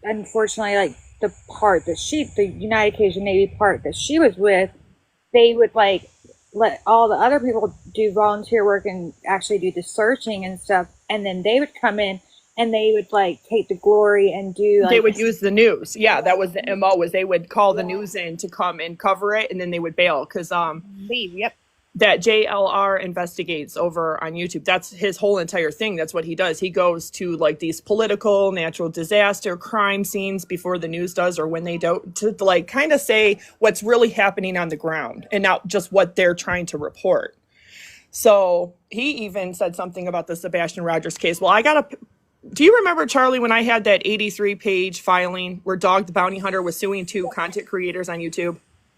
unfortunately, like the United Kingdom Navy part that she was with, they would like let all the other people do volunteer work and actually do the searching and stuff, and then they would come in and they would like take the glory and do they would use the news. Yeah, that was the MO, was they would call the news in to come and cover it, and then they would bail because leave. Yep. That JLR investigates over on YouTube. That's his whole entire thing. That's what he does. He goes to like these political, natural disaster, crime scenes before the news does, or when they don't, to like kind of say what's really happening on the ground and not just what they're trying to report. So he even said something about the Sebastian Rogers case. Well, do you remember, Charlie, when I had that 83-page filing where Dog the Bounty Hunter was suing two content creators on YouTube?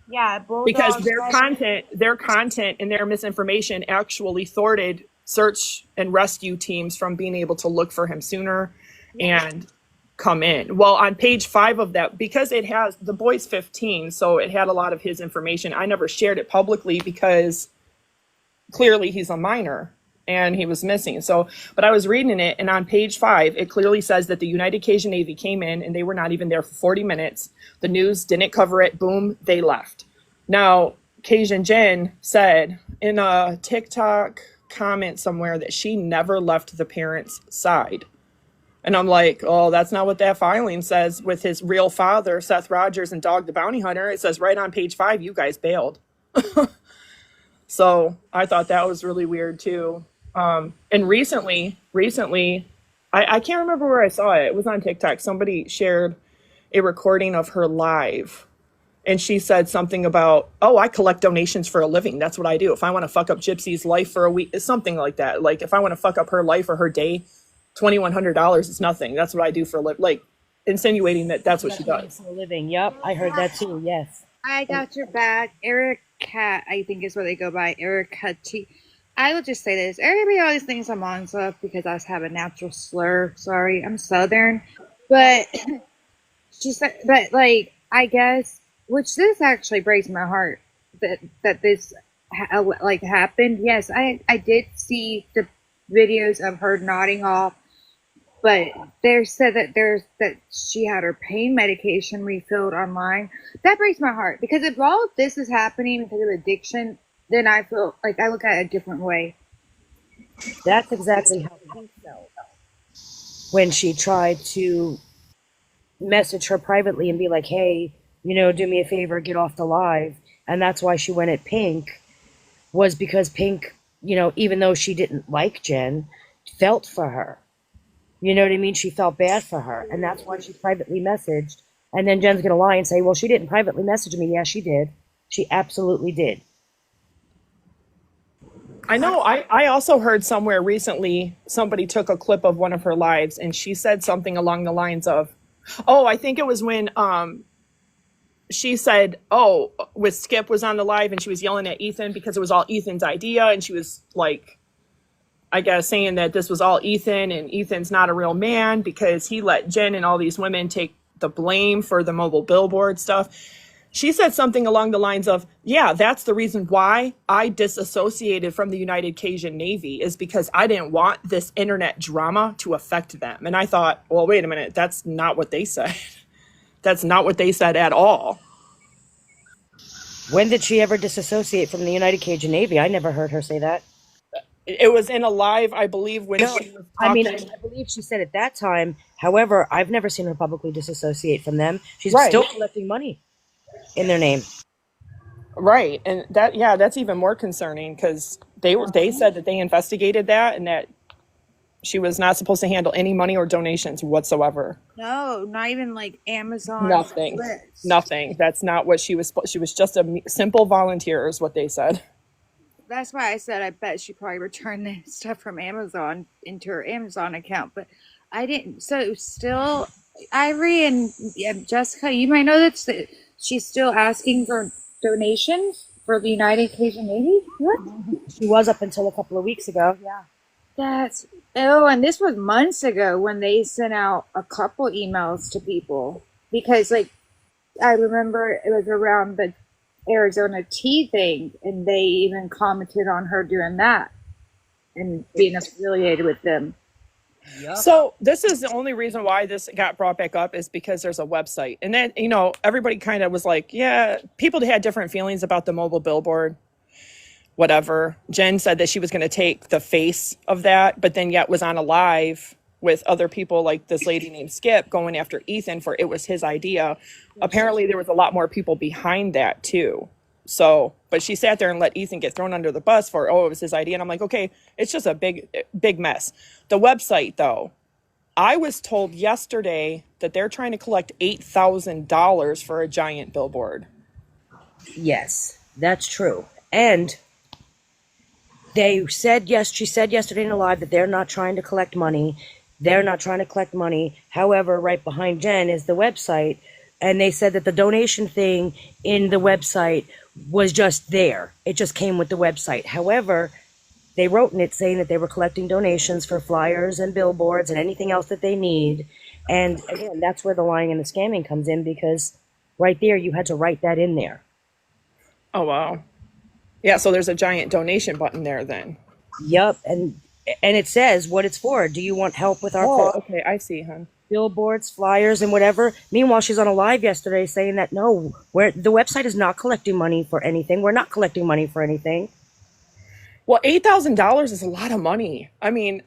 Yeah, because their content and their misinformation actually thwarted search and rescue teams from being able to look for him sooner and come in. Well, on page 5 of that, because it has, the boy's 15, so it had a lot of his information. I never shared it publicly because clearly he's a minor and he was missing. So, but I was reading it, and on page 5, it clearly says that the United Kingdom Navy came in and they were not even there for 40 minutes. The news didn't cover it. Boom, they left. Now, Cajun Jen said in a TikTok comment somewhere that she never left the parents' side. And I'm like, oh, that's not what that filing says with his real father, Seth Rogers, and Dog the Bounty Hunter. It says right on page 5, you guys bailed. So I thought that was really weird too. And recently, I can't remember where I saw it. It was on TikTok. Somebody shared a recording of her live. And she said something about, oh, I collect donations for a living. That's what I do. If I want to fuck up Gypsy's life for a week, something like that. Like if I want to fuck up her life or her day, $2,100 is nothing. That's what I do for a living. Like insinuating that that's what she does. For a living. Yep. I heard that too. Yes. I got your back. Eric Cat, I think is what they go by. Eric Cat. I will just say this. Everybody always thinks I'm on stuff because I have a natural slur. Sorry, I'm Southern. But she said, but like, I guess, which this actually breaks my heart that this happened. Yes, I did see the videos of her nodding off but they said that she had her pain medication refilled online. That breaks my heart because if all of this is happening because of addiction, then I feel like I look at it a different way. That's exactly how Pink felt when she tried to message her privately and be like, hey, do me a favor, get off the live. And that's why she went at Pink, was because Pink, even though she didn't like Jen, felt for her. You know what I mean? She felt bad for her. And that's why she privately messaged. And then Jen's going to lie and say, well, she didn't privately message me. Yeah, she did. She absolutely did. I know. I also heard somewhere recently somebody took a clip of one of her lives and she said something along the lines of, oh, I think it was when she said, oh, with Skip was on the live and she was yelling at Ethan because it was all Ethan's idea. And she was like, I guess, saying that this was all Ethan and Ethan's not a real man because he let Jen and all these women take the blame for the mobile billboard stuff. She said something along the lines of, yeah, that's the reason why I disassociated from the United Cajun Navy, is because I didn't want this internet drama to affect them. And I thought, well, wait a minute, that's not what they said. That's not what they said at all. When did she ever disassociate from the United Cajun Navy? I never heard her say that. It was in a live, I believe, when she was talking. I mean, I believe she said at that time. However, I've never seen her publicly disassociate from them. She's still collecting money in their name. Right. And that's even more concerning because they said that they investigated that and that she was not supposed to handle any money or donations whatsoever. No, not even like Amazon. Nothing. That's not what she was. She was just a simple volunteer is what they said. That's why I said I bet she probably returned the stuff from Amazon into her Amazon account, but I didn't. So still, Ivory and Jessica, you might know that she's still asking for donations for the United Cajun Navy. What? She was up until a couple of weeks ago. Yeah. And this was months ago when they sent out a couple emails to people because, like, I remember it was around the Arizona tea thing, and they even commented on her doing that and being affiliated with them. Yep. So this is the only reason why this got brought back up is because there's a website. And then, everybody kind of was like, yeah, people had different feelings about the mobile billboard, whatever. Jen said that she was going to take the face of that, but then yet was on a live with other people like this lady named Skip going after Ethan for it was his idea. Apparently there was a lot more people behind that too. So, but she sat there and let Ethan get thrown under the bus for, it was his idea. And I'm like, okay, it's just a big mess. The website though, I was told yesterday that they're trying to collect $8,000 for a giant billboard. Yes, that's true. And she said yesterday in a live that they're not trying to collect money. They're not trying to collect money. However, right behind Jen is the website. And they said that the donation thing in the website was just there. It just came with the website. However, they wrote in it saying that they were collecting donations for flyers and billboards and anything else that they need. And again, that's where the lying and the scamming comes in because right there, you had to write that in there. Oh, wow. Yeah, so there's a giant donation button there then. Yep, and it says what it's for. Do you want help with our cause? Okay, I see, hon. Billboards, flyers, and whatever. Meanwhile, she's on a live yesterday saying that no, the website is not collecting money for anything. We're not collecting money for anything. Well, $8,000 is a lot of money. I mean,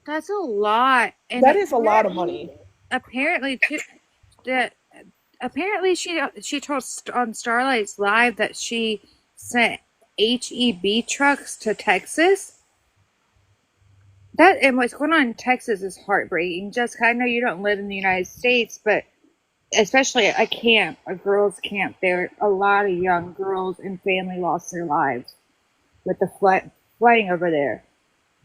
that's a lot. And that is a lot of money. Apparently, she told on Starlight's Live that she sent HEB trucks to Texas. That and what's going on in Texas is heartbreaking. Jessica, I know you don't live in the United States, but especially a girls' camp, there a lot of young girls and family lost their lives with the flooding over there.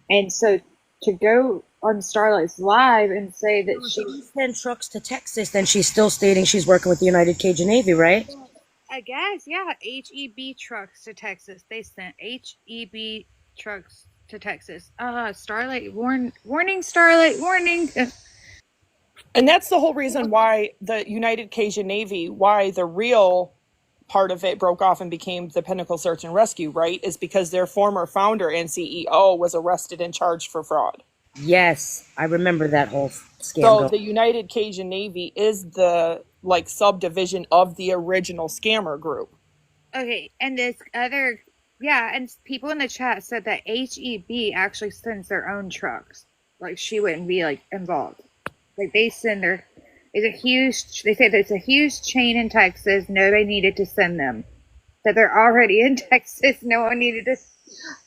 And so to go on Starlight's Live and say that she sent trucks to Texas, then she's still stating she's working with the United Cajun Navy, right? I guess, yeah. HEB trucks to Texas. They sent HEB trucks to Texas. Starlight, warning, Starlight, warning. And that's the whole reason why the United Cajun Navy, why the real part of it broke off and became the Pinnacle Search and Rescue, right? Is because their former founder and CEO was arrested and charged for fraud. Yes, I remember that whole So scandal. the United Cajun Navy is the like subdivision of the original scammer group. Okay, and this other, yeah, and people in the chat said that HEB actually sends their own trucks. Like she wouldn't be like involved. Like they send their, it's a huge. They say that it's a huge chain in Texas. Nobody needed to send them. That they're already in Texas. No one needed to.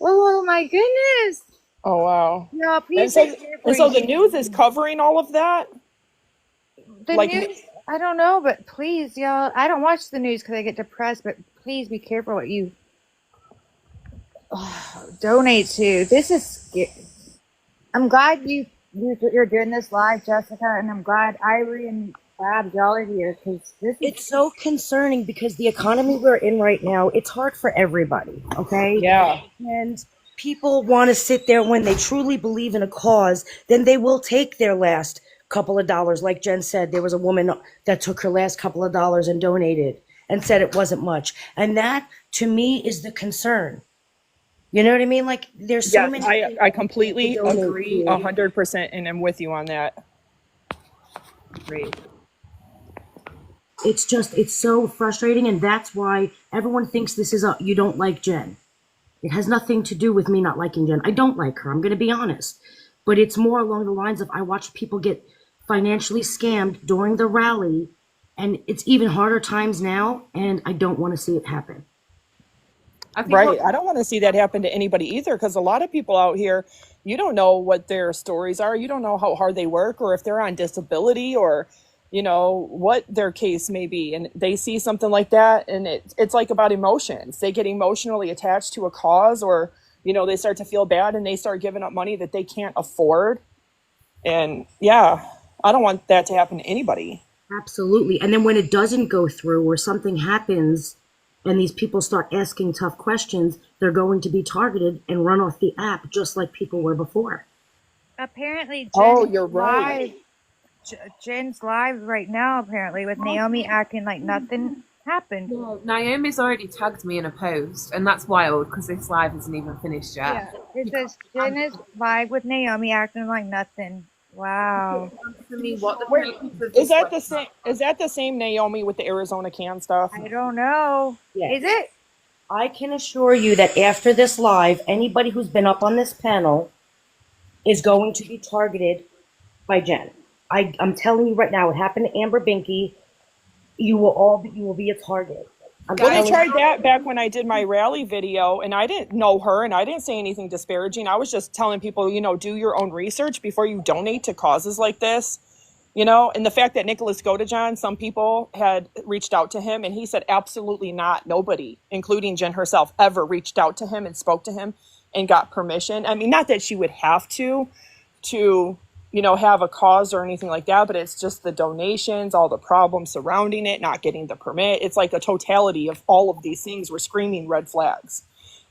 Oh my goodness! Oh wow. No, And please so, be careful. and so the news is covering all of that. The Like, news, I don't know, but please, y'all. I don't watch the news because I get depressed. But please be careful what you donate to. This is. I'm glad you're doing this live, Jessica, and I'm glad Ivory and Bob y'all are here because this is. It's so concerning because the economy we're in right now, it's hard for everybody, okay? yeah. And people want to sit there when they truly believe in a cause, then they will take their last couple of dollars. Like Jen said, there was a woman that took her last couple of dollars and donated and said it wasn't much. And that, to me, is the concern. You know what I mean? Like, there's so Yes, many. I completely to donate agree to. 100%, and I'm with you on that. Great. It's so frustrating, and that's why everyone thinks this is you don't like Jen. It has nothing to do with me not liking Jen. I don't like her. I'm going to be honest. But it's more along the lines of I watch people get financially scammed during the rally, and it's even harder times now, and I don't want to see it happen. Right. I don't want to see that happen to anybody either, because a lot of people out here, you don't know what their stories are. You don't know how hard they work or if they're on disability or, what their case may be. And they see something like that, and it's like about emotions. They get emotionally attached to a cause, or, they start to feel bad and they start giving up money that they can't afford. And yeah, I don't want that to happen to anybody. Absolutely. And then when it doesn't go through or something happens and these people start asking tough questions, they're going to be targeted and run off the app just like people were before. Apparently, You're right. Jen's live right now, apparently, with Naomi acting like nothing happened. Well, Naomi's already tagged me in a post, and that's wild because this live isn't even finished yet. Yeah, it says Jen is live with Naomi acting like nothing. Wow. For me, what the Wait, purpose of is this that the same? Is that the same Naomi with the Arizona can stuff? I don't know. Yes. Is it? I can assure you that after this live, anybody who's been up on this panel is going to be targeted by Jen. I'm telling you right now, it happened to Amber Binky. You will be a target. Well, they tried that back when I did my rally video, and I didn't know her, and I didn't say anything disparaging. I was just telling people, do your own research before you donate to causes like this. And the fact that Nicholas Godejohn, some people had reached out to him, and he said absolutely not. Nobody, including Jen herself, ever reached out to him and spoke to him and got permission. I mean, not that she would have to have a cause or anything like that, but it's just the donations, all the problems surrounding it, not getting the permit. It's like a totality of all of these things were screaming red flags,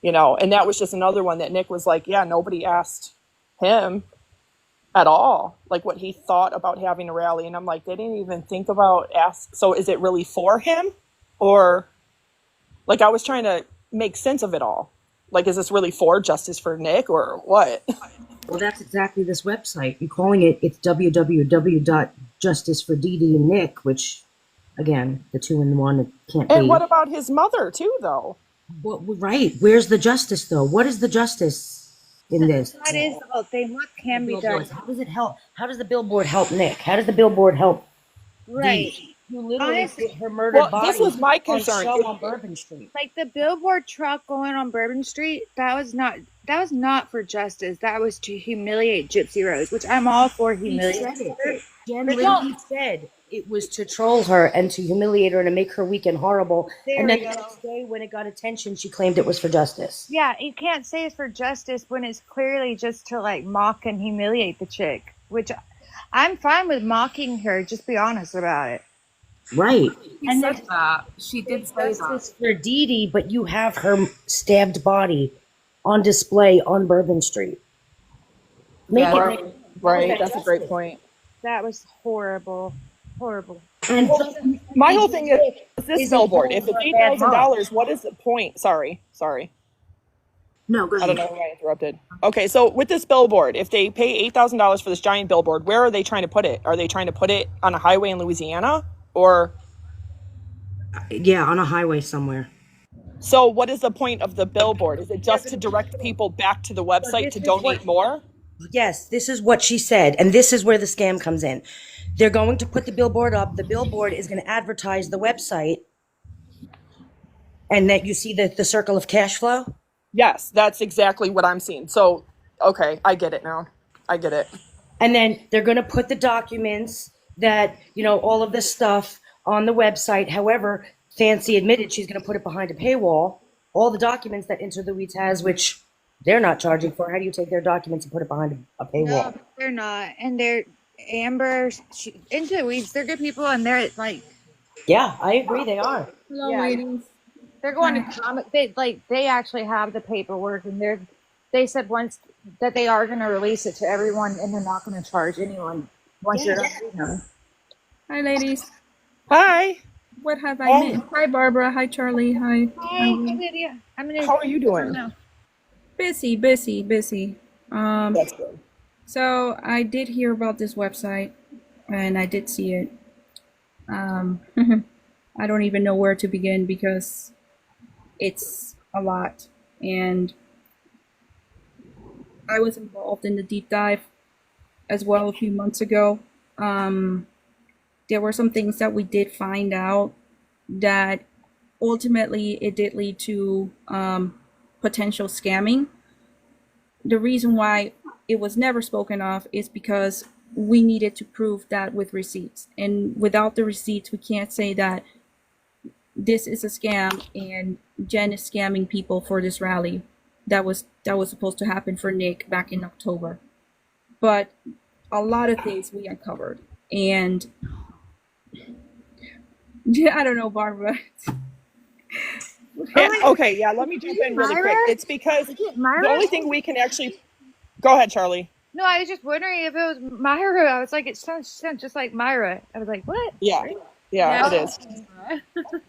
and that was just another one that Nick was like, yeah, nobody asked him at all, like what he thought about having a rally. And I'm like, they didn't even think about so is it really for him? Or like, I was trying to make sense of it all. Like, is this really for Justice for Nick or what? Well, that's exactly this website. You're calling it's www.justiceforDD and Nick, which, again, the two in one, it can't be. And what about his mother, too, though? Well, right. Where's the justice, though? What is the justice in this? That is the whole thing. What can be done? How does it help? How does the billboard help Nick? How does the billboard help Right. Dee, who literally put her murdered body this was my concern. on show on Bourbon Street? Like the billboard truck going on Bourbon Street, that was not for justice. That was to humiliate Gypsy Rose, which I'm all for humiliating. Jen literally said it was to troll her and to humiliate her and to make her weak and horrible. There and then we the go. next day, when it got attention, she claimed it was for justice. Yeah, you can't say it's for justice when it's clearly just to like mock and humiliate the chick, which I'm fine with mocking her. Just be honest about it. Right. She said that. She did say that. Justice for Dee Dee, but you have her stabbed body on display on Bourbon Street. Right. That's a great point. That was horrible. Horrible. And my whole thing is this billboard. If it's $8,000, what is the point? Sorry. No, go I don't ahead. know why I interrupted. Okay, so with this billboard, if they pay $8,000 for this giant billboard, where are they trying to put it? Are they trying to put it on a highway in Louisiana? Or Yeah, on a highway somewhere. so what is the point of the billboard? Is it just to direct people back to the website to donate more? Yes, this is what she said, and this is where the scam comes in. They're going to put the billboard up. The billboard is going to advertise the website, and that you see the circle of cash flow. Yes, that's exactly what I'm seeing. So, okay, I get it now. I get it. And then they're going to put the documents that, all of this stuff on the website. However, Fancy admitted she's going to put it behind a paywall. All the documents that Interludes has, which they're not charging for. How do you take their documents and put it behind a paywall? No, they're not. And they're Amber, Interludes, they're good people, and they're like, Yeah, I agree. They are. Hello, Yeah. ladies. they're going to comment. They actually have the paperwork, and they said once that they are going to release it to everyone, and they're not going to charge anyone once they're done reading them. Hi, ladies. Hi. What have I Oh. missed? Hi, Barbara. Hi, Charlie. Hi. Hey, Lydia. How are you doing? Busy, busy, busy. That's good. So I did hear about this website, and I did see it. I don't even know where to begin because it's a lot, and I was involved in the deep dive as well a few months ago. There were some things that we did find out that ultimately it did lead to potential scamming. The reason why it was never spoken of is because we needed to prove that with receipts, and without the receipts we can't say that this is a scam and Jen is scamming people for this rally that was supposed to happen for Nick back in October. But a lot of things we uncovered, and yeah, I don't know, Barbara. Yeah, okay, yeah, let me jump in really quick. It's because the only thing we can actually... Go ahead, Charlie. No, I was just wondering if it was Myra. I was like, it sounds just like Myra. I was like, what? Yeah, it is.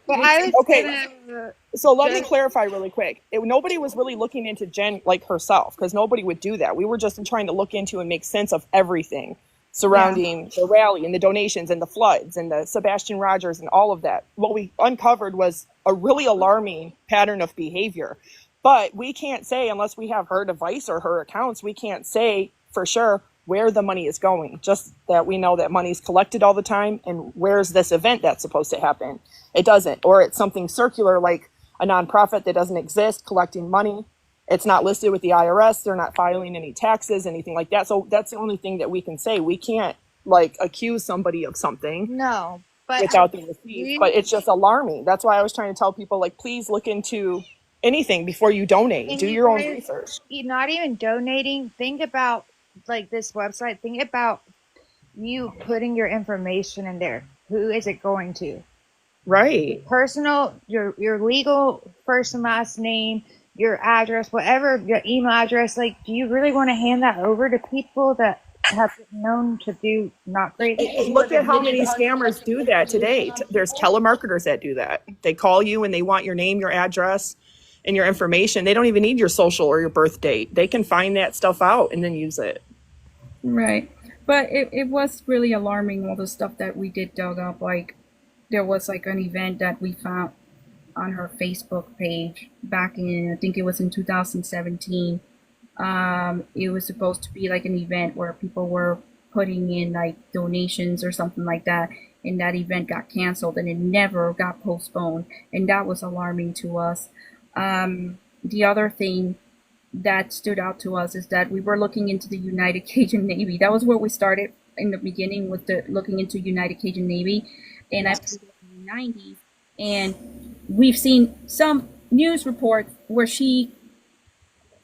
But I was Okay. gonna, So let me clarify really quick. Nobody was really looking into Jen like herself, because nobody would do that. We were just trying to look into and make sense of everything surrounding the rally and the donations and the floods and the Sebastian Rogers and all of that. What we uncovered was a really alarming pattern of behavior. But we can't say, unless we have her device or her accounts, we can't say for sure where the money is going. Just that we know that money is collected all the time, and where's this event that's supposed to happen? It doesn't. Or it's something circular, like a nonprofit that doesn't exist collecting money. It's not listed with the IRS. They're not filing any taxes, anything like that. So that's the only thing that we can say. We can't accuse somebody of something but without the receipts. But it's just alarming. That's why I was trying to tell people, please look into anything before you donate. Do your own research. Not even donating. Think about this website. Think about you putting your information in there. Who is it going to? Right. Personal, your legal first and last name, your address, whatever, your email address. Do you really want to hand that over to people that have been known to do not great things? Look at how many scammers do that today. There's telemarketers that do that. They call you and they want your name, your address, and your information. They don't even need your social or your birth date. They can find that stuff out and then use it. Right. But it was really alarming, all the stuff that we did dug up. There was an event that we found on her Facebook page back in, I think it was in 2017. It was supposed to be an event where people were putting in donations or something like that, and that event got canceled and it never got postponed, and that was alarming to us. The other thing that stood out to us is that we were looking into the United Cajun Navy. That was where we started in the beginning, with the looking into United Cajun Navy, and I put it in the 90s, and we've seen some news reports where she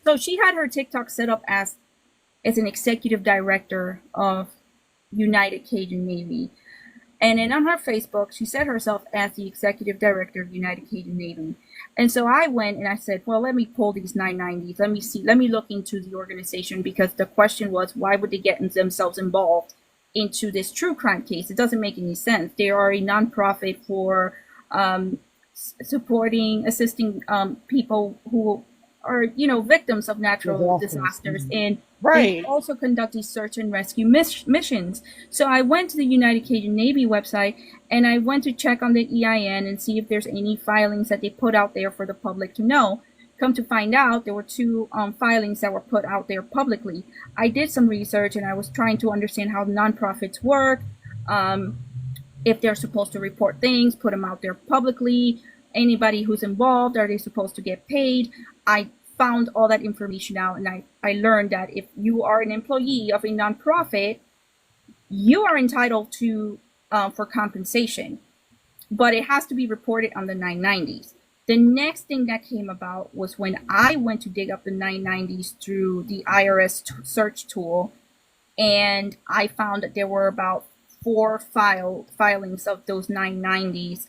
had her TikTok set up as an executive director of United Cajun Navy. And then on her Facebook, she set herself as the executive director of United Cajun Navy. And so I went and I said, well, let me pull these 990s. Let me look into the organization, because the question was, why would they get themselves involved into this true crime case? It doesn't make any sense. They are a nonprofit for assisting people who are, you know, victims of natural disasters, and they also conduct these search and rescue missions. So I went to the United Cajun Navy website, and I went to check on the EIN and see if there's any filings that they put out there for the public to know. Come to find out, there were two filings that were put out there publicly. I did some research, and I was trying to understand how nonprofits work, if they're supposed to report things, put them out there publicly, anybody who's involved, are they supposed to get paid? I found all that information out, and I learned that if you are an employee of a nonprofit, you are entitled to for compensation, but it has to be reported on the 990s. The next thing that came about was when I went to dig up the 990s through the IRS search tool, and I found that there were about 4 filings of those 990s.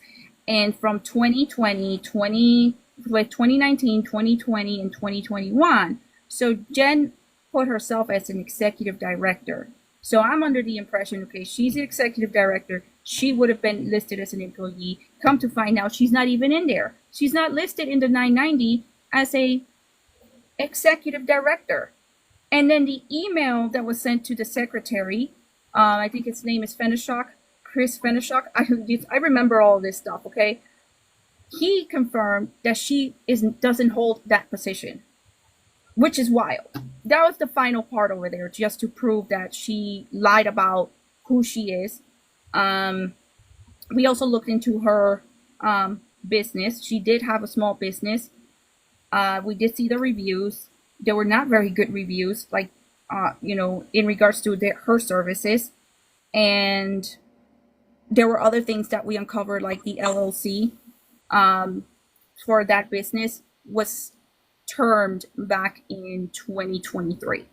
And from 2019, 2020, and 2021. So Jen put herself as an executive director. So I'm under the impression, okay, she's the executive director. She would have been listed as an employee. Come to find out, she's not even in there. She's not listed in the 990 as a executive director. And then the email that was sent to the secretary, I think his name is Fenishok, Chris Fenishok. I remember all this stuff, okay? He confirmed that she doesn't hold that position, which is wild. That was the final part over there, just to prove that she lied about who she is. We also looked into her business. She did have a small business. We did see the reviews. They were not very good reviews, like, you know, in regards to her services. And there were other things that we uncovered, like the LLC for that business was termed back in 2023.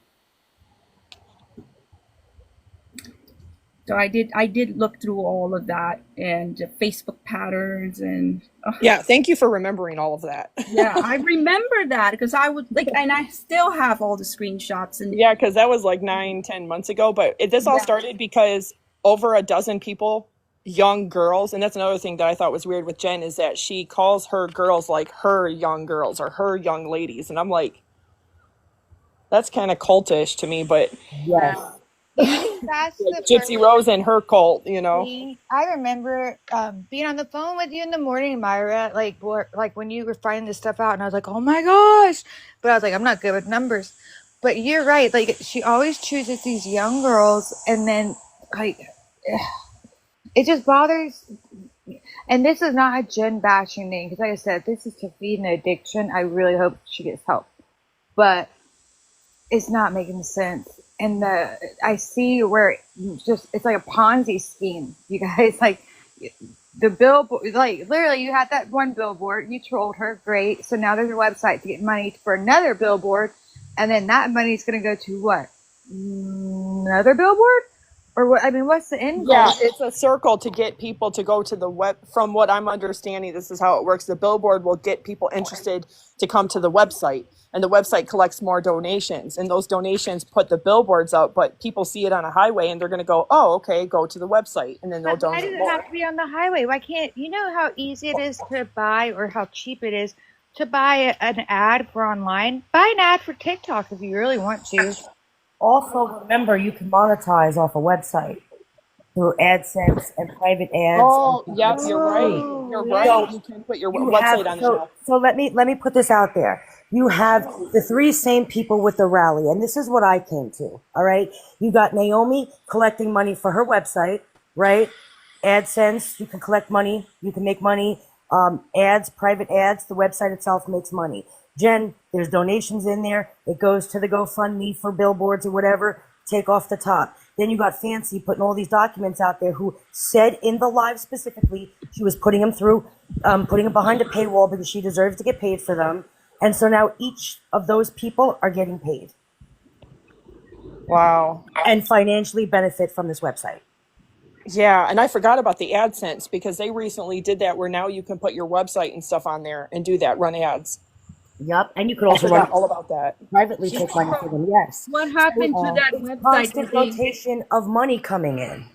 So I did look through all of that, and Facebook patterns, and yeah, thank you for remembering all of that. Yeah, I remember that because I would like, and I still have all the screenshots. And yeah, because that was like 9-10 months ago. But this all started because over a dozen people, young girls, and that's another thing that I thought was weird with Jen, is that she calls her girls like her young girls or her young ladies, and I'm like, that's kind of cultish to me. But yes. That's like Gypsy Rose and her cult, you know. I remember being on the phone with you in the morning, Myra, like when you were finding this stuff out, and I was like, oh my gosh, but I was like, I'm not good with numbers. But you're right, like she always chooses these young girls, and then like it just bothers. And this is not a Jen bashing thing, because like I said, this is to feed an addiction. I really hope she gets help, but it's not making sense. And I see where it's like a Ponzi scheme, you guys. Like the billboard, like literally, you had that one billboard, you trolled her, great. So now there's a website to get money for another billboard, and then that money is going to go to what? Another billboard? Or what? I mean, what's the end goal? Yeah, it's a circle to get people to go to the web. From what I'm understanding, this is how it works. The billboard will get people interested to come to the website, and the website collects more donations, and those donations put the billboards up, but people see it on a highway and they're going to go, oh, okay, go to the website, and then they'll donate. Why does it have to be on the highway? Why can't, you know how easy it is to buy, or how cheap it is to buy an ad for online? Buy an ad for TikTok if you really want to. Also, remember, you can monetize off a website through AdSense and private ads. Oh, yep, you're right. You're right. So you can put your website on there. So let me put this out there. You have the three same people with the rally, and this is what I came to. All right, you got Naomi collecting money for her website, right? AdSense, you can collect money, you can make money. Ads, private ads, the website itself makes money. Jen, there's donations in there. It goes to the GoFundMe for billboards or whatever. Take off the top. Then you got Fancy putting all these documents out there, who said in the live specifically she was putting them through, putting them behind a paywall because she deserves to get paid for them. And so now each of those people are getting paid. Wow. And financially benefit from this website. Yeah, and I forgot about the AdSense, because they recently did that where now you can put your website and stuff on there and do that, run ads. Yep, and you could also run all about that. Privately take money for them. Yes. What happened to that website? Constant rotation of money coming in.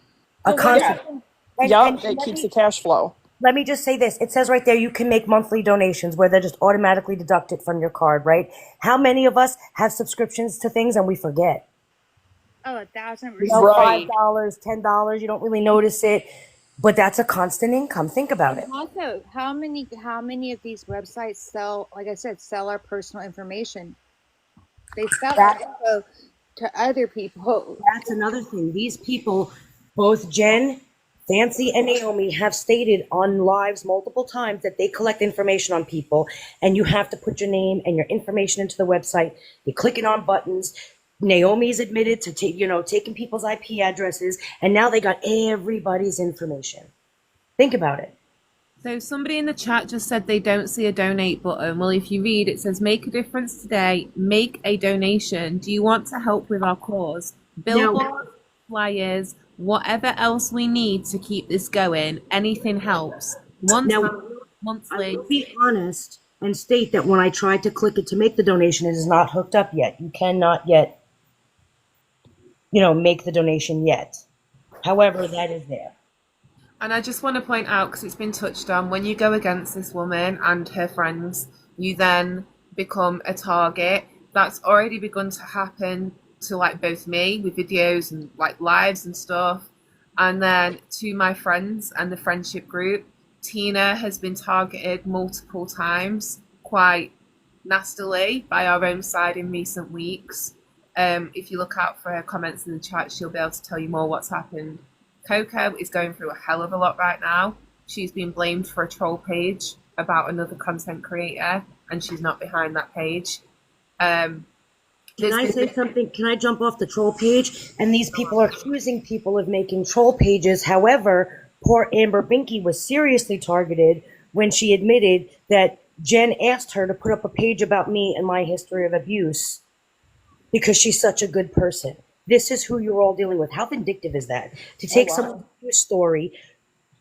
A constant. Yeah, it keeps the cash flow. let me just say this. It says right there you can make monthly donations where they just automatically deduct it from your card, right? How many of us have subscriptions to things and we forget? Oh, 1,000%. You know, Right. $5, $10, you don't really notice it, but that's a constant income. Think about it. Also, how many of these websites sell, like I said, sell our personal information? They sell our info to other people. That's another thing. These people, both Jen, Fancy, and Naomi, have stated on lives multiple times that they collect information on people, and you have to put your name and your information into the website. You're clicking on buttons. Naomi's admitted to taking people's IP addresses, and now they got everybody's information. Think about it. So somebody in the chat just said they don't see a donate button. Well, if you read, it says, make a difference today, make a donation. Do you want to help with our cause? Billboards, flyers, whatever else we need to keep this going, anything helps. Now, Monthly. I will be honest and state that when I tried to click it to make the donation, it is not hooked up yet. You cannot yet, make the donation yet. However, that is there. And I just want to point out, because it's been touched on, when you go against this woman and her friends, you then become a target. That's already begun to happen to both me with videos and lives and stuff. And then to my friends and the friendship group, Tina has been targeted multiple times, quite nastily, by our own side in recent weeks. If you look out for her comments in the chat, she'll be able to tell you more what's happened. Coco is going through a hell of a lot right now. She's been blamed for a troll page about another content creator, and she's not behind that page. Can I say something? Can I jump off the troll page? And these people are accusing people of making troll pages. However, poor Amber Binky was seriously targeted when she admitted that Jen asked her to put up a page about me and my history of abuse because she's such a good person. This is who you're all dealing with. How vindictive is that? To take someone's story,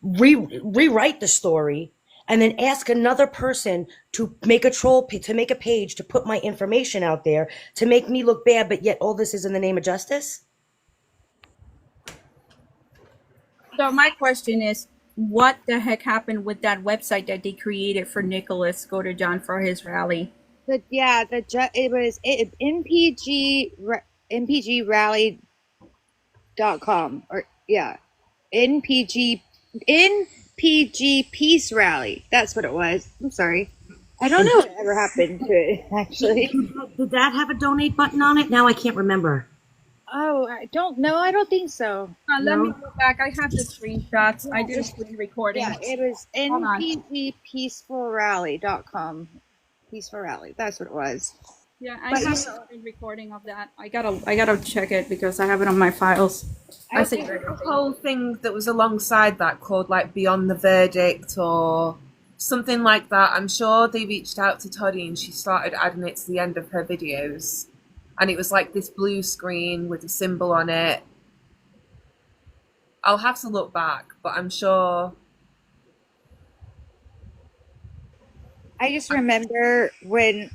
rewrite the story, and then ask another person to make a to make a page to put my information out there to make me look bad, but yet all this is in the name of justice? So my question is, what the heck happened with that website that they created for Nicholas Go to John for his rally? It was npgrally.com or NPG Peace Rally. That's what it was. I'm sorry. I don't know what ever happened to it, actually. Did that have a donate button on it? Now I can't remember. Oh, I don't know. I don't think so. Let me go back. I have the screenshots. I did a screen recording. Yeah, it was npgpeacefulrally.com. Peaceful Rally. That's what it was. Yeah, I have a screen recording of that. I gotta check it because I have it on my files. I think the whole thing that was alongside that called Beyond the Verdict or something like that. I'm sure they reached out to Toddy and she started adding it to the end of her videos. And it was this blue screen with a symbol on it. I'll have to look back, but I'm sure. I just remember when,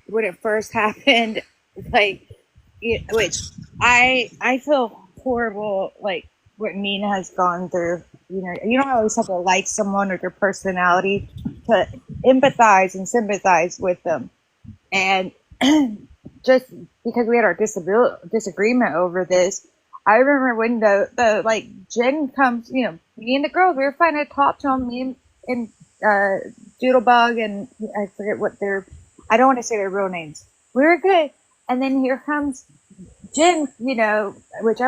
when it first happened, which I feel horrible, what Mina has gone through. You don't always have to like someone or their personality to empathize and sympathize with them. And just because we had our disagreement over this, I remember when the Jen comes, me and the girls, we were finding a top tone, me and Doodlebug, and I forget I don't want to say their real names. We were good. And then here comes Jen, which I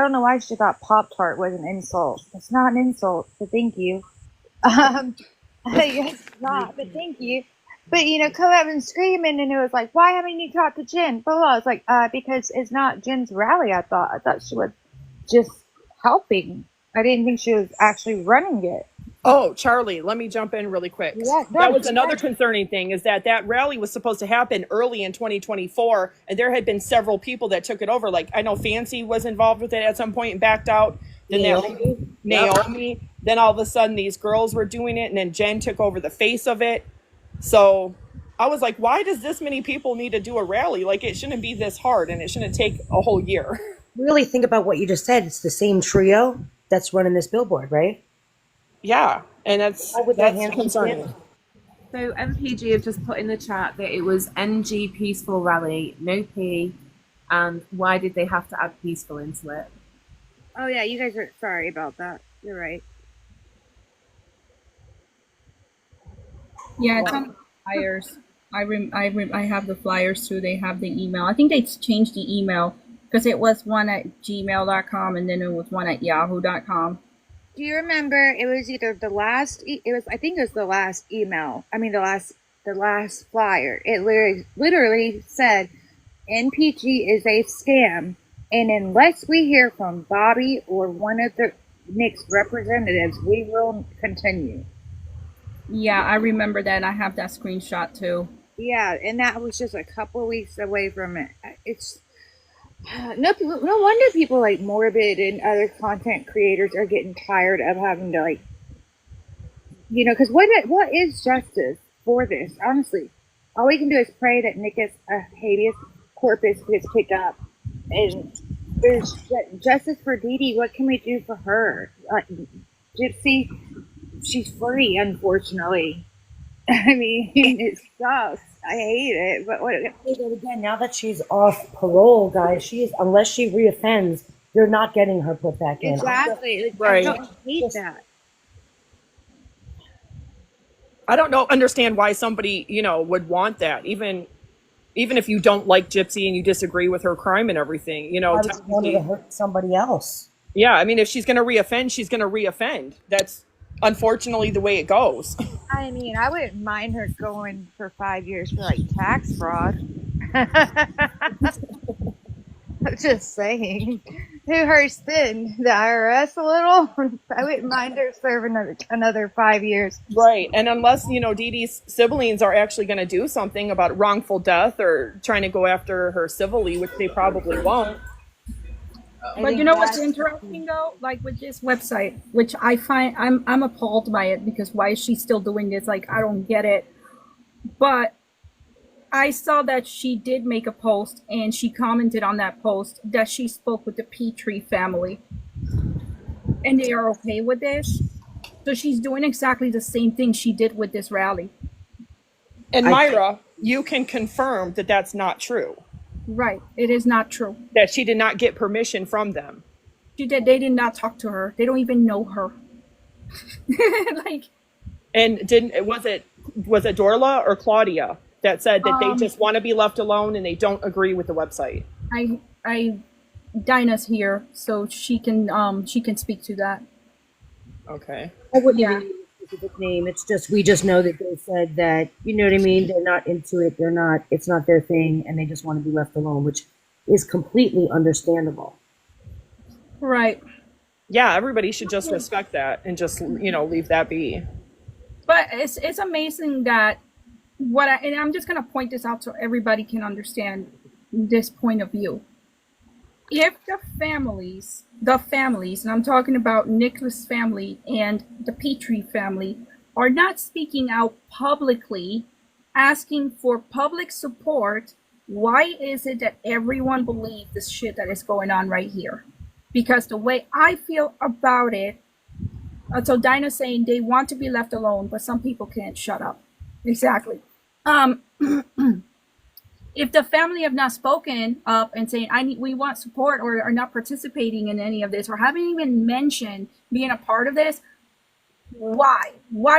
don't know why she thought Pop-Tart was an insult. It's not an insult, so thank you. It's not, but thank you. But, come up and screaming, and it was why haven't you talked to Jen? Blah, blah. It's because it's not Jen's rally, I thought. I thought she was just helping. I didn't think she was actually running it. Oh, Charlie, let me jump in really quick. Yeah, that was another concerning thing, is that rally was supposed to happen early in 2024, and there had been several people that took it over. I know Fancy was involved with it at some point and backed out. Then Naomi. Then all of a sudden these girls were doing it, and then Jen took over the face of it. So I was like, why does this many people need to do a rally? It shouldn't be this hard, and it shouldn't take a whole year. Really think about what you just said. It's the same trio that's running this billboard, right? Yeah, And that's With that that's hand concerning. So MPG have just put in the chat that it was NG peaceful rally, no P, and why did they have to add peaceful into it? Oh yeah, you guys are sorry about that. You're right. Yeah, it's on the flyers. I have the flyers too. They have the email. I think they changed the email because it was one at gmail.com and then it was one at yahoo.com. Do you remember it was either the last I think it was the last email. I mean the last flyer. It literally said NPG is a scam, and unless we hear from Bobby or one of the Nick's representatives, we will continue. Yeah, I remember that. I have that screenshot too. Yeah, and that was just a couple of weeks away from it. It's no wonder people like Morbid and other content creators are getting tired of having to like, because what is justice for this? Honestly, all we can do is pray that Nick's habeas corpus gets picked up, and there's justice for Dee Dee. What can we do for her? Gypsy, she's free, unfortunately. I mean, it sucks. I hate it, but what? Again, now that she's off parole, guys, unless she reoffends, you're not getting her put back in. Exactly. Right. I hate that. I don't understand why somebody, would want that. Even if you don't like Gypsy and you disagree with her crime and everything, I was wanting to hurt somebody else. Yeah, I mean, if she's going to reoffend, she's going to reoffend. That's unfortunately the way it goes. I mean, I wouldn't mind her going for 5 years for like tax fraud. I'm just saying. Who hurts then? The IRS a little? I wouldn't mind her serving another 5 years. Right. And unless, Dee Dee's siblings are actually going to do something about wrongful death or trying to go after her civilly, which they probably won't. But you know what's interesting though, like with this website, which I find I'm appalled by it, because why is she still doing this? Like, I don't get it. But I saw that she did make a post, and she commented on that post that she spoke with the Petrie family, and they are okay with this. So she's doing exactly the same thing she did with this rally. And Myra, you can confirm that that's not true. Right. It is not true. That she did not get permission from them. They did not talk to her. They don't even know her. And was it Dorla or Claudia that said that they just want to be left alone and they don't agree with the website? Dinah's here, so she can speak to that. Okay. I wouldn't even use a specific name. It's just, we just know that they said that, you know what I mean? They're not into it. It's not their thing, and they just want to be left alone, which is completely understandable. Right. Yeah, everybody should just respect that and just, leave that be. But it's amazing that and I'm just going to point this out so everybody can understand this point of view. If the families, and I'm talking about Nicholas' family and the Petrie family, are not speaking out publicly, asking for public support, why is it that everyone believes this shit that is going on right here? Because the way I feel about it, so Dinah's saying they want to be left alone, but some people can't shut up. Exactly. If the family have not spoken up and saying we want support, or are not participating in any of this, or haven't even mentioned being a part of this, why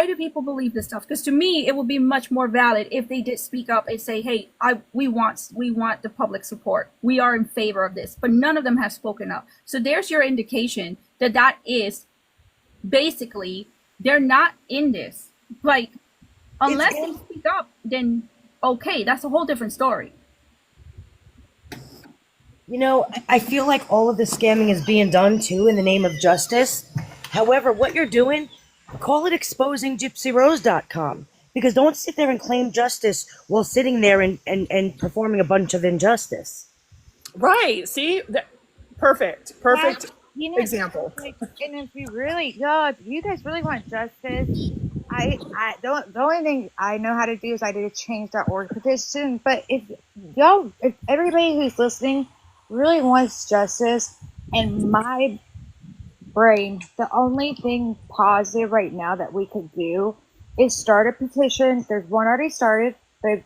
do people believe this stuff? Because to me, it would be much more valid if they did speak up and say, hey, we want the public support, we are in favor of this. But none of them have spoken up. So there's your indication that is basically they're not in this. Like, unless they speak up, then okay, that's a whole different story. I feel like all of this scamming is being done too in the name of justice. However, what you're doing, call it exposinggypsyrose.com, because don't sit there and claim justice while sitting there and performing a bunch of injustice. Right. See? Perfect example. And if you you guys really want justice, the only thing I know how to do is I did a change.org petition. But if everybody who's listening really wants justice, and my brain, the only thing positive right now that we could do is start a petition. There's one already started, but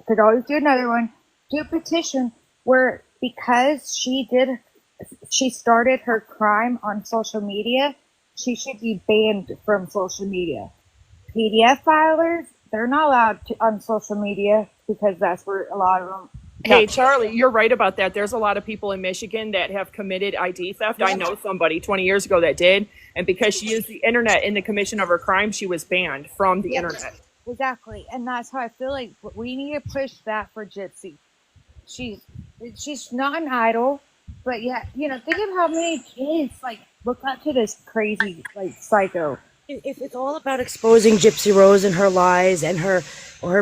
could always do another one. Do a petition where, because she started her crime on social media, she should be banned from social media. PDF filers, they're not allowed to on social media because that's where a lot of them. Hey, Charlie, you're right about that. There's a lot of people in Michigan that have committed ID theft. I know somebody 20 years ago that did. And because she used the internet in the commission of her crime, she was banned from the internet. Exactly. And that's how I feel like we need to push that for Gypsy. She's not an idol, but yeah, think of how many kids look up to this crazy psycho. If it's all about exposing Gypsy Rose and her lies and her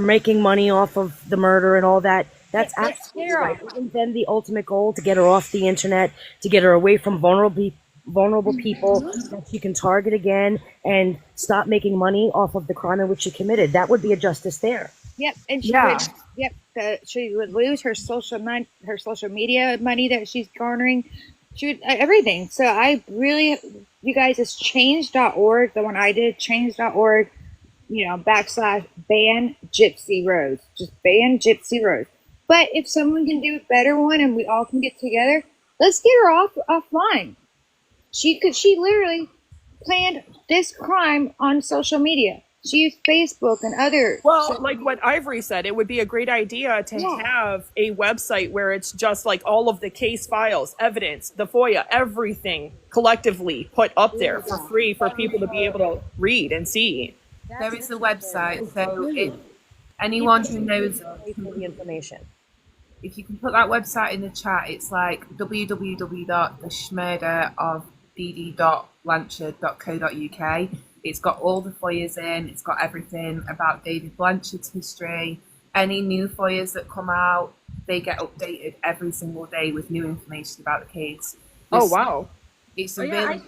making money off of the murder and all that, that's absolutely right. Isn't then the ultimate goal to get her off the internet, to get her away from vulnerable people that she can target again and stop making money off of the crime in which she committed? That would be a justice there. Yep, and she would lose her social media money that she's garnering. She would everything. So I really, you guys, it's change.org. The one I did, change.org. /ban Gypsy Rose. Just ban Gypsy Rose. But if someone can do a better one and we all can get together, let's get her offline. She literally planned this crime on social media. She used Facebook and other. Well, like what Ivory said, it would be a great idea to have a website where it's just like all of the case files, evidence, the FOIA, everything collectively put up there for free for people to be able to read and see. There is a website, so if anyone who knows the information. If you can put that website in the chat, it's like www.theshmurderofdd.blanchard.co.uk. It's got all the FOIAs in, it's got everything about David Blanchard's history. Any new FOIAs that come out, they get updated every single day with new information about the case. Wow. It's I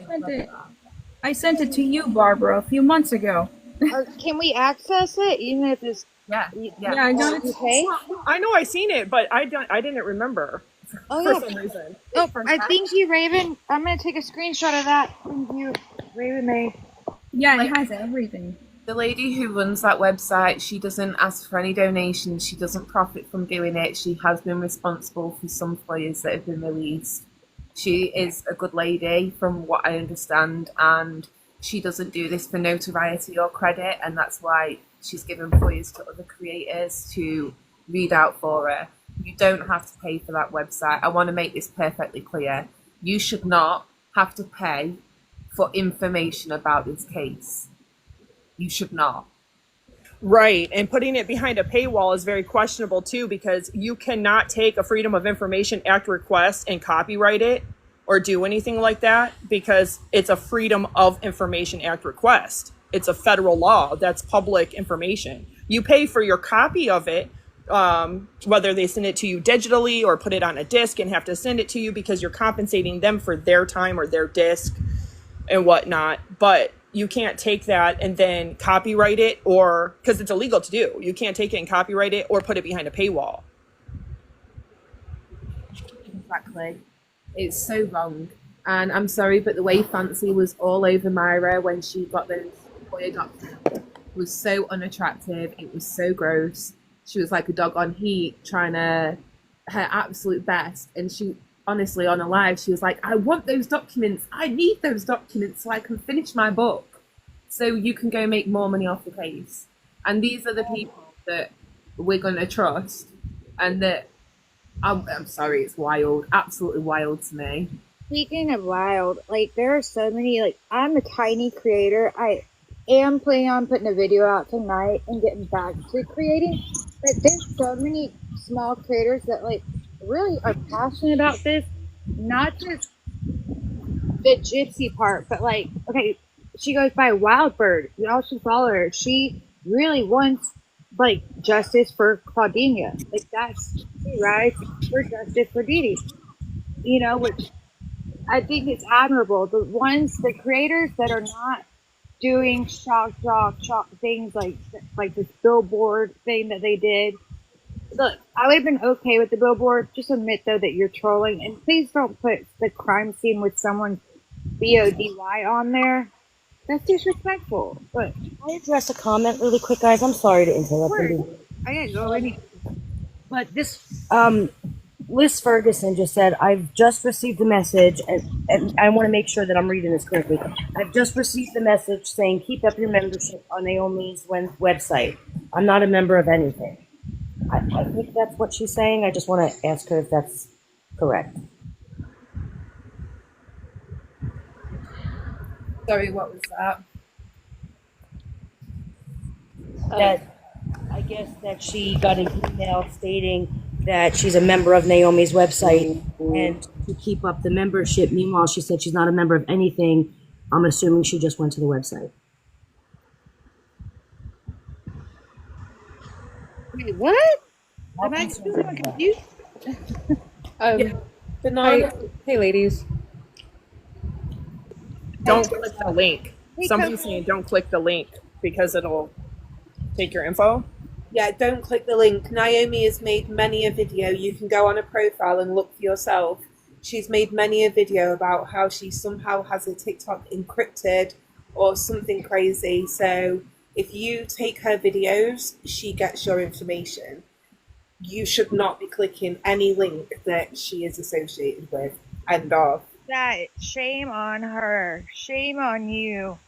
sent it to you, Barbara, a few months ago. Can we access it even if it's Yeah, I know it's okay? I know I seen it, but I didn't remember for some reason. I think you, Raven. I'm gonna take a screenshot of that. Thank you, Raven May. Yeah, it has everything. The lady who runs that website, she doesn't ask for any donations. She doesn't profit from doing it. She has been responsible for some FOIAs that have been released. She is a good lady, from what I understand, and she doesn't do this for notoriety or credit, and that's why she's given FOIAs to other creators to read out for her. You don't have to pay for that website. I want to make this perfectly clear. You should not have to pay for information about this case. You should not. Right, and putting it behind a paywall is very questionable too, because you cannot take a Freedom of Information Act request and copyright it or do anything like that, because it's a Freedom of Information Act request. It's a federal law. That's public information. You pay for your copy of it, whether they send it to you digitally or put it on a disc and have to send it to you because you're compensating them for their time or their disc and whatnot. But you can't take that and then copyright it, or because it's illegal to do. You can't take it and copyright it or put it behind a paywall. Exactly. It's so wrong. And I'm sorry, but the way Fancy was all over Myra when she got those FOIA documents was so unattractive. It was so gross. She was like a dog on heat, trying her absolute best. And she, honestly, on a live, she was like, I want those documents. I need those documents so I can finish my book, so you can go make more money off the case. And these are the people that we're going to trust. And that, I'm sorry, it's wild. Absolutely wild to me. Speaking of wild, there are so many, I'm a tiny creator. I am planning on putting a video out tonight and getting back to creating. But there's so many small creators that, really are passionate about this. Not just the Gypsy part, but, okay, she goes by Wildbird. You all should follow her. She really wants, justice for Claudinia. That's, she rides for justice for Dee Dee. Which I think it's admirable. The creators that are not doing shock things like this billboard thing that they did. Look, I would have been okay with the billboard. Just admit though that you're trolling, and please don't put the crime scene with someone's BODY on there. That's disrespectful. But Can I address a comment really quick, guys? I'm sorry to interrupt. I gotta go. But this, Liz Ferguson just said, I've just received a message, and I want to make sure that I'm reading this correctly. I've just received a message saying, keep up your membership on Naomi's website. I'm not a member of anything. I think that's what she's saying. I just want to ask her if that's correct. Sorry, what was that? That I guess that she got an email stating that she's a member of Naomi's website and to keep up the membership. Meanwhile, she said she's not a member of anything. I'm assuming she just went to the website. Wait, what? Am I confused? Good night. Hey, ladies. Don't click the link. Somebody's saying don't click the link because it'll take your info. Yeah, don't click the link. Naomi has made many a video. You can go on her profile and look for yourself. She's made many a video about how she somehow has her TikTok encrypted or something crazy. So if you take her videos, she gets your information. You should not be clicking any link that she is associated with. End of. That shame on her. Shame on you.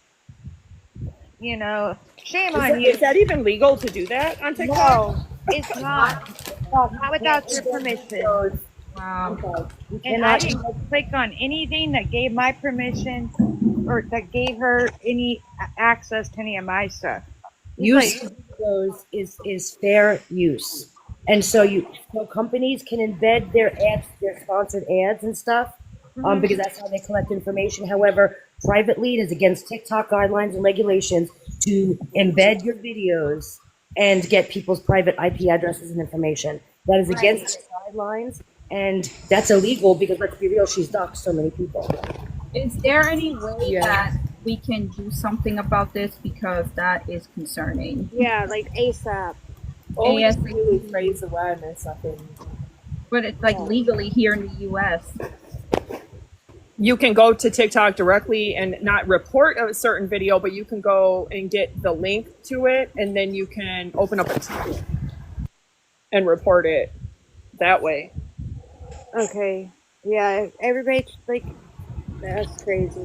You know, shame on you. Is that even legal to do that on TikTok? No, it's not. Not without your permission. Wow. And I didn't click on anything that gave my permission or that gave her any access to any of my stuff. Use of those is fair use. And so companies can embed their ads, their sponsored ads and stuff, because that's how they collect information. However, private lead is against TikTok guidelines and regulations to embed your videos and get people's private IP addresses and information. That is against the guidelines, and that's illegal because, let's be real, she's doxed so many people. Is there any way that we can do something about this, because that is concerning? Yeah, like ASAP. All we have to do is raise awareness, I think. But it's like legally here in the US. You can go to TikTok directly and not report a certain video, but you can go and get the link to it, and then you can open up a ticket and report it that way. Okay. Yeah, everybody, like, that's crazy.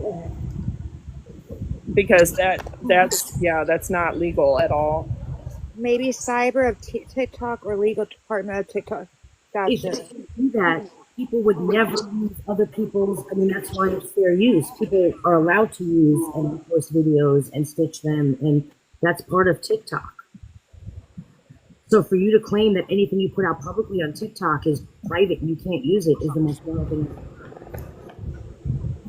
Because that's not legal at all. Maybe cyber of TikTok or legal department of TikTok. If Gotcha. you do that, people would never use other people's. I mean, that's why it's fair use. People are allowed to use and post videos and stitch them, and that's part of TikTok. So for you to claim that anything you put out publicly on TikTok is private and you can't use it is the most relevant.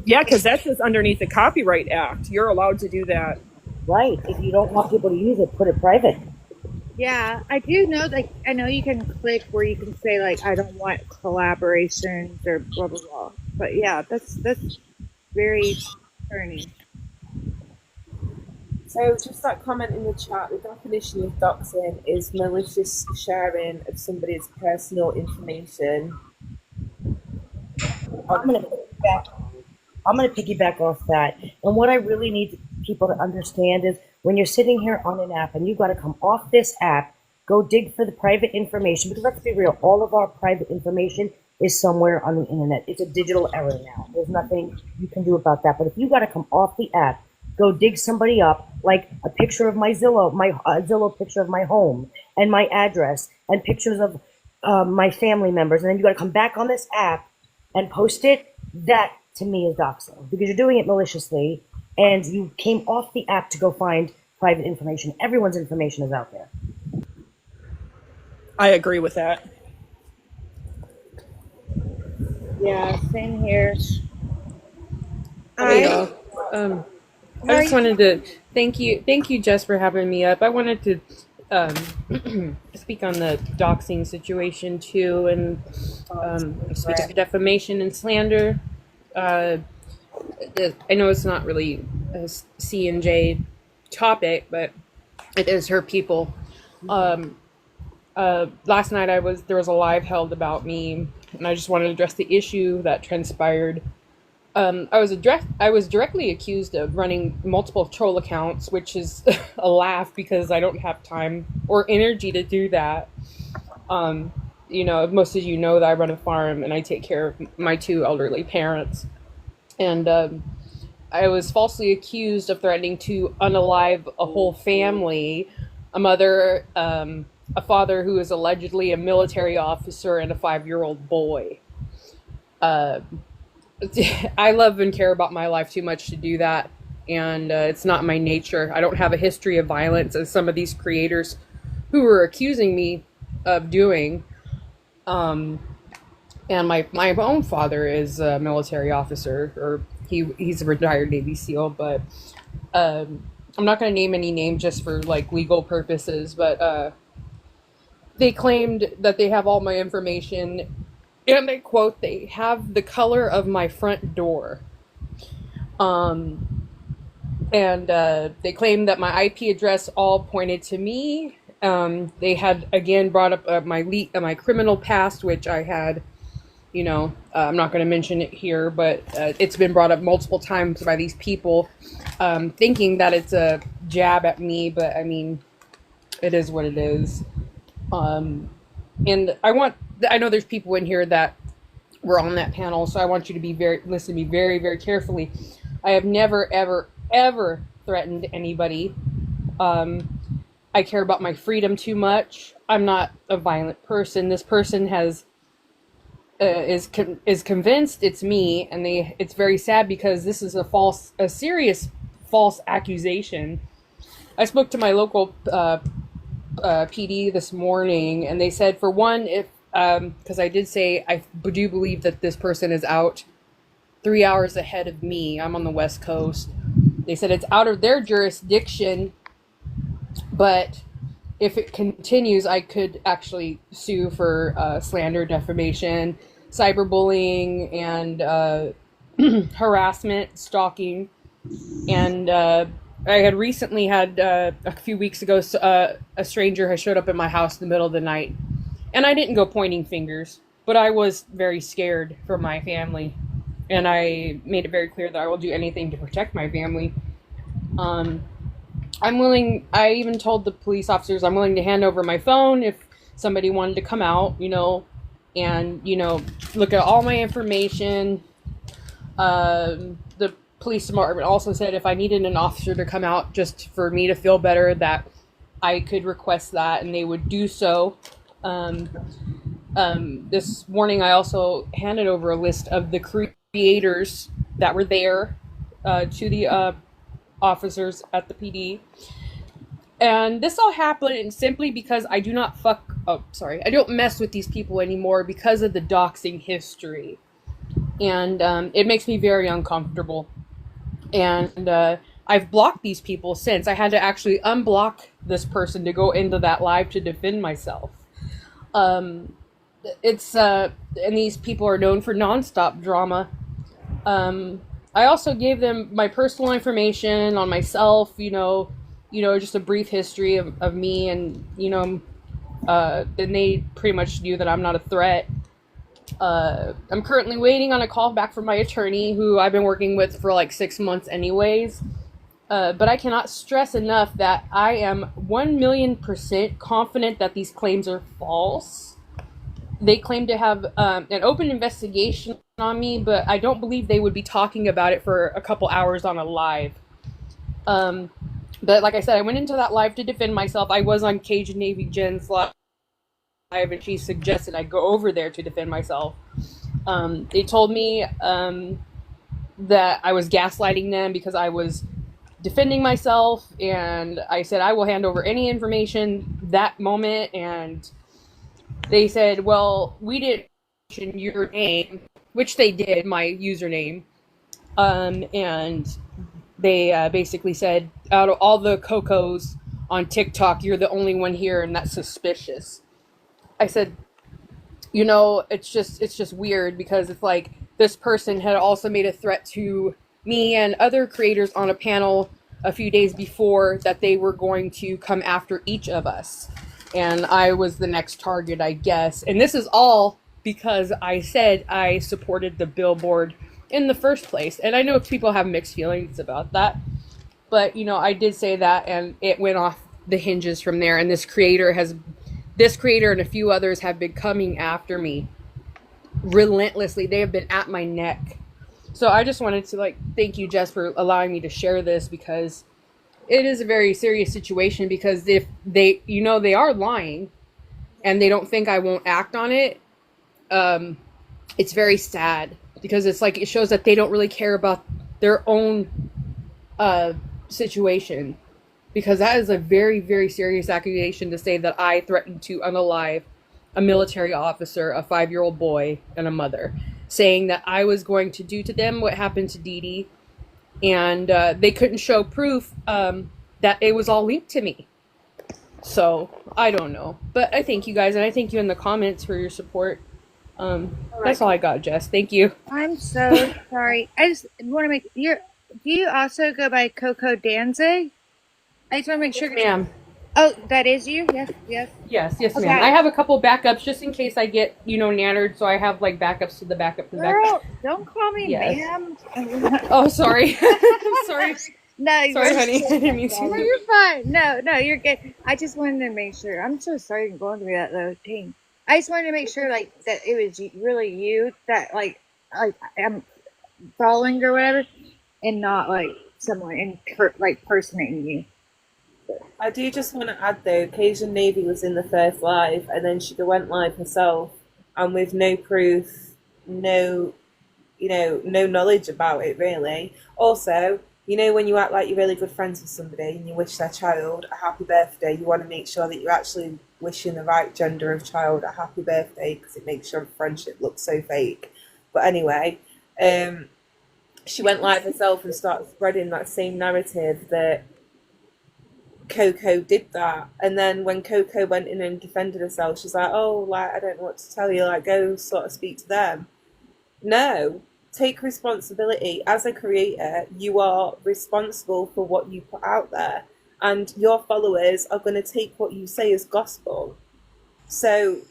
Yeah, because that's just underneath the Copyright Act. You're allowed to do that. Right. If you don't want people to use it, put it private. Yeah, I do know, like, I know you can click where you can say, like, I don't want collaborations or blah, blah, blah. But yeah, that's very concerning. So just that comment in the chat, the definition of doxing is malicious sharing of somebody's personal information. I'm gonna piggyback off that. And what I really need people to understand is when you're sitting here on an app and you've got to come off this app, go dig for the private information, because let's be real, all of our private information is somewhere on the internet. It's a digital era now. There's nothing you can do about that. But if you got to come off the app, go dig somebody up, like a picture of my Zillow, Zillow picture of my home and my address and pictures of my family members, and then you got to come back on this app and post it. That to me is doxing, because you're doing it maliciously and you came off the app to go find private information. Everyone's information is out there. I agree with that. Yeah, same here. Hey y'all. I just wanted to thank you, Jess, for having me up. I wanted to speak on the doxing situation too, and speak of defamation and slander. I know it's not really a C&J topic, but it is her people. Last night there was a live held about me, and I just wanted to address the issue that transpired I was directly accused of running multiple troll accounts, which is a laugh because I don't have time or energy to do that. Most of you know that I run a farm and I take care of my two elderly parents. And I was falsely accused of threatening to unalive a whole family, a mother, a father who is allegedly a military officer, and a 5-year-old boy. I love and care about my life too much to do that, and it's not my nature. I don't have a history of violence as some of these creators who were accusing me of doing. And my own father is a military officer, or he's a retired Navy SEAL, but I'm not going to name any name just for like legal purposes, but they claimed that they have all my information, and they quote, they have the color of my front door. And they claimed that my IP address all pointed to me. They had again brought up my criminal past, which I had, I'm not going to mention it here, but it's been brought up multiple times by these people, thinking that it's a jab at me, but I mean, it is what it is. And I know there's people in here that were on that panel, so I want you to listen to me very, very carefully. I have never, ever, ever threatened anybody. I care about my freedom too much. I'm not a violent person. This person is convinced it's me, and it's very sad because this is a serious false accusation. I spoke to my local PD this morning, and they said, for one, if because I did say I do believe that this person is out 3 hours ahead of me. I'm on the West Coast. They said it's out of their jurisdiction, but if it continues, I could actually sue for slander, defamation, cyberbullying, and harassment, stalking. And I had recently had, a few weeks ago, a stranger has showed up at my house in the middle of the night. And I didn't go pointing fingers, but I was very scared for my family. And I made it very clear that I will do anything to protect my family. I even told the police officers I'm willing to hand over my phone if somebody wanted to come out, and, look at all my information. The police department also said if I needed an officer to come out just for me to feel better, that I could request that, and they would do so. This morning I also handed over a list of the creators that were there to the officers at the PD. And this all happened simply because I don't mess with these people anymore because of the doxing history. And it makes me very uncomfortable. And I've blocked these people since. I had to actually unblock this person to go into that live to defend myself. And these people are known for nonstop drama. I also gave them my personal information on myself, just a brief history of me, and, then they pretty much knew that I'm not a threat. I'm currently waiting on a call back from my attorney, who I've been working with for like 6 months anyways. But I cannot stress enough that I am 1,000,000% confident that these claims are false. They claim to have an open investigation on me, but I don't believe they would be talking about it for a couple hours on a live. But like I said, I went into that live to defend myself. I was on Cajun Navy Jen's live, and she suggested I go over there to defend myself. They told me that I was gaslighting them because I was defending myself, and I said I will hand over any information that moment, and they said, well, we didn't mention your name, which they did, my username, and they basically said, out of all the Cocos on TikTok, you're the only one here, and that's suspicious. I said, it's just weird, because it's like this person had also made a threat to me and other creators on a panel a few days before that they were going to come after each of us. And I was the next target, I guess. And this is all because I said I supported the billboard in the first place. And I know people have mixed feelings about that, but you know, I did say that, and it went off the hinges from there. And this creator and a few others have been coming after me relentlessly. They have been at my neck. So I just wanted to thank you, Jess, for allowing me to share this, because it is a very serious situation. Because if they, they are lying and they don't think I won't act on it, it's very sad, because it's it shows that they don't really care about their own situation, because that is a very, very serious accusation to say that I threatened to unalive a military officer, a 5-year-old boy, and a mother, saying that I was going to do to them what happened to Dee Dee, and they couldn't show proof that it was all linked to me. So I don't know, but I thank you guys, and I thank you in the comments for your support. That's all I got, Jess. Thank you. I'm so sorry. I just want to make do you also go by Coco Danzig? I just want to make sure. Ma'am. Oh, that is you? Yes. Yes, Okay. ma'am. I have a couple backups just in case I get, nannered, so I have backups to the backup to the backup. Girl, don't call me ma'am. Oh, sorry. I'm sorry. No, sorry, honey. I didn't mean to. No, you're fine. No, you're good. I just wanted to make sure. I'm so sorry you're going through that though. Dang. I just wanted to make sure that it was really you that I'm following or whatever, and not someone personating you. I do just want to add though, Cajun Navy was in the first live, and then she went live herself, and with no proof, no knowledge about it really. Also, when you act like you're really good friends with somebody and you wish their child a happy birthday, you want to make sure that you're actually wishing the right gender of child a happy birthday, because it makes your friendship look so fake. But anyway, she went live herself and started spreading that same narrative that Coco did that. And then when Coco went in and defended herself, she's like, oh, I don't know what to tell you, go sort of speak to them. No, take responsibility. As a creator, you are responsible for what you put out there, and your followers are going to take what you say as gospel. So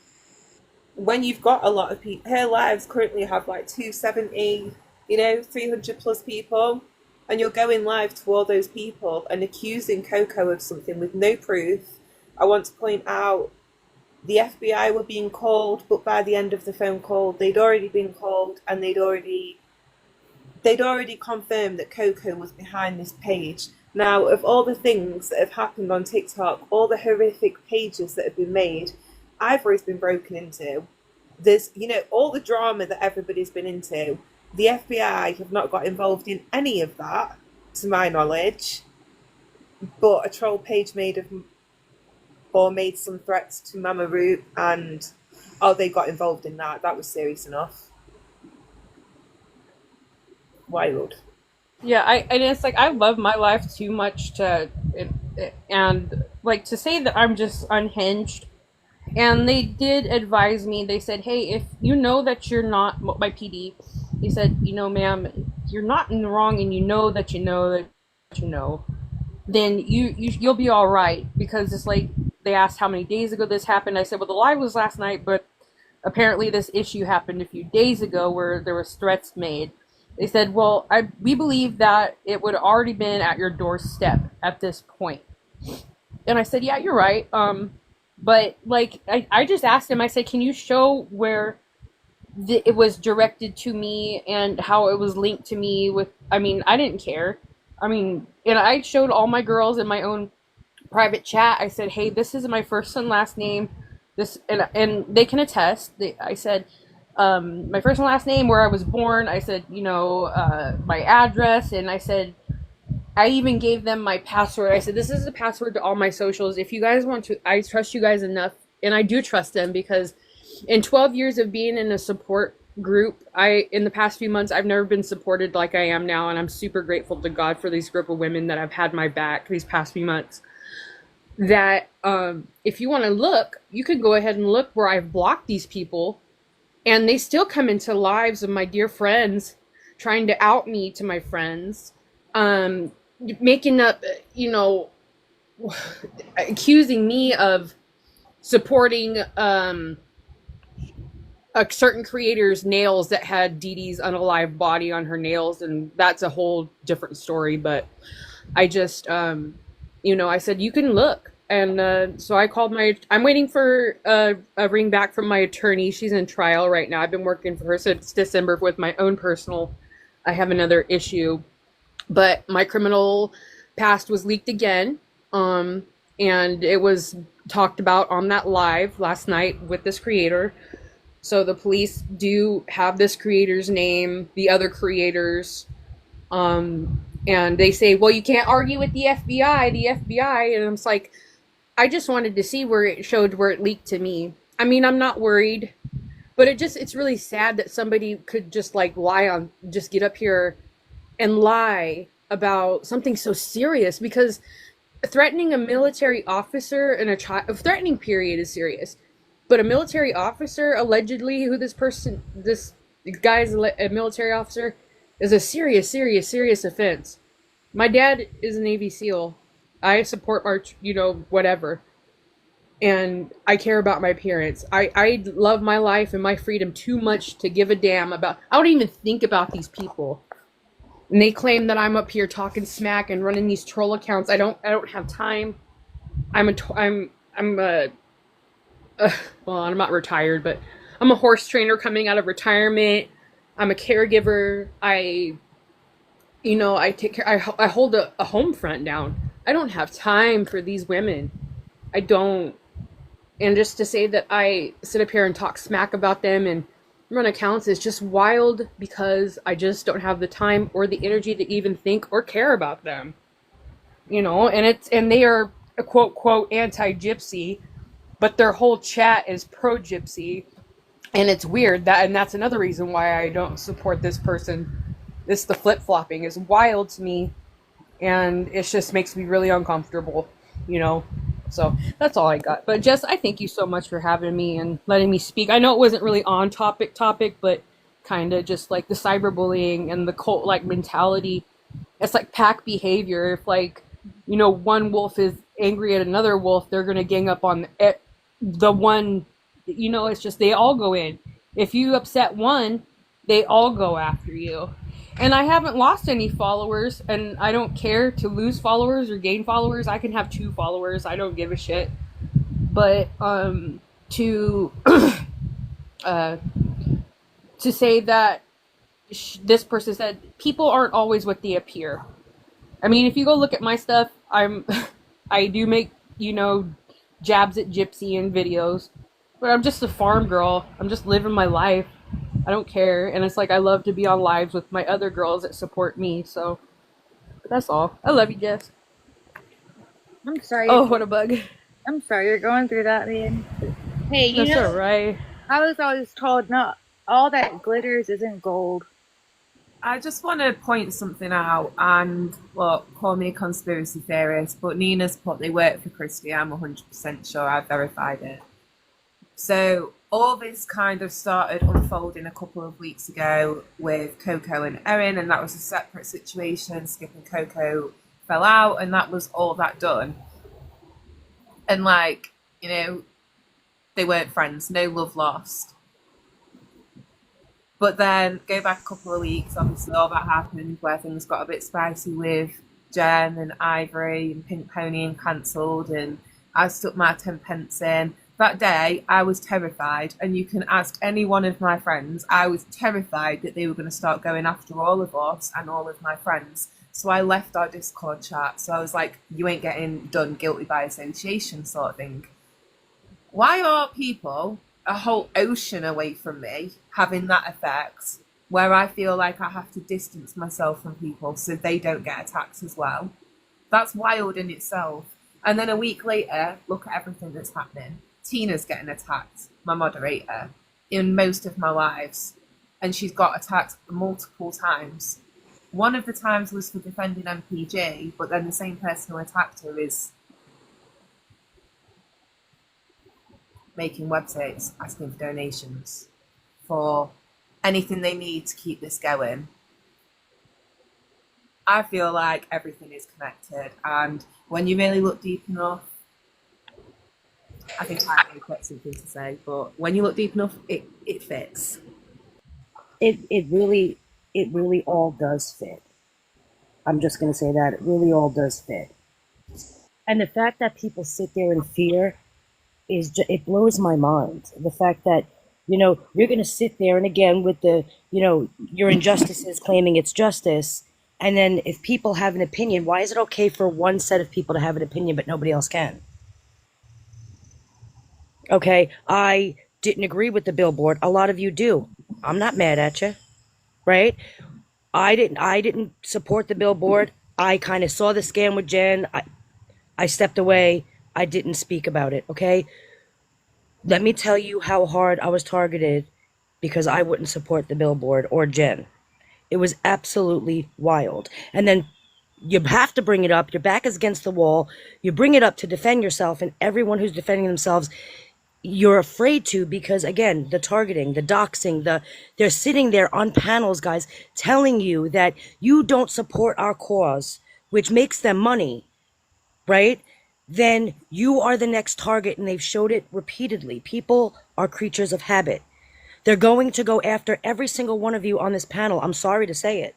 when you've got a lot of people, her lives currently have 270, 300 plus people, and you're going live to all those people and accusing Coco of something with no proof. I want to point out the FBI were being called, but by the end of the phone call, they'd already been called, and they'd already confirmed that Coco was behind this page. Now, of all the things that have happened on TikTok, all the horrific pages that have been made, Ivory's been broken into. There's, all the drama that everybody's been into. The FBI have not got involved in any of that, to my knowledge. But a troll page made some threats to Mama Root, and they got involved in that. That was serious enough. Wild. Yeah, and it's I love my life too much to say that I'm just unhinged. And they did advise me. They said, hey, if you know that you're not, my PD, he said, ma'am, you're not in the wrong, and you know that you know that you know, then you'll be all right. Because it's they asked how many days ago this happened. I said, well, the live was last night, but apparently this issue happened a few days ago where there was threats made. They said, well, we believe that it would have already been at your doorstep at this point. And I said, yeah, you're right. But I just asked him, I said, can you show where it was directed to me and how it was linked to me with, I didn't care. And I showed all my girls in my own private chat. I said, hey, this is my first and last name. And they can attest. I said, my first and last name, where I was born. I said, my address, and I said, I even gave them my password. I said, this is the password to all my socials. If you guys want to, I trust you guys enough, and I do trust them, because in 12 years of being in a support group, in the past few months, I've never been supported like I am now, and I'm super grateful to God for these group of women that have had my back these past few months. That if you want to look, you could go ahead and look where I've blocked these people, and they still come into lives of my dear friends, trying to out me to my friends, making up, accusing me of supporting a certain creator's nails that had Dee Dee's unalive body on her nails, and that's a whole different story. But I just, I said, you can look. And so I called I'm waiting for a ring back from my attorney. She's in trial right now. I've been working for her since December with my own personal. I have another issue, but my criminal past was leaked again. And it was talked about on that live last night with this creator. So the police do have this creator's name, the other creators, and they say, well, you can't argue with the FBI, and I'm just like, I just wanted to see where it showed where it leaked to me. I mean, I'm not worried, but it's really sad that somebody could just just get up here and lie about something so serious, because threatening a military officer and a child, threatening period is serious, but a military officer, allegedly, this guy's a military officer, is a serious offense. My dad is a Navy SEAL. I support our, whatever. And I care about my parents. I love my life and my freedom too much to give a damn about. I don't even think about these people. And they claim that I'm up here talking smack and running these troll accounts. I don't have time. I'm not retired, but I'm a horse trainer coming out of retirement. I'm a caregiver. I take care. I hold a home front down. I don't have time for these women. I don't. And just to say that I sit up here and talk smack about them and run accounts is just wild, because I just don't have the time or the energy to even think or care about them. And they are a quote anti-Gypsy, but their whole chat is pro-Gypsy. And it's weird and that's another reason why I don't support this person. The flip-flopping is wild to me, and it just makes me really uncomfortable, So that's all I got. But Jess, I thank you so much for having me and letting me speak. I know it wasn't really on topic, but kind of just like the cyberbullying and the cult-like mentality. It's like pack behavior. If one wolf is angry at another wolf, they're going to gang up on the one, it's just they all go in. If you upset one, they all go after you. And I haven't lost any followers, and I don't care to lose followers or gain followers. I can have 2 followers. I don't give a shit. But to say that this person said people aren't always what they appear. I mean, if you go look at my stuff, I do make jabs at Gypsy and videos, but I'm just a farm girl. I'm just living my life. I don't care. And it's like, I love to be on lives with my other girls that support me. So that's all. I love you, Jess. I'm sorry. Oh, what a bug. I'm sorry you're going through that, man. Hey, That's all right. I was always told not all that glitters isn't gold. I just want to point something out, and look, call me a conspiracy theorist, but Nina's put they work for Christie. I'm 100% sure. I've verified it. So all this kind of started unfolding a couple of weeks ago with Coco and Erin, and that was a separate situation. Skip and Coco fell out, and that was all that done. And they weren't friends, no love lost. But then go back a couple of weeks, obviously all that happened where things got a bit spicy with Jen and Ivory and Pink Pony and cancelled, and I stuck my 10 pence in. That day, I was terrified, and you can ask any one of my friends, I was terrified that they were going to start going after all of us and all of my friends. So I left our Discord chat. So I was like, you ain't getting done guilty by association sort of thing. Why are people a whole ocean away from me having that effect, where I feel like I have to distance myself from people so they don't get attacked as well? That's wild in itself. And then a week later, look at everything that's happening. Tina's getting attacked, my moderator, in most of my lives. And she's got attacked multiple times. One of the times was for defending MPG, but then the same person who attacked her is making websites, asking for donations for anything they need to keep this going. I feel like everything is connected, and when you really look deep enough, I think I've got something to say, but when you look deep enough, it fits. It really all does fit. I'm just gonna say that it really all does fit. And the fact that people sit there in fear it blows my mind. The fact that you're gonna sit there and again with the your injustices claiming it's justice, and then if people have an opinion, why is it okay for one set of people to have an opinion but nobody else can? Okay, I didn't agree with the billboard. A lot of you do. I'm not mad at you, right? I didn't support the billboard. I kind of saw the scam with Jen. I stepped away. I didn't speak about it, okay? Let me tell you how hard I was targeted because I wouldn't support the billboard or Jen. It was absolutely wild. And then you have to bring it up. Your back is against the wall. You bring it up to defend yourself, and everyone who's defending themselves, you're afraid to because, again, the targeting, the doxing, they're sitting there on panels, guys, telling you that you don't support our cause, which makes them money, right? Then you are the next target, and they've showed it repeatedly. People are creatures of habit. They're going to go after every single one of you on this panel. I'm sorry to say it.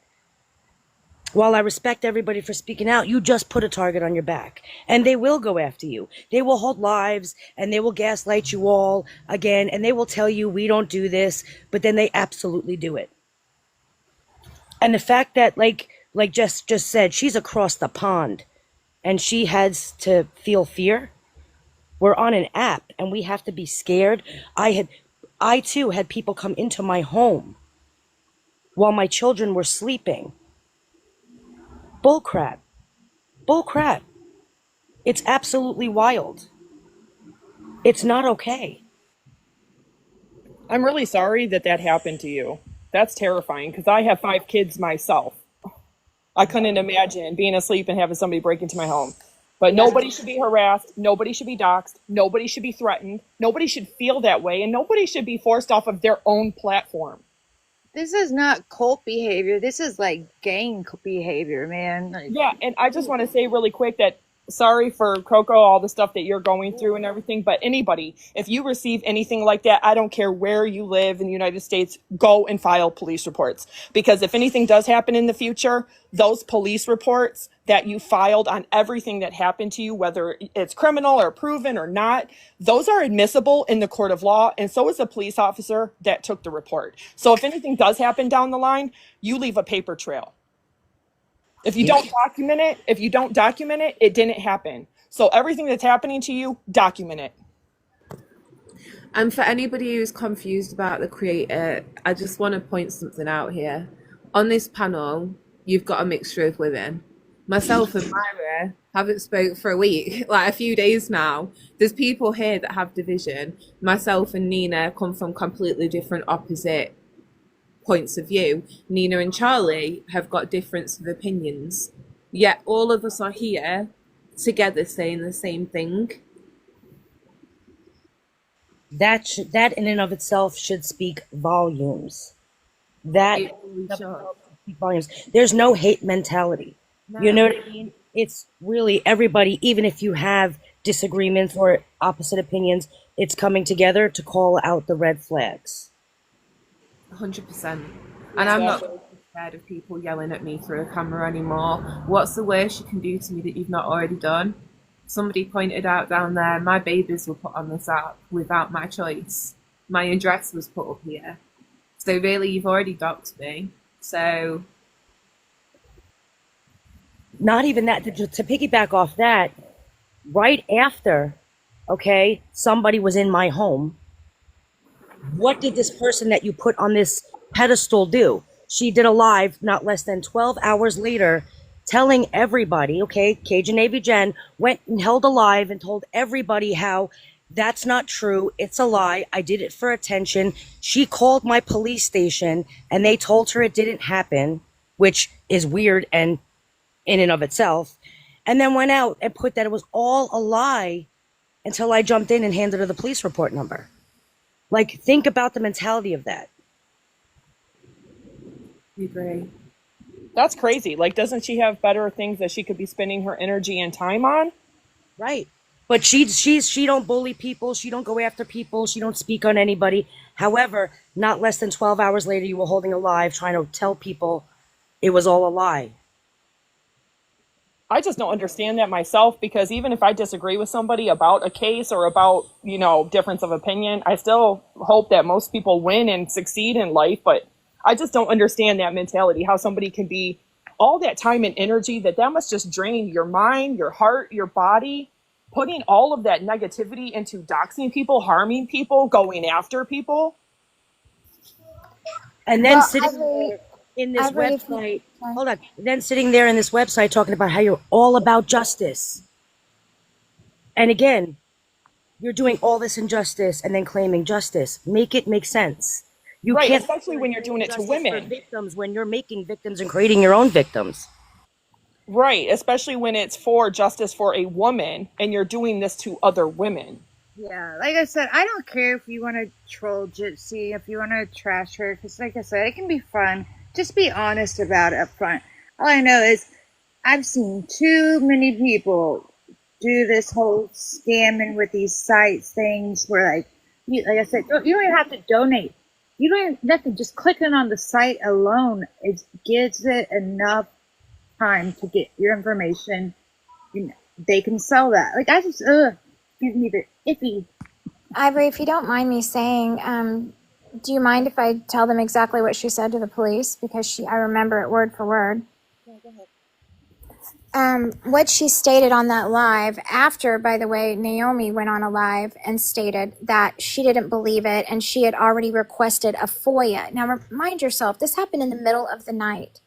While I respect everybody for speaking out, you just put a target on your back. And they will go after you. They will hold lives, and they will gaslight you all again, and they will tell you we don't do this, but then they absolutely do it. And the fact that, like Jess just said, she's across the pond, and she has to feel fear. We're on an app, and we have to be scared. I too had people come into my home while my children were sleeping. Bull crap. Bull crap. It's absolutely wild. It's not okay. I'm really sorry that happened to you. That's terrifying because I have 5 kids myself. I couldn't imagine being asleep and having somebody break into my home. But nobody should be harassed. Nobody should be doxxed. Nobody should be threatened. Nobody should feel that way. And nobody should be forced off of their own platform. This is not cult behavior. This is like gang behavior, man. Yeah, and I just want to say really quick that sorry for Coco, all the stuff that you're going through and everything, but anybody, if you receive anything like that, I don't care where you live in the United States, go and file police reports. Because if anything does happen in the future, those police reports that you filed on everything that happened to you, whether it's criminal or proven or not, those are admissible in the court of law, and so is the police officer that took the report. So if anything does happen down the line, you leave a paper trail. If you don't document it, it didn't happen. So everything that's happening to you, document it. And for anybody who's confused about the creator, I just want to point something out here. On this panel, you've got a mixture of women. Myself and Myra haven't spoke for a week, like a few days now. There's people here that have division. Myself and Nina come from completely different opposite points of view. Nina and Charlie have got difference of opinions, yet all of us are here together saying the same thing. That in and of itself should speak volumes. That speak volumes. There's no hate mentality. No. You know what I mean? It's really everybody, even if you have disagreements or opposite opinions, it's coming together to call out the red flags. 100%. And I'm not scared of people yelling at me through a camera anymore. What's the worst you can do to me that you've not already done? Somebody pointed out down there, my babies were put on this app without my choice. My address was put up here. So really, you've already doxed me. So... Not even that, to piggyback off that, right after, okay, somebody was in my home, what did this person that you put on this pedestal do? She did a live not less than 12 hours later telling everybody, okay, Cajun Navy Jen went and held a live and told everybody how that's not true. It's a lie. I did it for attention. She called my police station and they told her it didn't happen, which is weird and in and of itself, and then went out and put that it was all a lie until I jumped in and handed her the police report number. Like, think about the mentality of that. I agree. That's crazy. Like, doesn't she have better things that she could be spending her energy and time on? Right. But she don't bully people. She don't go after people. She don't speak on anybody. However, not less than 12 hours later, you were holding a live trying to tell people it was all a lie. I just don't understand that myself, because even if I disagree with somebody about a case or about, difference of opinion, I still hope that most people win and succeed in life. But I just don't understand that mentality, how somebody can be all that time and energy that must just drain your mind, your heart, your body, putting all of that negativity into doxing people, harming people, going after people. And then sitting there in this website, hold on, then sitting there in this website talking about how you're all about justice. And again, you're doing all this injustice and then claiming justice. Make it make sense. You right, can't, especially when you're doing it to women. For victims, when you're making victims and creating your own victims. Right, especially when it's for justice for a woman and you're doing this to other women. Yeah, like I said, I don't care if you want to troll Gypsy, if you want to trash her, because like I said, it can be fun. Just be honest about it up front. All I know is I've seen too many people do this whole scamming with these sites things where, like I said, you don't even have to donate. You don't even have to, just clicking on the site alone, it gives it enough time to get your information. They can sell that. Like, I just, gives me the iffy. Ivory, if you don't mind me saying, do you mind if I tell them exactly what she said to the police? Because I remember it word for word. Yeah, go ahead. What she stated on that live, after, by the way, Naomi went on a live and stated that she didn't believe it and she had already requested a FOIA. Now, remind yourself, this happened in the middle of the night.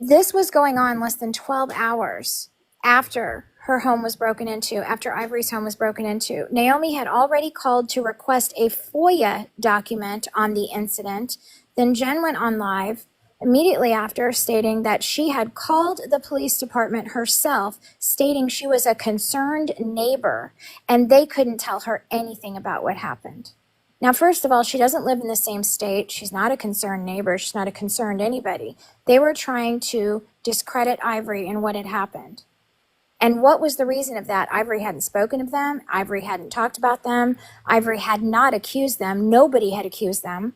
This was going on less than 12 hours after her home was broken into, after Ivory's home was broken into. Naomi had already called to request a FOIA document on the incident. Then Jen went on live immediately after, stating that she had called the police department herself, stating she was a concerned neighbor and they couldn't tell her anything about what happened. Now, first of all, she doesn't live in the same state. She's not a concerned neighbor. She's not a concerned anybody. They were trying to discredit Ivory and what had happened. And what was the reason of that? Ivory hadn't spoken of them. Ivory hadn't talked about them. Ivory had not accused them. Nobody had accused them.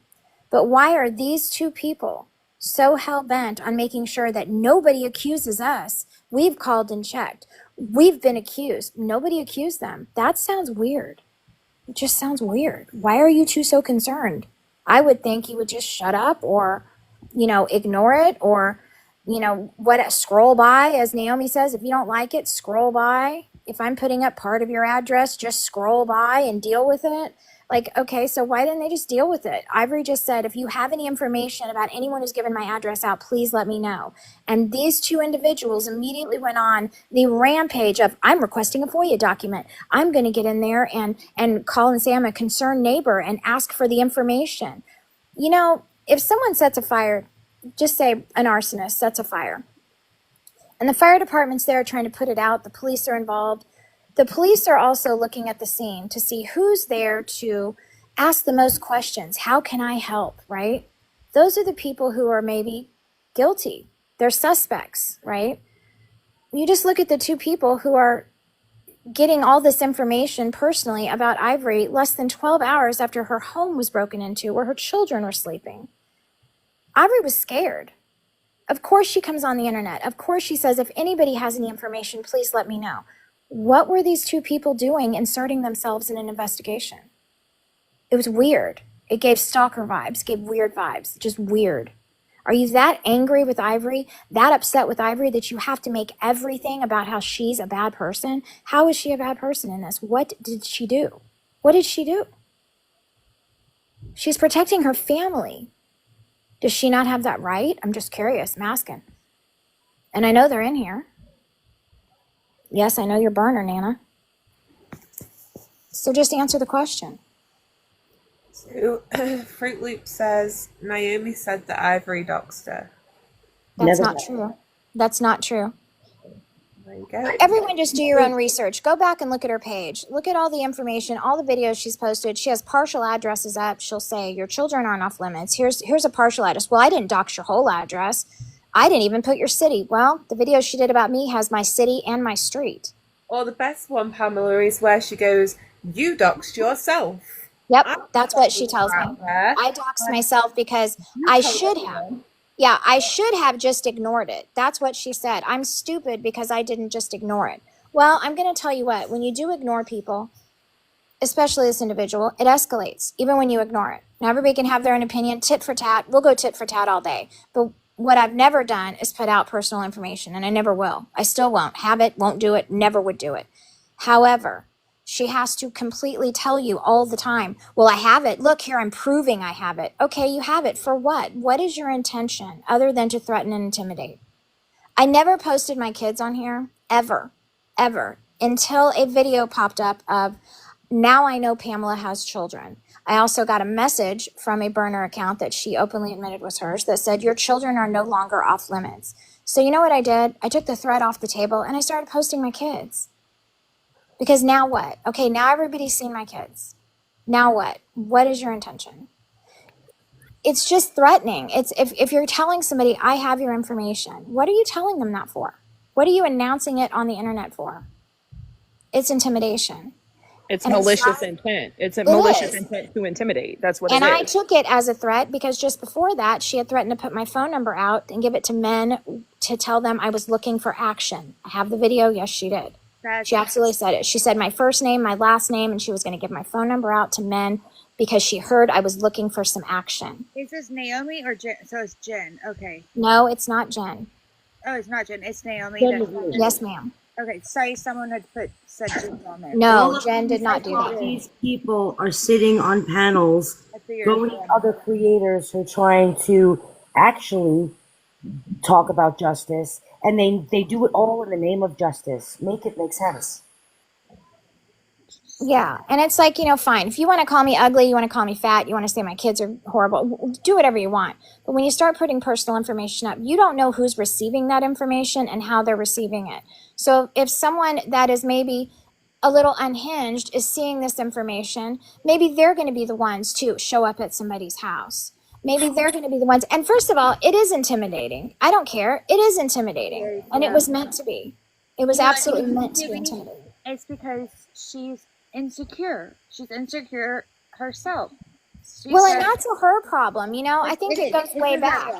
But why are these two people so hell-bent on making sure that nobody accuses us? We've called and checked. We've been accused. Nobody accused them. That sounds weird. It just sounds weird. Why are you two so concerned? I would think you would just shut up or, ignore it or, scroll by, as Naomi says. If you don't like it, scroll by. If I'm putting up part of your address, just scroll by and deal with it. Like, okay, so why didn't they just deal with it? Ivory just said, if you have any information about anyone who's given my address out, please let me know. And these two individuals immediately went on the rampage of, I'm requesting a FOIA document. I'm going to get in there and call and say I'm a concerned neighbor and ask for the information. If someone sets a fire, just say an arsonist sets a fire, and the fire department's there trying to put it out, the police are involved. The police are also looking at the scene to see who's there to ask the most questions. How can I help, right? Those are the people who are maybe guilty. They're suspects, right? You just look at the two people who are getting all this information personally about Ivory less than 12 hours after her home was broken into, where her children were sleeping. Ivory was scared. Of course she comes on the internet. Of course she says, if anybody has any information, please let me know. What were these two people doing inserting themselves in an investigation? It was weird. It gave stalker vibes, gave weird vibes, just weird. Are you that angry with Ivory, that upset with Ivory that you have to make everything about how she's a bad person? How is she a bad person in this? What did she do? What did she do? She's protecting her family. Does she not have that right? I'm just curious, I'm asking. And I know they're in here. Yes, I know your burner, Nana. So just answer the question. So, Fruit Loop says Naomi said that Ivory doxed her. That's not true. That's not true. There you go. Everyone just do your own research. Go back and look at her page. Look at all the information, all the videos she's posted. She has partial addresses up. She'll say, your children aren't off limits. Here's a partial address. Well, I didn't dox your whole address. I didn't even put your city. Well, the video she did about me has my city and my street. Or the best one, Pamela, is where she goes, "You doxed yourself." Yep, I that's what she tells me. out there. I doxed myself because You I told should have. everyone. Yeah, I should have just ignored it. That's what she said. I'm stupid because I didn't just ignore it. Well, I'm going to tell you what, when you do ignore people, especially this individual, it escalates, even when you ignore it. Now, everybody can have their own opinion, tit for tat. We'll go tit for tat all day. But what I've never done is put out personal information, and I never will. I still won't have it, won't do it, never would do it. However, she has to completely tell you all the time, well, I have it. Look here, I'm proving I have it. Okay, you have it. For what? What is your intention other than to threaten and intimidate? I never posted my kids on here, ever, until a video popped up of, now I know Pamela has children. I also got a message from a burner account that she openly admitted was hers that said, your children are no longer off limits. So you know what I did? I took the thread off the table and I started posting my kids. Because now what? Okay, now everybody's seen my kids. Now what? What is your intention? It's just threatening. It's if you're telling somebody, I have your information, what are you telling them that for? What are you announcing it on the internet for? It's intimidation. It's And malicious intent. It's a It malicious is. intent to intimidate. That's what And it I is. took it as a threat because just before that, she had threatened to put my phone number out and give it to men to tell them I was looking for action. I have the video. Yes, she did. She absolutely said it. She said my first name, my last name, and she was going to give my phone number out to men because she heard I was looking for some action. Is this Naomi or Jen? So it's Jen. Okay. No, it's not Jen. Oh, it's not Jen. It's Naomi. Yes, ma'am. Okay. Sorry, someone had said Jen on there. No, Jen did not do that. These people are sitting on panels, I figured going to other creators who are trying to actually talk about justice, and they do it all in the name of justice. Make it make sense. Yeah, and it's like, fine. If you want to call me ugly, you want to call me fat, you want to say my kids are horrible, do whatever you want. But when you start putting personal information up, you don't know who's receiving that information and how they're receiving it. So if someone that is maybe a little unhinged is seeing this information, maybe they're going to be the ones to show up at somebody's house. Maybe they're going to be the ones. And first of all, it is intimidating. I don't care. It is intimidating. And it was meant to be. It was absolutely meant to be intimidating. It's because she's insecure. She's insecure herself. And that's her problem. I think it goes way back.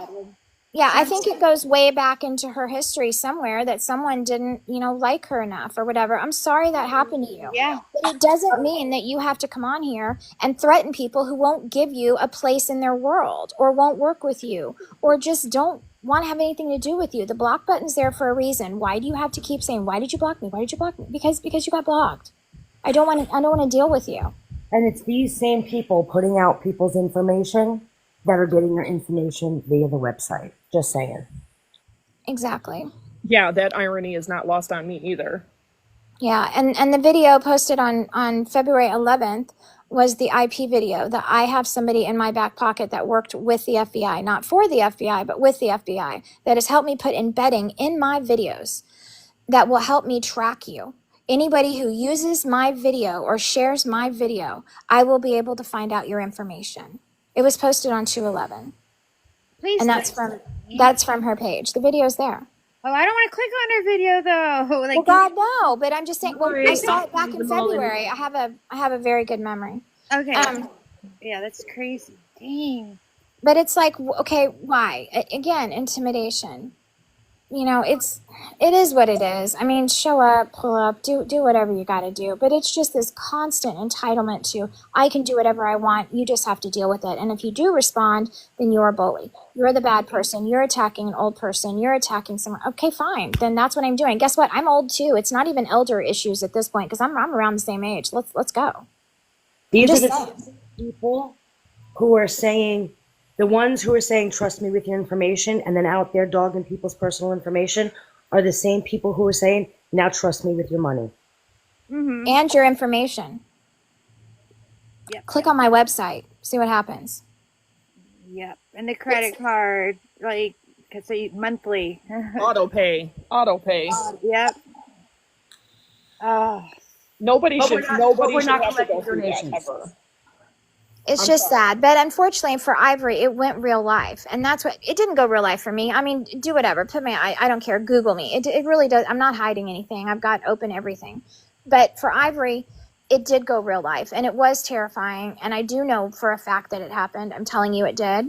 Yeah, I think it goes way back into her history somewhere that someone didn't, like her enough or whatever. I'm sorry that happened to you. Yeah. But it doesn't mean that you have to come on here and threaten people who won't give you a place in their world or won't work with you or just don't want to have anything to do with you. The block button's there for a reason. Why do you have to keep saying, why did you block me? Why did you block me? Because you got blocked. I don't want to deal with you. And it's these same people putting out people's information that are getting their information via the website. Just saying. Exactly. Yeah, that irony is not lost on me either. Yeah, and the video posted on February 11th was the IP video that I have somebody in my back pocket that worked with the FBI, not for the FBI, but with the FBI, that has helped me put embedding in my videos that will help me track you. Anybody who uses my video or shares my video, I will be able to find out your information. It was posted on 2/11. Please. And that's from her page. The video's there. Oh, I don't want to click on her video though. Well, God, no. But I'm just saying. Well, I saw it back in February. I have a very good memory. Okay. Yeah, that's crazy. Dang. But it's like, okay, why? Again, intimidation. It is what it is. I mean, show up, pull up, do whatever you got to do. But it's just this constant entitlement to, I can do whatever I want. You just have to deal with it. And if you do respond, then you're a bully. You're the bad person. You're attacking an old person. You're attacking someone. Okay, fine. Then that's what I'm doing. Guess what? I'm old too. It's not even elder issues at this point because I'm around the same age. Let's go. These are the people who are saying, the ones who are saying, trust me with your information, and then out there dogging people's personal information are the same people who are saying, now trust me with your money. Mm-hmm. And your information. Yep. Click on my website. See what happens. Yep. And the credit card, like, so monthly. Auto pay. Yep. Nobody should have to go through that ever. It's I'm just sorry. sad. But unfortunately for Ivory, it went real life. And that's what, it didn't go real life for me. I mean, do whatever. Put me, I don't care. Google me. It really does. I'm not hiding anything. I've got open everything. But for Ivory, it did go real life. And it was terrifying. And I do know for a fact that it happened. I'm telling you it did.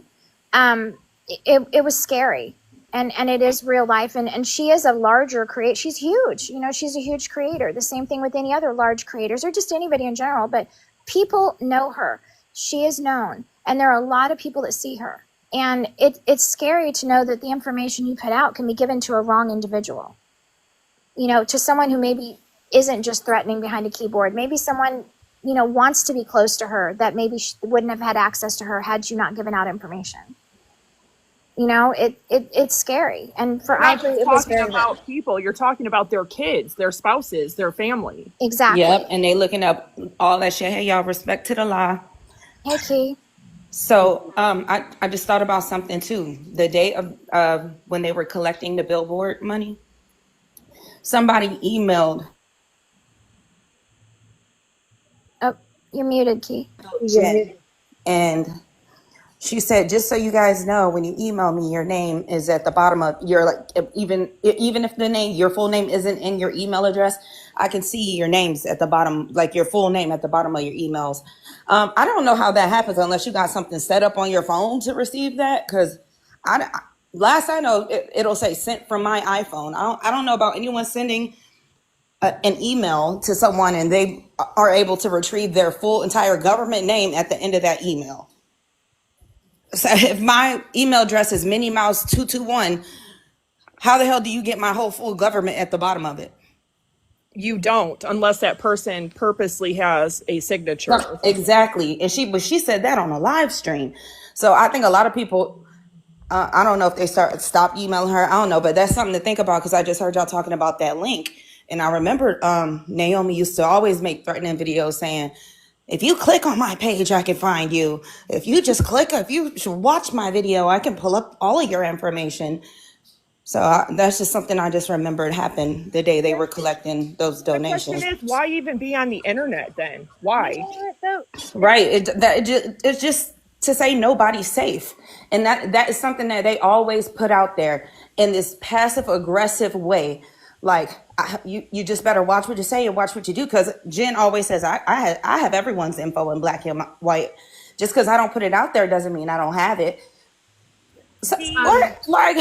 It was scary. And it is real life. And she is a larger creator. She's huge. You know, she's a huge creator. The same thing with any other large creators or just anybody in general. But people know her. She is known, and there are a lot of people that see her. And it's scary to know that the information you put out can be given to a wrong individual. You know, to someone who maybe isn't just threatening behind a keyboard. Maybe someone, you know, wants to be close to her that maybe wouldn't have had access to her had you not given out information. You know, it's scary. And for You're not Ivory, just it was talking very about real. people. You're talking about their kids, their spouses, their family. Exactly. Yep, and they looking up all that shit. Hey, y'all, respect to the law. Hey, Key. So I just thought about something too. The day of when they were collecting the billboard money, somebody emailed Oh, you're muted, Key. Jen, and she said, just so you guys know, when you email me, your name is at the bottom of your, like, even if the name, your full name isn't in your email address, I can see your names at the bottom, like your full name at the bottom of your emails. I don't know how that happens unless you got something set up on your phone to receive that. Because last I know, it'll say sent from my iPhone. I don't know about anyone sending an email to someone and they are able to retrieve their full entire government name at the end of that email. So if my email address is Minnie Mouse 221, how the hell do you get my whole full government at the bottom of it? You don't, unless that person purposely has a signature. Exactly. And she said that on a live stream. So I think a lot of people, I don't know if they stop emailing her. I don't know, but that's something to think about because I just heard y'all talking about that link. And I remember Naomi used to always make threatening videos saying, if you click on my page, I can find you. If you just click, if you watch my video, I can pull up all of your information. So that's just something I just remembered happened the day they were collecting those donations. The question is, why even be on the internet then? Why? Right. It's just to say nobody's safe. And that is something that they always put out there in this passive aggressive way. Like, you just better watch what you say and watch what you do. Because Jen always says, I have everyone's info in black and white. Just because I don't put it out there doesn't mean I don't have it. So, like,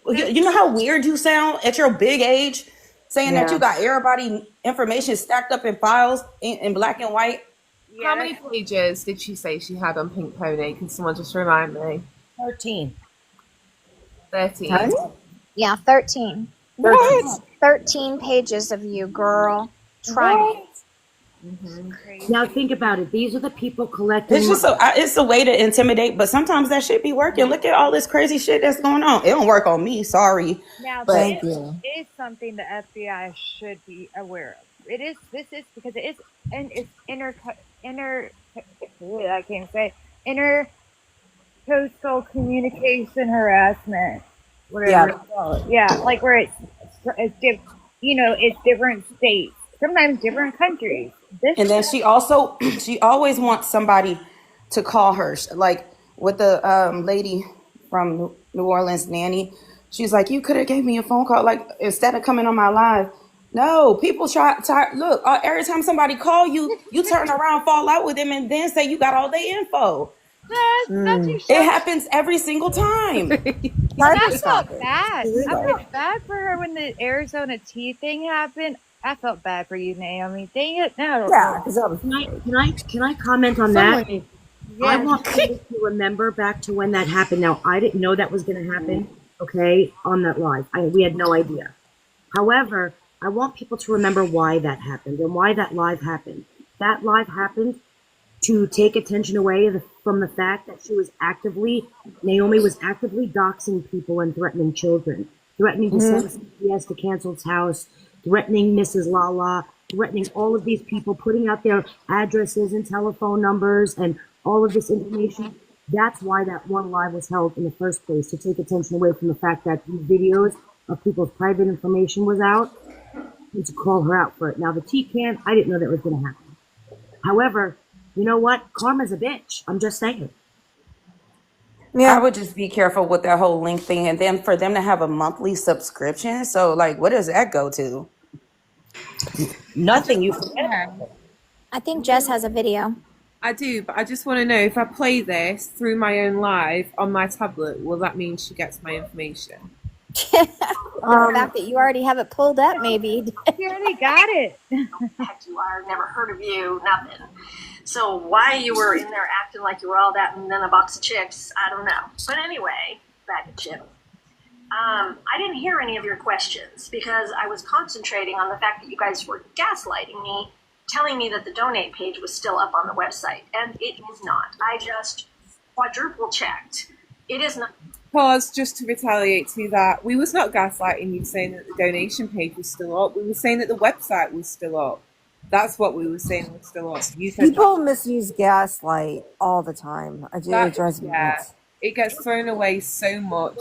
you know how weird you sound at your big age saying that you got everybody information stacked up in files in black and white? Yeah. How many pages did she say she had on Pink Pony? Can someone just remind me? 13. 13. Yeah, 13. What? 13 pages of you, girl. Try me. Now think about it. These are the people collecting. It's just it's a way to intimidate, but sometimes that shit be working. Look at all this crazy shit that's going on. It don't work on me, sorry. Now, But it is something the FBI should be aware of. This is because it is, and it's I can't say, intercoastal communication harassment, whatever it's called. Yeah, like where it's different states, sometimes different countries. and then she always wants somebody to call her, like with the lady from New Orleans, Nanny. She's like, you could have gave me a phone call, like instead of coming on my live. No, people try look, every time somebody call you, you turn around, fall out with them, and then say you got all their info. It happens every single time. I felt bad. I felt bad for her when the Arizona tea thing happened. I felt bad for you, Naomi. Dang it! Now, Can I comment on that? I want people to remember back to when that happened. Now, I didn't know that was going to happen. Okay, on that live, we had no idea. However, I want people to remember why that happened and why that live happened. That live happened to take attention away from the fact that Naomi was actively doxing people and threatening children, threatening to send CPS to cancel its house, threatening Mrs. Lala, threatening all of these people, putting out their addresses and telephone numbers and all of this information. That's why that one live was held in the first place, to take attention away from the fact that these videos of people's private information was out and to call her out for it. Now, the tea can, I didn't know that was going to happen. However, You know what? Karma's a bitch. I'm just saying. I would just be careful with that whole link thing, and then for them to have a monthly subscription. So, like, what does that go to? Nothing. You forget. I think Jess has a video. I do, but I just want to know if I play this through my own live on my tablet, will that mean she gets my information? The fact that you already have it pulled up, maybe. You already got it. Heck you are, never heard of you, nothing. So why you were in there acting like you were all that and then a box of chips, I don't know. But anyway, back at Chip. I didn't hear any of your questions because I was concentrating on the fact that you guys were gaslighting me, telling me that the donate page was still up on the website, and it is not. I just quadruple checked. It is not. Pause, just to retaliate to that. We was not gaslighting you saying that the donation page was still up. We were saying that the website was still up. That's what we were saying was still up. You said People misuse gaslight all the time. It drives me nuts. It gets thrown away so much.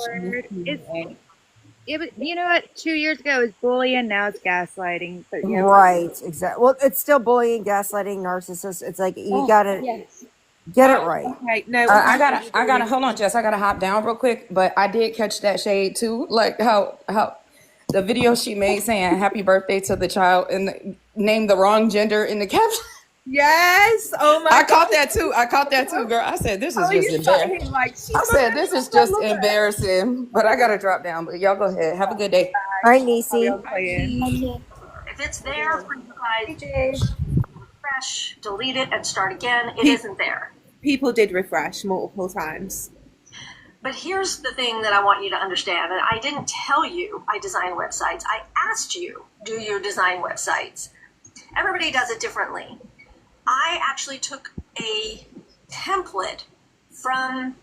Yeah, but you know what? 2 years ago it was bullying, now it's gaslighting. But yeah, Right, exactly. Well, it's still bullying, gaslighting, narcissists. It's like you gotta get it right. Okay, no, I gotta hold on, Jess. I gotta hop down real quick, but I did catch that shade too, like how the video she made saying "Happy birthday" to the child and named the wrong gender in the caption. Yes. Oh my. I caught that too, girl. I said this is just embarrassing. I said this is just embarrassing, but I gotta drop down. But y'all go ahead. Have a good day. All right, Nisi. If it's there for you guys, refresh, delete it, and start again. It isn't there. People did refresh multiple times. But here's the thing that I want you to understand, and I didn't tell you I design websites. I asked you, do you design websites? Everybody does it differently. I actually took a template from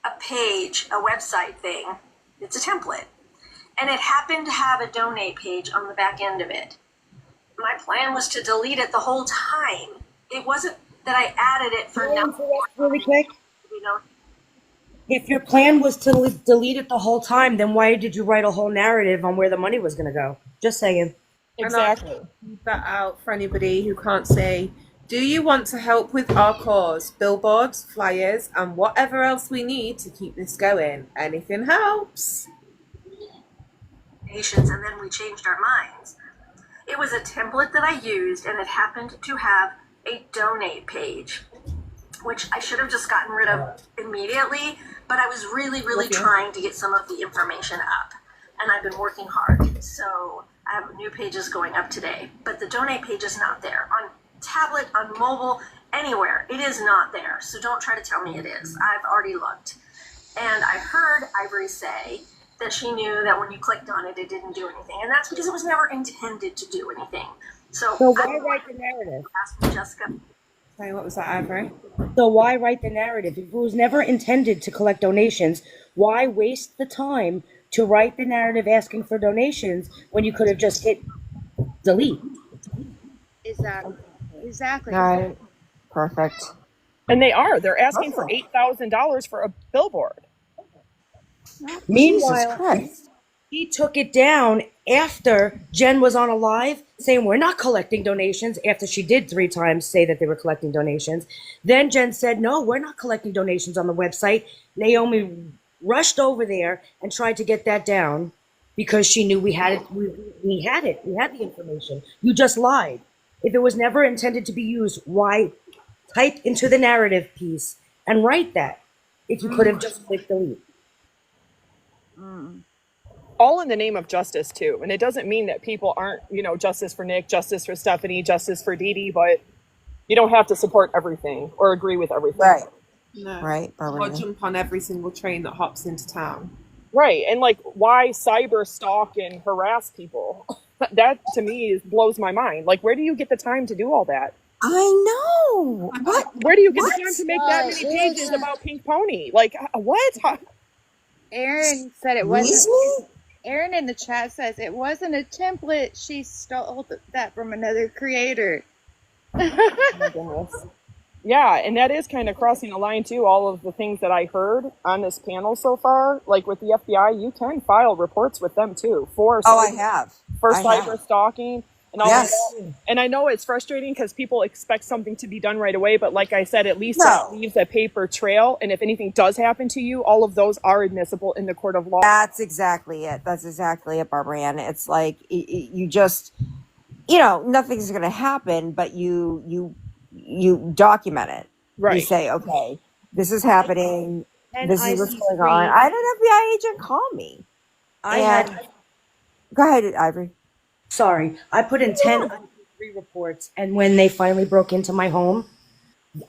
a page, a website thing. It's a template. And it happened to have a donate page on the back end of it. My plan was to delete it the whole time. It wasn't that I added it for now. Really quick. You know, If your plan was to delete it the whole time, then why did you write a whole narrative on where the money was going to go? Just saying. Exactly. Keep that out for anybody who can't say, do you want to help with our cause? Billboards, flyers, and whatever else we need to keep this going. Anything helps. and then we changed our minds. It was a template that I used, and it happened to have a donate page, which I should have just gotten rid of immediately, but I was really trying to get some of the information up, and I've been working hard. So I have new pages going up today, but the donate page is not there. On tablet, on mobile, anywhere, it is not there. So don't try to tell me it is. I've already looked. And I heard Ivory say that she knew that when you clicked on it, it didn't do anything. And that's because it was never intended to do anything. So why write the narrative? Ask Jessica. Sorry, what was that, Ivory? So why write the narrative? If it was never intended to collect donations, why waste the time to write the narrative asking for donations when you could have just hit delete? Exactly. Got it. Perfect. And they're asking for $8,000 for a billboard. Meanwhile, he took it down after Jen was on a live saying we're not collecting donations, after she did 3 times say that they were collecting donations. Then Jen said, no, we're not collecting donations on the website. Naomi rushed over there and tried to get that down because she knew we had it. We had it. We had the information. You just lied. If it was never intended to be used, why type into the narrative piece and write that if you could have just clicked delete? All in the name of justice too. And it doesn't mean that people aren't, justice for Nick, justice for Stephanie, justice for Dee Dee, but you don't have to support everything or agree with everything. Right. No. Right. Or jump on every single train that hops into town. Right. And why cyber stalk and harass people? That to me blows my mind. Where do you get the time to do all that? I know. What? Where do you get the time to make that many pages about Pink Pony? What? Aaron said it wasn't. Aaron in the chat says it wasn't a template. She stole that from another creator. Yeah, and that is kind of crossing a line too. All of the things that I heard on this panel so far, with the FBI, you can file reports with them too for I have cyber stalking. and all of Yes. that. And I know it's frustrating because people expect something to be done right away, but like I said, at least No. it leaves a paper trail. And if anything does happen to you, all of those are admissible in the court of law. That's exactly it. That's exactly it, Barbara Ann. It's like you just, you know, nothing's going to happen, but you document it. You Right. say, okay, this is happening. And This is what's going IC3. on. I had an FBI agent call me. I And had go ahead, Ivory. sorry, I put in 10 IC3 reports, and when they finally broke into my home,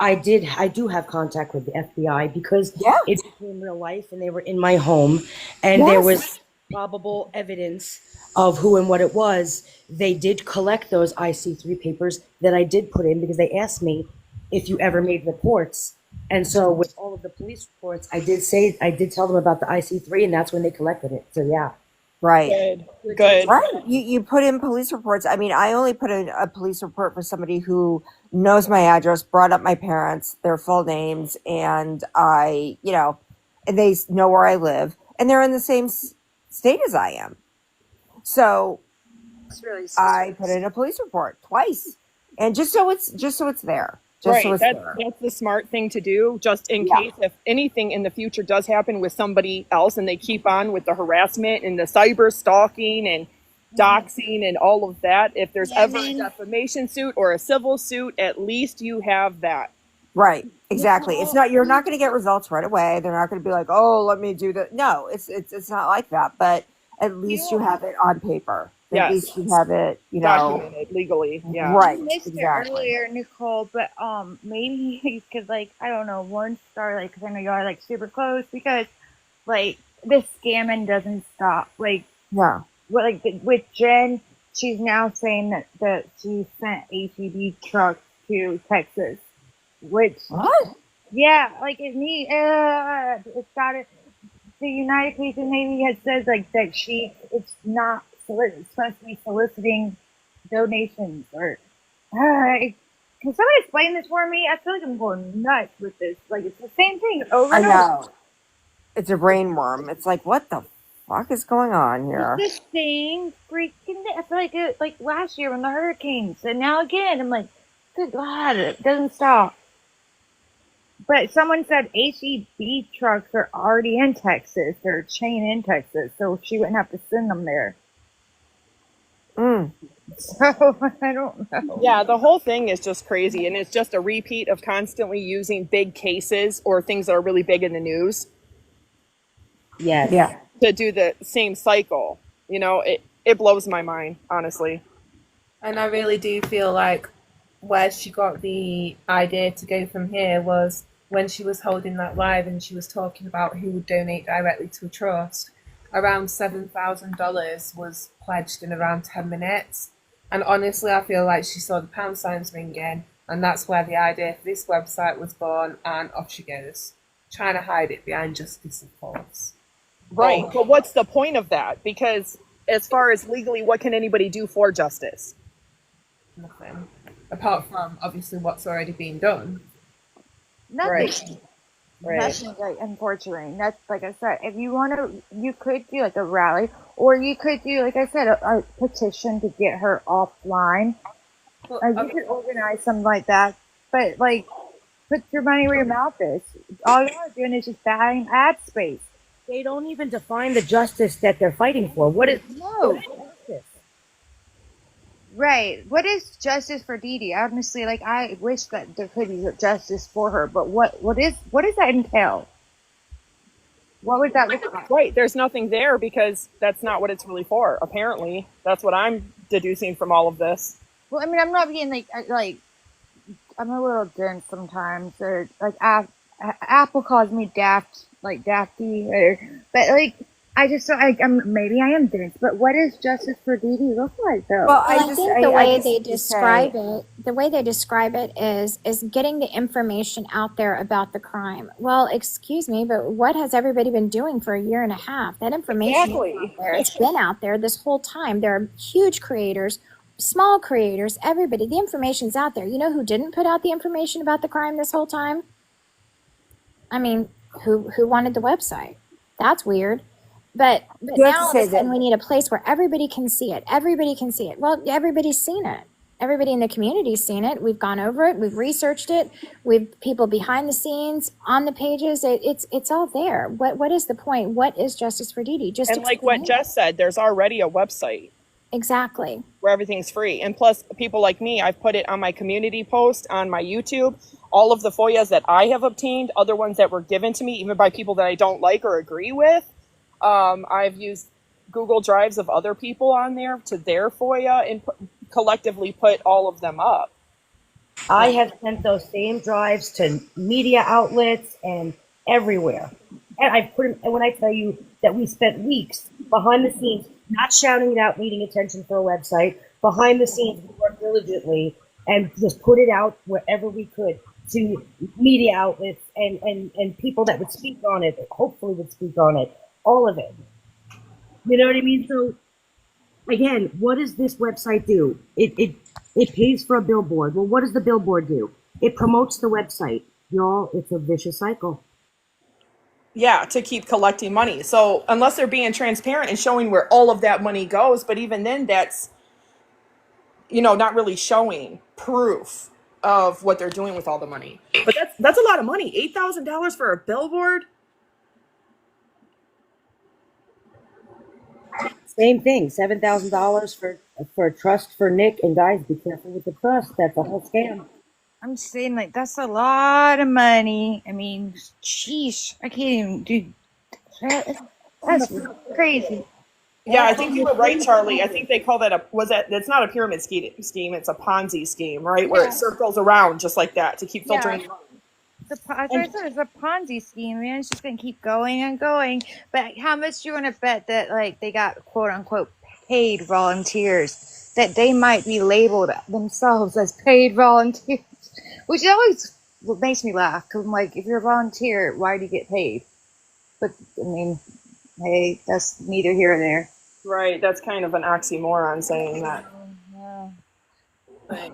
I do have contact with the FBI because Yeah. it became real life, and they were in my home, and there Yes. was probable evidence of who and what it was. They did collect those IC3 papers that I did put in because they asked me if you ever made reports. And so with all of the police reports, I did tell them about the IC3, and that's when they collected it. So yeah. Right. Good. Right. You put in police reports. I mean, I only put in a police report for somebody who knows my address, brought up my parents, their full names, and and they know where I live, and they're in the same state as I am. So I put in a police report twice, and just so it's there. Just so Right. it's That's there. the smart thing to do, just in Yeah. case if anything in the future does happen with somebody else and they keep on with the harassment and the cyber stalking and doxing and all of that. If there's ever a defamation suit or a civil suit, at least you have that. Right. Exactly. You're not going to get results right away. They're not going to be like, "Oh, let me do that." No, it's not like that, but at least you have it on paper. At Yes. least you have it, Documented legally. Yeah. Right. You missed Exactly. it earlier, Nicole, but maybe you could, like, I don't know, warn Star, like, because I know y'all are like super close, because like the scamming doesn't stop. Like, Yeah. with Jen, she's now saying that she sent ATV trucks to Texas, which What? yeah, like it's got it. The United States Navy has said like that it's not it's supposed to be soliciting donations or. Can somebody explain this for me? I feel like I'm going nuts with this. Like it's the same thing over I and over. know. It's a brain worm. It's like, what the fuck is going on here? It's the same freaking thing. I feel like like last year when the hurricanes, and now again. I'm like, good God, it doesn't stop. But someone said HEB trucks are already in Texas. They're a chain in Texas, so she wouldn't have to send them there. So I don't know. Yeah, the whole thing is just crazy, and it's just a repeat of constantly using big cases or things that are really big in the news. Yes. Yeah. To do the same cycle. You know, it blows my mind, honestly. And I really do feel like where she got the idea to go from here was when she was holding that live and she was talking about who would donate directly to a trust. Around $7,000 was pledged in around 10 minutes. And honestly, I feel like she saw the pound signs ringing, and that's where the idea for this website was born, and off she goes, trying to hide it behind justice, of course. Right. But what's the point of that? Because as far as legally, what can anybody do for justice? Nothing. Apart from, obviously, what's already been done. Nothing. Right. Nothing, like, unfortunately. That's like I said. If you want to, you could do like a rally, or you could do, like I said, a petition to get her offline. Well, You could organize something like that. But like, put your money where your mouth is. All you're doing is just buying ad space. They don't even define the justice that they're fighting for. What is justice? Right. What is justice for Dee Dee? Honestly, like I wish that there could be justice for her, but what does that entail? What would that look like? Right. There's nothing there because that's not what it's really for. Apparently, that's what I'm deducing from all of this. Well, I mean, I'm not being like I'm a little dense sometimes, or like Apple calls me daft, like dafty, but like I just maybe I am dense, but what does justice for Dee Dee look like though? Well, I think the way they describe it is getting the information out there about the crime. Well, excuse me, but what has everybody been doing for a year and a half? That information is out there. It's been out there this whole time. There are huge creators, small creators, everybody. The information's out there. You know who didn't put out the information about the crime this whole time? I mean, who wanted the website? That's weird. But You have now to all of a say sudden that. we need a place where everybody can see it. Everybody can see it. Well, everybody's seen it. Everybody in the community's seen it. We've gone over it. We've researched it. We've people behind the scenes on the pages. It's all there. What is the point? What is Justice for Dee Dee? Just And like what explain it. Jess said, there's already a website Exactly. where everything's free. And plus, people like me, I've put it on my community post, on my YouTube, all of the FOIAs that I have obtained, other ones that were given to me, even by people that I don't like or agree with. I've used Google Drives of other people on there to their FOIA and collectively put all of them up. I have sent those same drives to media outlets and everywhere. And I put them, and when I tell you that we spent weeks behind the scenes, not shouting it out, needing attention for a website, behind the scenes, we worked diligently and just put it out wherever we could to media outlets and people that would speak on it, hopefully would speak on it, all of it. You know what I mean? So again, what does this website do? It pays for a billboard. Well, what does the billboard do? It promotes the website. Y'all, it's a vicious cycle. Yeah, to keep collecting money. So unless they're being transparent and showing where all of that money goes, but even then that's, not really showing proof of what they're doing with all the money. But that's a lot of money. $8,000 for a billboard? Same thing, $7,000 for a trust for Nick. And guys, be careful with the trust. That's a whole scam. I'm saying, like, that's a lot of money. I mean, sheesh, I can't even do that. That's crazy. Yeah, I think you were right, Charlie. I think they call that that's not a pyramid scheme, it's a Ponzi scheme, right? Where it circles around just like that to keep filtering money. I thought it was a Ponzi scheme, man. It's just gonna keep going and going. But how much do you want to bet that, like, they got quote unquote paid volunteers, that they might be labeled themselves as paid volunteers, which always makes me laugh because I'm like, if you're a volunteer, why do you get paid? But I mean, hey, that's neither here nor there. Right, that's kind of an oxymoron saying that. Yeah.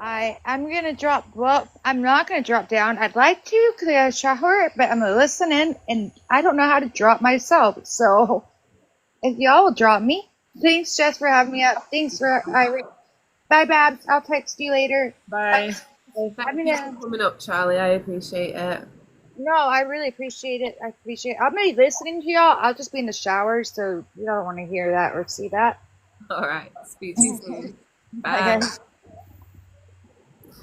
I'm gonna drop. Well, I'm not gonna drop down. I'd like to because I got a shower, but I'm gonna listen in, and I don't know how to drop myself. So if y'all will drop me, thanks, Jess, for having me up. Thanks for Ira. Bye, Babs. I'll text you later. Bye. Thank you for coming up, Charlie. I appreciate it. No, I really appreciate it. I'm gonna be listening to y'all. I'll just be in the shower, so you don't want to hear that or see that. All right. Speak to you soon. Bye. Bye.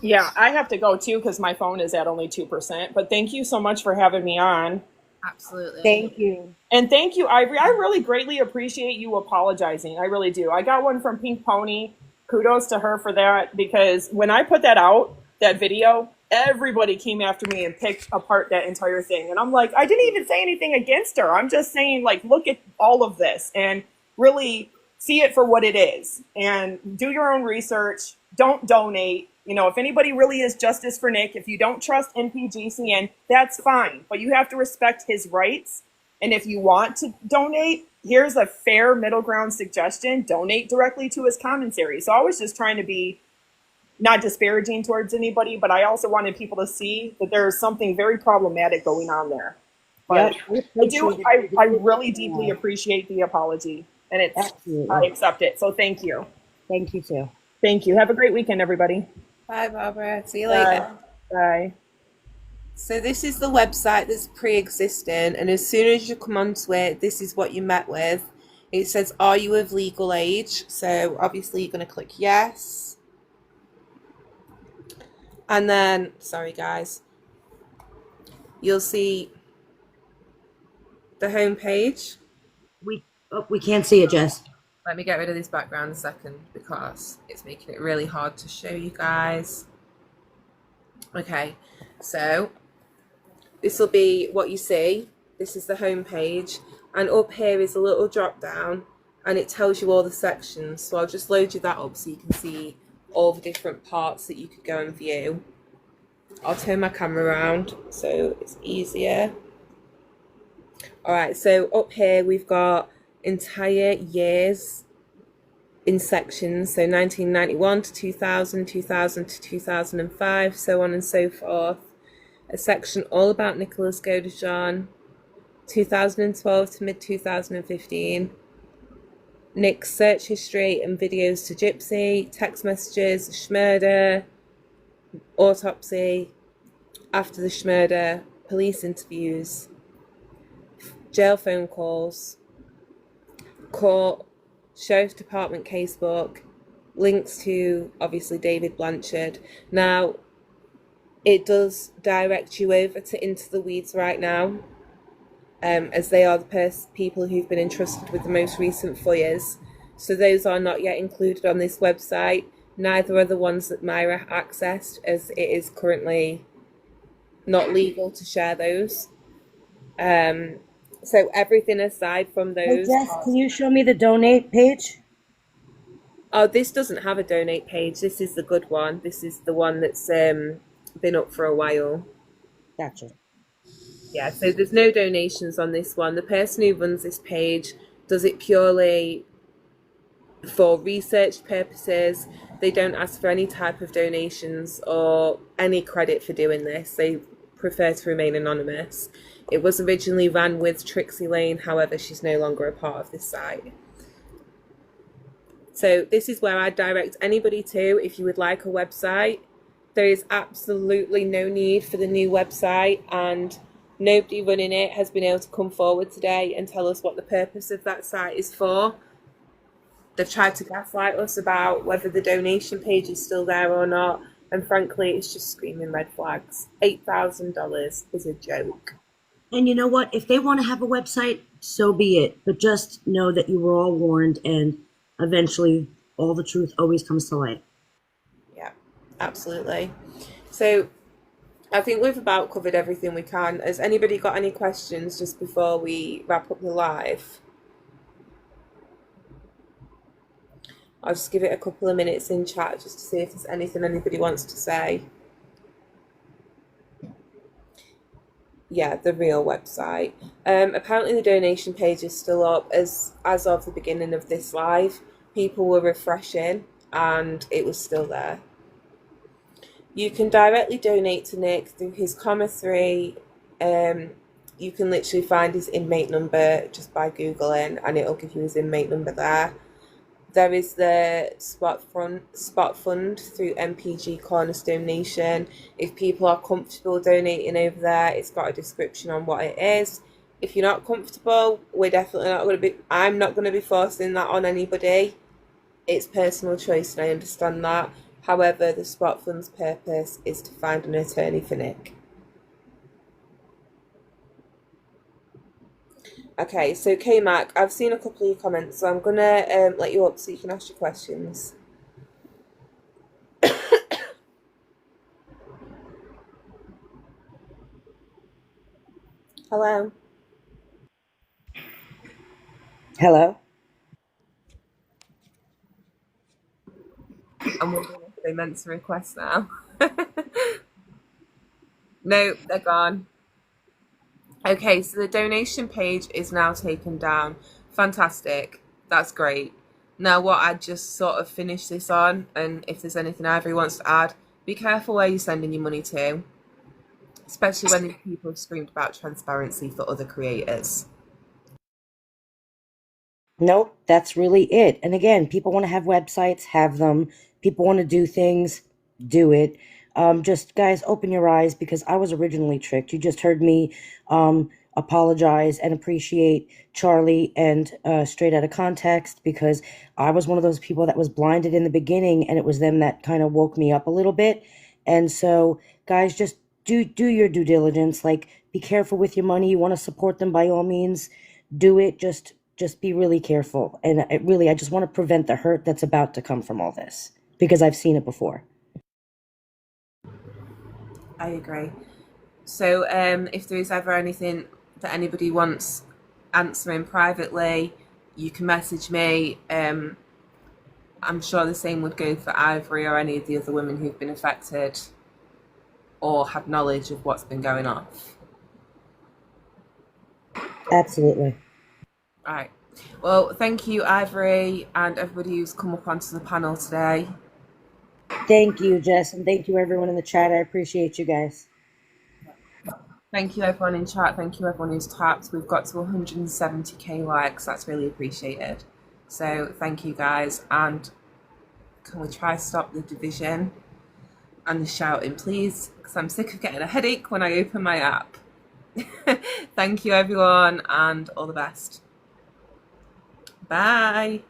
Yeah, I have to go too because my phone is at only 2%. But thank you so much for having me on. Absolutely. Thank you. And thank you, Ivory. I really greatly appreciate you apologizing. I really do. I got one from Pink Pony. Kudos to her for that, because when I put that out, that video, everybody came after me and picked apart that entire thing. And I'm like, I didn't even say anything against her. I'm just saying, like, look at all of this and really see it for what it is and do your own research. Don't donate. If anybody really is Justice for Nick, if you don't trust NPGCN, that's fine. But you have to respect his rights. And if you want to donate, here's a fair middle ground suggestion. Donate directly to his commissary. So I was just trying to be not disparaging towards anybody, but I also wanted people to see that there's something very problematic going on there. But I really deeply appreciate the apology, and I accept it. So thank you. Thank you too. Thank you. Have a great weekend, everybody. Bye, Barbara. See you later. Bye. So this is the website that's pre-existing, and as soon as you come onto it, this is what you met with. It says, are you of legal age? So obviously you're going to click yes. And then, sorry guys, you'll see the home page. We can't see it, Jess. Let me get rid of this background a second because it's making it really hard to show you guys. Okay, so this will be what you see. This is the home page, and up here is a little drop down, and it tells you all the sections. So I'll just load you that up so you can see all the different parts that you could go and view. I'll turn my camera around so it's easier. All right, so up here we've got entire years in sections, so 1991 to 2000, 2000 to 2005, so on and so forth. A section all about Nicholas Godejean, 2012 to mid-2015. Nick's search history and videos to Gypsy, text messages, schmurder, autopsy, after the schmurder, police interviews, jail phone calls, court, sheriff's department casebook, links to obviously David Blanchard. Now, it does direct you over to Into the Weeds right now, as they are the people who've been entrusted with the most recent FOIAs. So those are not yet included on this website. Neither are the ones that Myra accessed, as it is currently not legal to share those. So everything aside from Hey those. Jess, can you show me the donate page? Oh, this doesn't have a donate page. This is the good one. This is the one that's been up for a while. Gotcha. Yeah, so there's no donations on this one. The person who runs this page does it purely for research purposes. They don't ask for any type of donations or any credit for doing this. They prefer to remain anonymous. It was originally ran with Trixie Lane, however, she's no longer a part of this site. So this is where I direct anybody to if you would like a website. There is absolutely no need for the new website, and nobody running it has been able to come forward today and tell us what the purpose of that site is for. They've tried to gaslight us about whether the donation page is still there or not, and frankly, it's just screaming red flags. $8,000 is a joke. And you know what? If they want to have a website, so be it. But just know that you were all warned, and eventually all the truth always comes to light. Yeah, absolutely. So I think we've about covered everything we can. Has anybody got any questions just before we wrap up the live? I'll just give it a couple of minutes in chat just to see if there's anything anybody wants to say. Yeah, the real website. Apparently the donation page is still up as of the beginning of this live. People were refreshing and it was still there. You can directly donate to Nick through his comma3. You can literally find his inmate number just by Googling and it'll give you his inmate number there. There is the spot fund through MPG Cornerstone Nation. If people are comfortable donating over there, it's got a description on what it is. If you're not comfortable, we're definitely not going to be. I'm not going to be forcing that on anybody. It's personal choice, and I understand that. However, the spot fund's purpose is to find an attorney for Nick. Okay, so K-Mac, I've seen a couple of your comments, so I'm going to let you up so you can ask your questions. Hello? Hello? I'm wondering if they meant to request now. No, they're gone. Okay, so the donation page is now taken down. Fantastic. That's great. Now what I'd just sort of finish this on, and if there's anything Ivory wants to add, be careful where you're sending your money to. Especially when these people have screamed about transparency for other creators. Nope, that's really it. And again, people want to have websites, have them. People want to do things, do it. Just guys, open your eyes, because I was originally tricked. You just heard me apologize and appreciate Charlie and Straight Out of Context, because I was one of those people that was blinded in the beginning, and it was them that kind of woke me up a little bit. And so guys, just do your due diligence. Like, be careful with your money. You want to support them, by all means, do it. Just be really careful. And I just want to prevent the hurt that's about to come from all this, because I've seen it before. I agree. So if there is ever anything that anybody wants answering privately, you can message me. I'm sure the same would go for Ivory or any of the other women who've been affected or have knowledge of what's been going on. Absolutely. All right. Well, thank you, Ivory, and everybody who's come up onto the panel today. Thank you, Jess, and thank you everyone in the chat. I appreciate you guys. Thank you everyone in chat. Thank you everyone who's tapped. We've got to 170k likes. That's really appreciated. So thank you guys. And can we try stop the division and the shouting, please? Because I'm sick of getting a headache when I open my app. Thank you everyone and all the best. Bye.